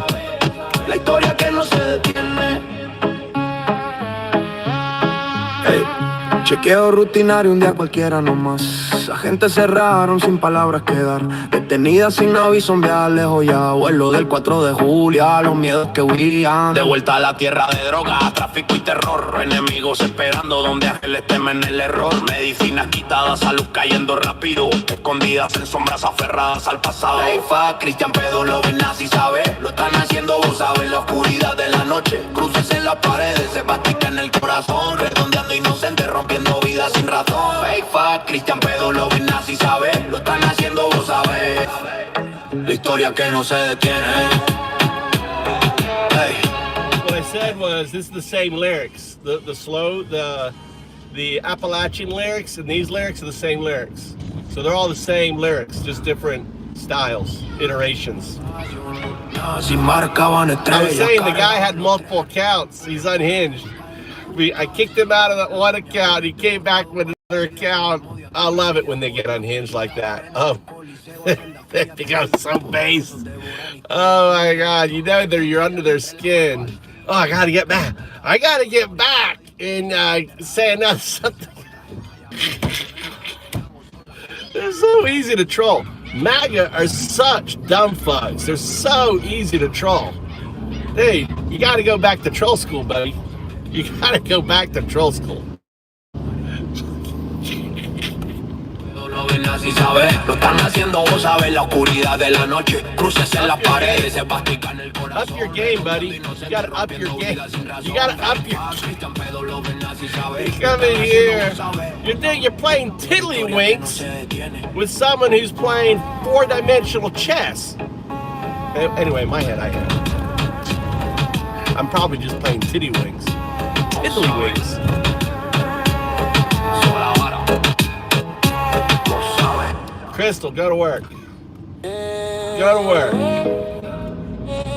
La historia que no se detiene. Hey. Chequeo rutinario un día cualquiera nomás. Agentes cerraron sin palabras que dar. Detenidas sin aviso en viaje lejos ya. Vuelo del 4 de julio, los miedos que huían. De vuelta a la tierra de drogas, tráfico y terror. Enemigos esperando donde ángeles temen el error. Medicinas quitadas, salud cayendo rápido. Escondidas en sombras aferradas al pasado. Hey, fuck, Cristian Pedo, lo ven nazi, sabe. Lo están haciendo, vos sabes, la oscuridad de la noche. Cruces en las paredes, se en el corazón. Redondeando inocentes, rompiendo vidas sin razón. Fake fuck, Cristian Pedo, lo ven nazi, sabe. Lo están haciendo, vos sabés. La historia que no se detiene. Hey. What I said was, this is the same lyrics. The slow, the Appalachian lyrics and these lyrics are the same lyrics. So they're all the same lyrics, just different styles, iterations. I was saying the guy had multiple accounts. He's unhinged. I kicked him out of that one account. He came back with another account. I love it when they get unhinged like that. Oh, they become so base. Oh my God, you know you're under their skin. Oh, I gotta get back. I gotta get back and say another something. They're so easy to troll. MAGA are such dumb fucks. They're so easy to troll. Hey, you gotta go back to troll school, buddy. You gotta go back to troll school. Lo ven así, ¿sabes? Lo están haciendo, vos sabés, la oscuridad de la noche. Cruces en las paredes, se pastican el corazón. Up your game, buddy. You gotta up your game. You gotta up your game. You come in here. You're playing tiddlywinks with someone who's playing four-dimensional chess. Anyway, in my head, I'm probably just playing tiddlywinks. Tiddlywinks. Crystal, go to work. Go to work.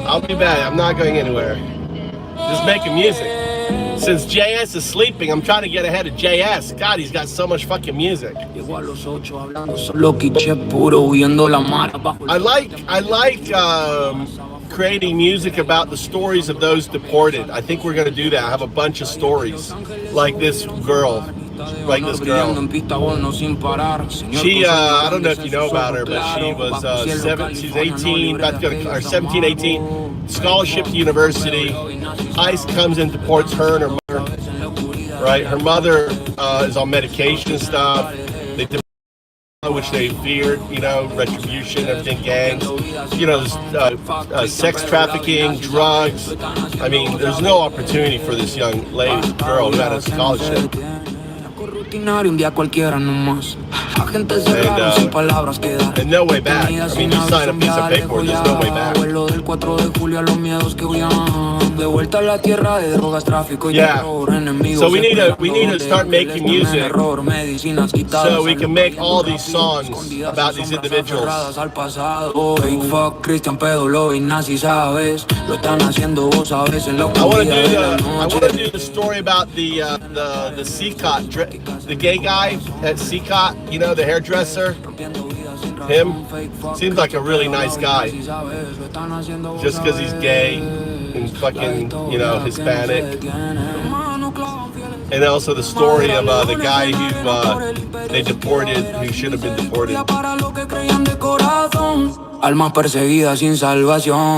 I'll be back. I'm not going anywhere. Just making music. Since JS is sleeping, I'm trying to get ahead of JS. God, he's got so much fucking music. I like creating music about the stories of those deported. I think we're going to do that. I have a bunch of stories like this girl like this girl. She, I don't know if you know about her, but she was she's 18, about to go to, or 17, 18, scholarship to university. ICE comes and deports her and her mother, right? Her mother is on medication and stuff. They deport her, which they feared, you know, retribution, everything, gangs, you know, sex trafficking, drugs. I mean, there's no opportunity for this young lady, girl who had a scholarship. And no way back. I mean, you sign a piece of paper, there's no way back. Yeah. So we need to start making music so we can make all these songs about these individuals. I want to do the story about the CCOT, the gay guy at CCOT, you know, the hairdresser. Him seems like a really nice guy, just because he's gay and fucking, you know, Hispanic. And also the story of the guy who they deported, who should have been deported. Almas perseguidas sin salvación.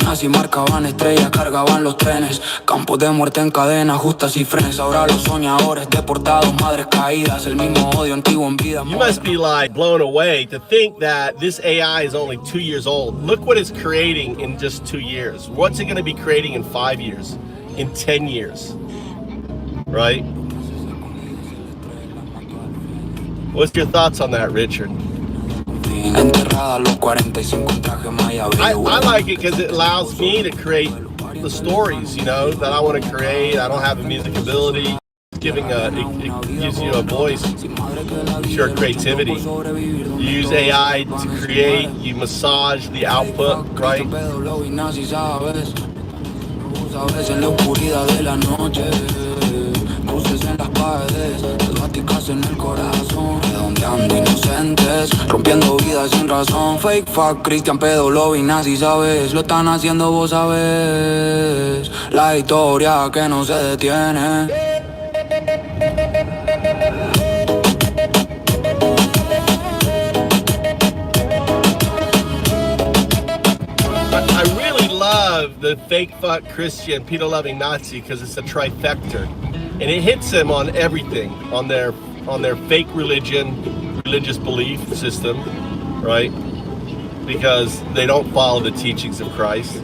Así marcaban estrellas, cargaban los trenes. Campos de muerte en cadena, justas y frenes. Ahora los soñadores deportados, madres caídas. El mismo odio antiguo en vida. You must be like blown away to think that this AI is only 2 years old. Look what it's creating in just 2 years. What's it going to be creating in 5 years? In 10 years? Right? What's your thoughts on that, Richard? I like it because it allows me to create the stories, you know, that I want to create. I don't have a music ability. It gives you a voice, your creativity. You use AI to create, you massage the output, right? Luces en las paredes, plásticas en el corazón, redondeando inocentes, rompiendo vidas sin razón. Fake fuck, Cristian pedo, lo y nazi, sabes, lo están haciendo, vos sabes, la historia que no se detiene. I really love the fake fuck Christian pedo loving Nazi because it's a trifecta. And it hits them on everything, on their fake religious belief system, right? Because they don't follow the teachings of Christ.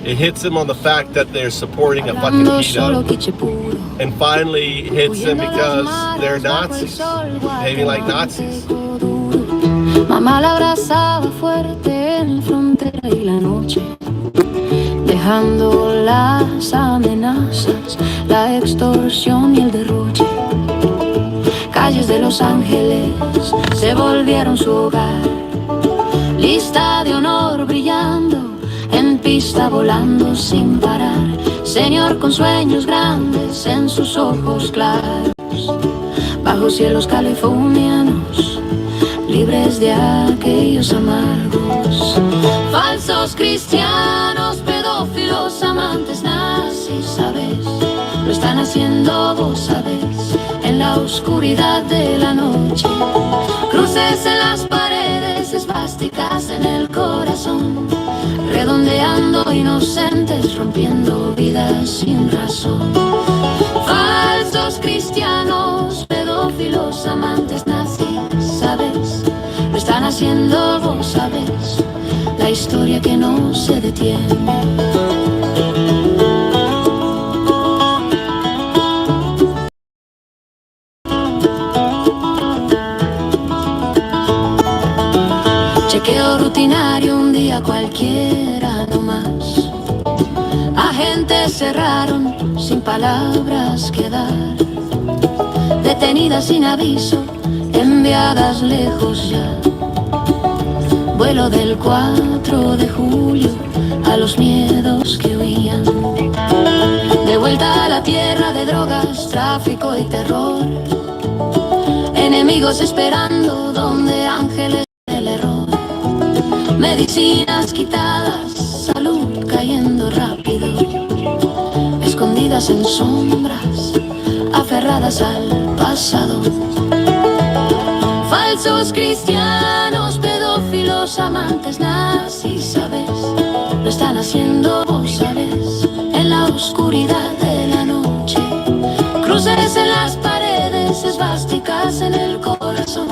It hits them on the fact that they're supporting a fucking pedo. And finally, it hits them because they're Nazis, behaving like Nazis. Mamá la abrazaba fuerte en frontera y la noche, dejando las amenazas, la extorsión y el derroche. Calles de Los Ángeles se volvieron su hogar, lista de honor brillando, en pista volando sin parar. Señor con sueños grandes en sus ojos claros, bajo cielos californianos, libres de aquellos amargos. Falsos cristianos, pedófilos, amantes nazis, ¿sabes? Lo están haciendo, vos sabes, en la oscuridad de la noche. Cruces en las paredes, esvásticas en el corazón, redondeando inocentes, rompiendo vidas sin razón. Falsos cristianos, pedófilos, amantes nazis, ¿sabes? Lo están haciendo, vos sabes, la historia que no se detiene. Chequeo rutinario un día cualquiera nomás. Agentes cerraron sin palabras que dar, detenidas sin aviso, enviadas lejos ya. Vuelo del 4 de julio a los miedos que huían. De vuelta a la tierra de drogas, tráfico y terror. Enemigos esperando donde ángeles del error. Medicinas quitadas, salud cayendo rápido. Escondidas en sombras, aferradas al pasado. Falsos cristianos, pedófilos, amantes nazis, ¿sabes? Lo están haciendo, vos sabes, en la oscuridad de la noche. Cruces en las paredes, esvásticas en el corazón,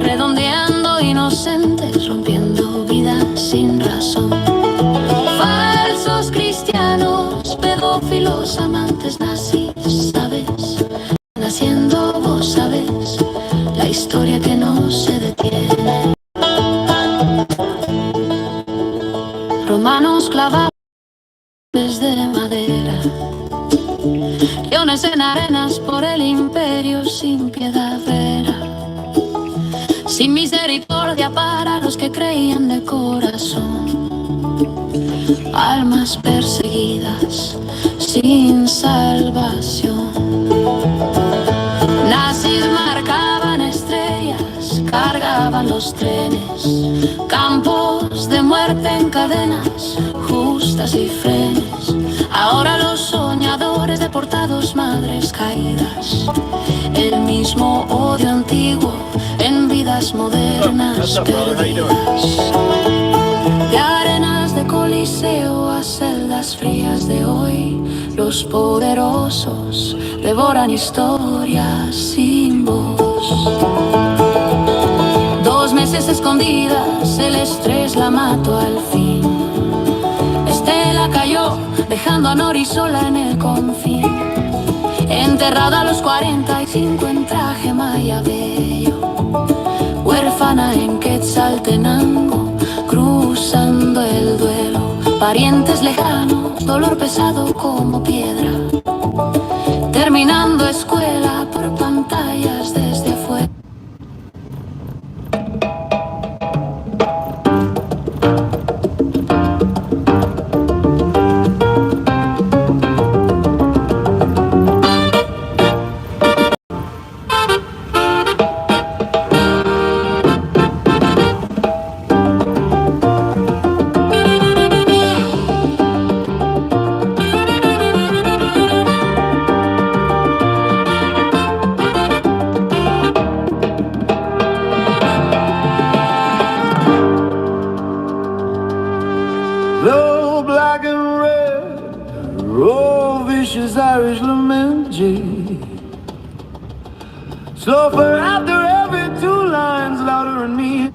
redondeando inocentes, rompiendo vidas sin razón. Falsos cristianos, pedófilos, amantes nazis, ¿sabes? Están haciendo, vos sabes, la historia que no se detiene. Romanos clavados de madera, leones en arenas por el imperio sin piedad vera, sin misericordia para los que creían de corazón, almas perseguidas sin salvación. Nazis marcaban estrellas, cargaban los trenes, campos de muerte en cadenas justas y frenes. Ahora los soñadores deportados, madres caídas, el mismo odio antiguo en vidas modernas perdidas. De arenas de coliseo a celdas frías de hoy, los poderosos devoran historias sin voz. 2 meses escondidas, el estrés la mató al fin. Estela cayó, dejando a Nori sola en el confín. Enterrada a los 45 en traje mayabello, huérfana en Quetzaltenango, cruzando el duelo. Parientes lejanos, dolor pesado como piedra, terminando escuela por pantallas desde afuera. Low, black and red, oh, vicious Irish lament, G. Slow for after every 2 lines, louder in me.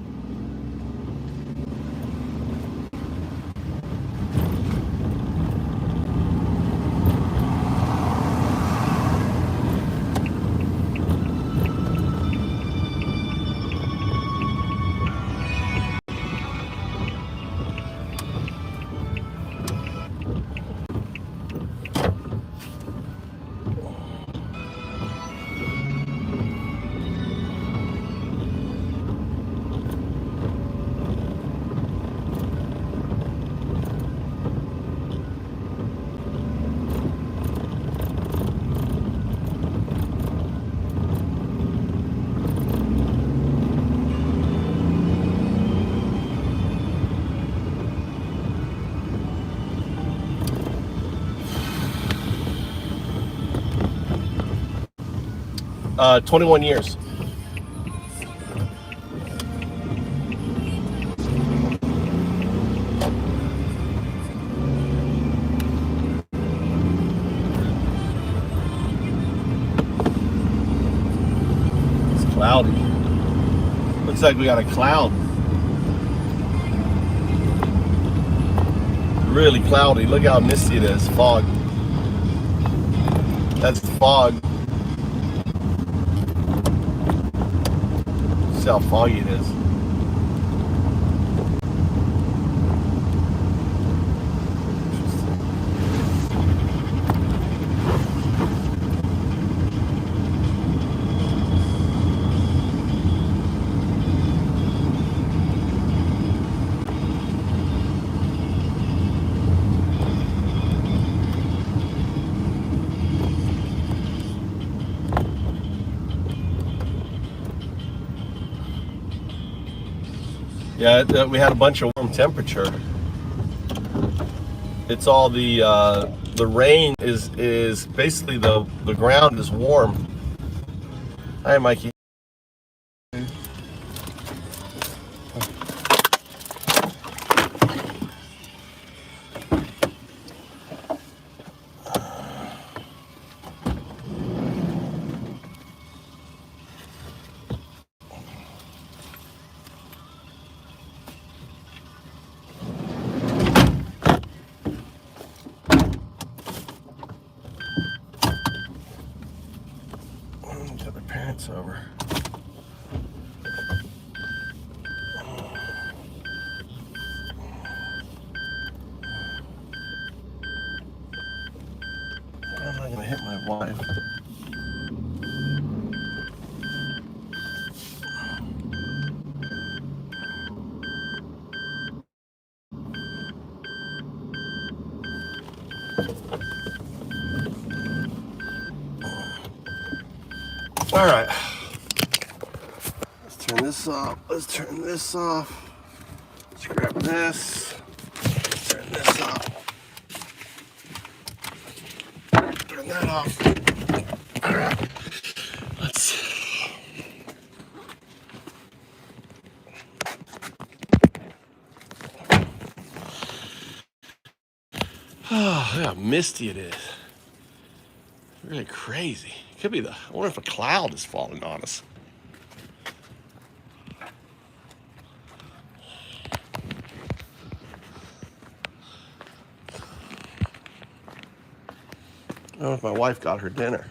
Uh, 21 years. It's cloudy. Looks like we got a cloud. Really cloudy. Look how misty it is. Fog. That's fog. See how foggy it is. Yeah, we had a bunch of warm temperature. It's all the the rain is basically the ground is warm. Hi, Mikey. Get my parents over. I'm not gonna hit my wife. All right, let's turn this off. Let's turn this off. Let's grab this. Let's turn this off. Turn that off. All right, let's. Oh, look how misty it is. Really crazy. Could be I wonder if a cloud is falling on us. I don't know if my wife got her dinner.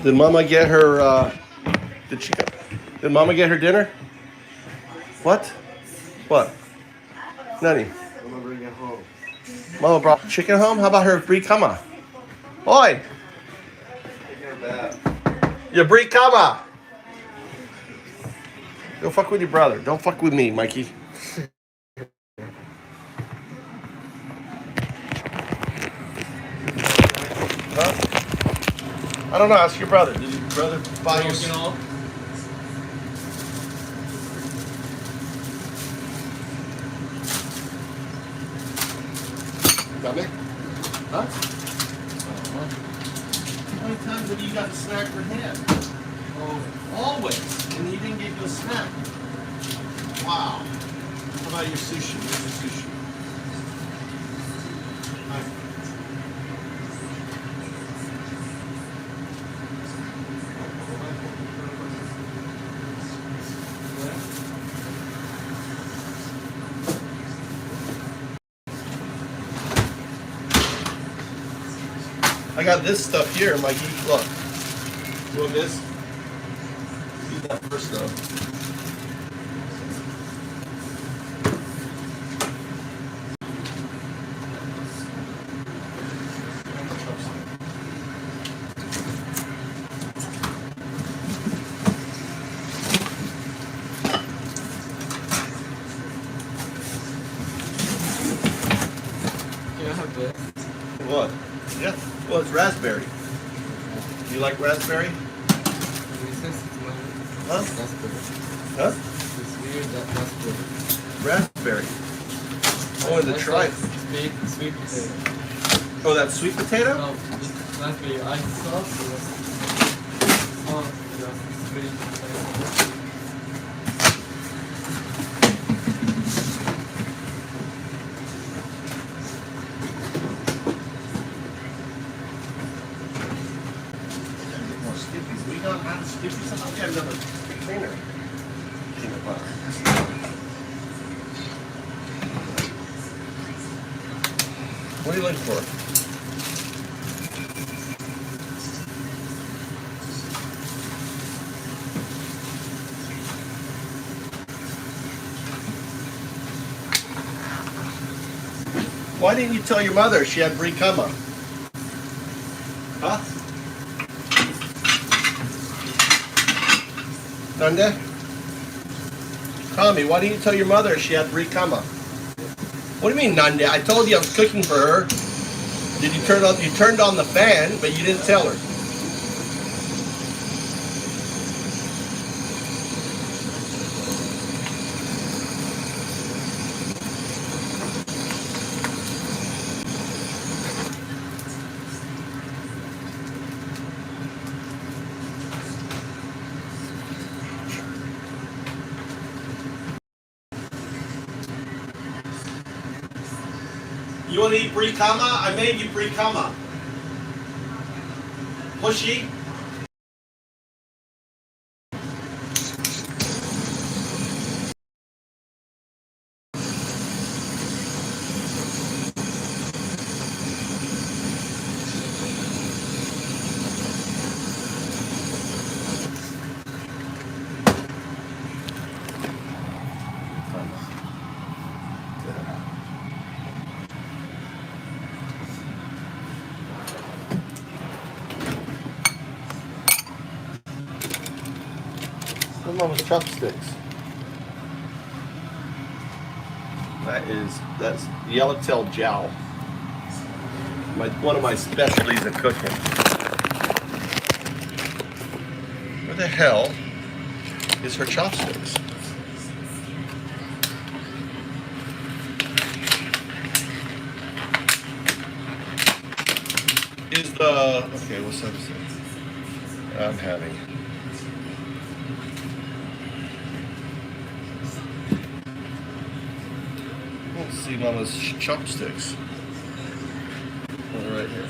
Did Mama get her, did Mama get her dinner? What? What? Nani? Mama bring it home. Mama brought chicken home? How about her brie kama? Oi! Your brie kama! Don't fuck with your brother. Don't fuck with me, Mikey. Huh? I don't know. Ask your brother. Did your brother buy you? Got me? Huh? How many times have you got a snack for him? Oh, always. And he didn't give you a snack. Wow. How about your sushi? Where's your sushi? I got this stuff here, Mikey. Look. You want this? Eat that first, though. Can I have this? What? Yeah. Well, it's raspberry. Do you like raspberry? Huh? Huh? It's weird that raspberry. Raspberry. I wanted to try it. Sweet potato. Oh, that sweet potato? No, it's not really ice sauce. Oh, yeah, sweet potato. I'll get another container. Peanut butter. What are you looking for? Why didn't you tell your mother she had Brie Cama? Huh? Nande? Tommy, why didn't you tell your mother she had Brie Cama? What do you mean, Nande? I told you I was cooking for her. Did you turn on? You turned on the fan, but you didn't tell her. You want to eat Brie Cama? I made you Brie Cama. Pushy. What's wrong with chopsticks? That's yellowtail jowl. One of my specialties in cooking. Where the hell is her chopsticks? Okay, what's up? I'm having. Let's see Mama's chopsticks. Right here.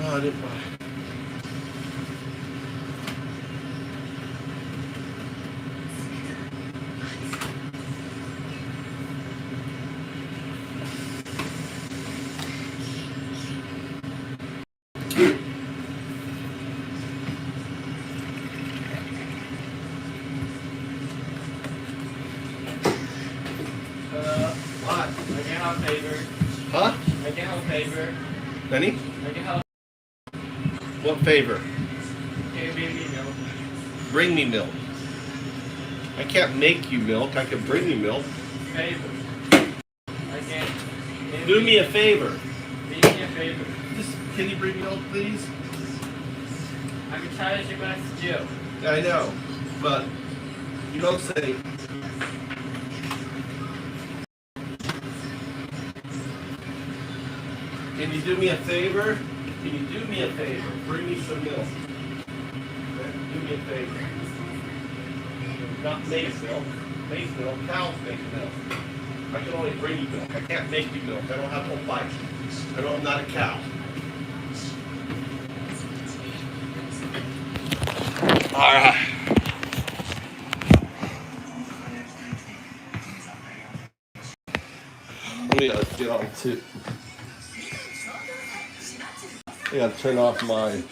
Oh, I didn't buy. What? I can have a favor. Huh? I can have a favor. Benny? I can have What favor? Can you bring me milk? Bring me milk. I can't make you milk. I can bring you milk. Favor. I can. Do me a favor. Do me a favor. Just can you bring me milk, please? I can try to ship back to jail. I know, but you don't say. Can you do me a favor? Can you do me a favor? Bring me some milk. Okay? Do me a favor. Not make milk. Make milk. Cows make milk. I can only bring you milk. I can't make you milk. I don't have no fight. I'm not a cow. All right. Let me get on too. I gotta turn off my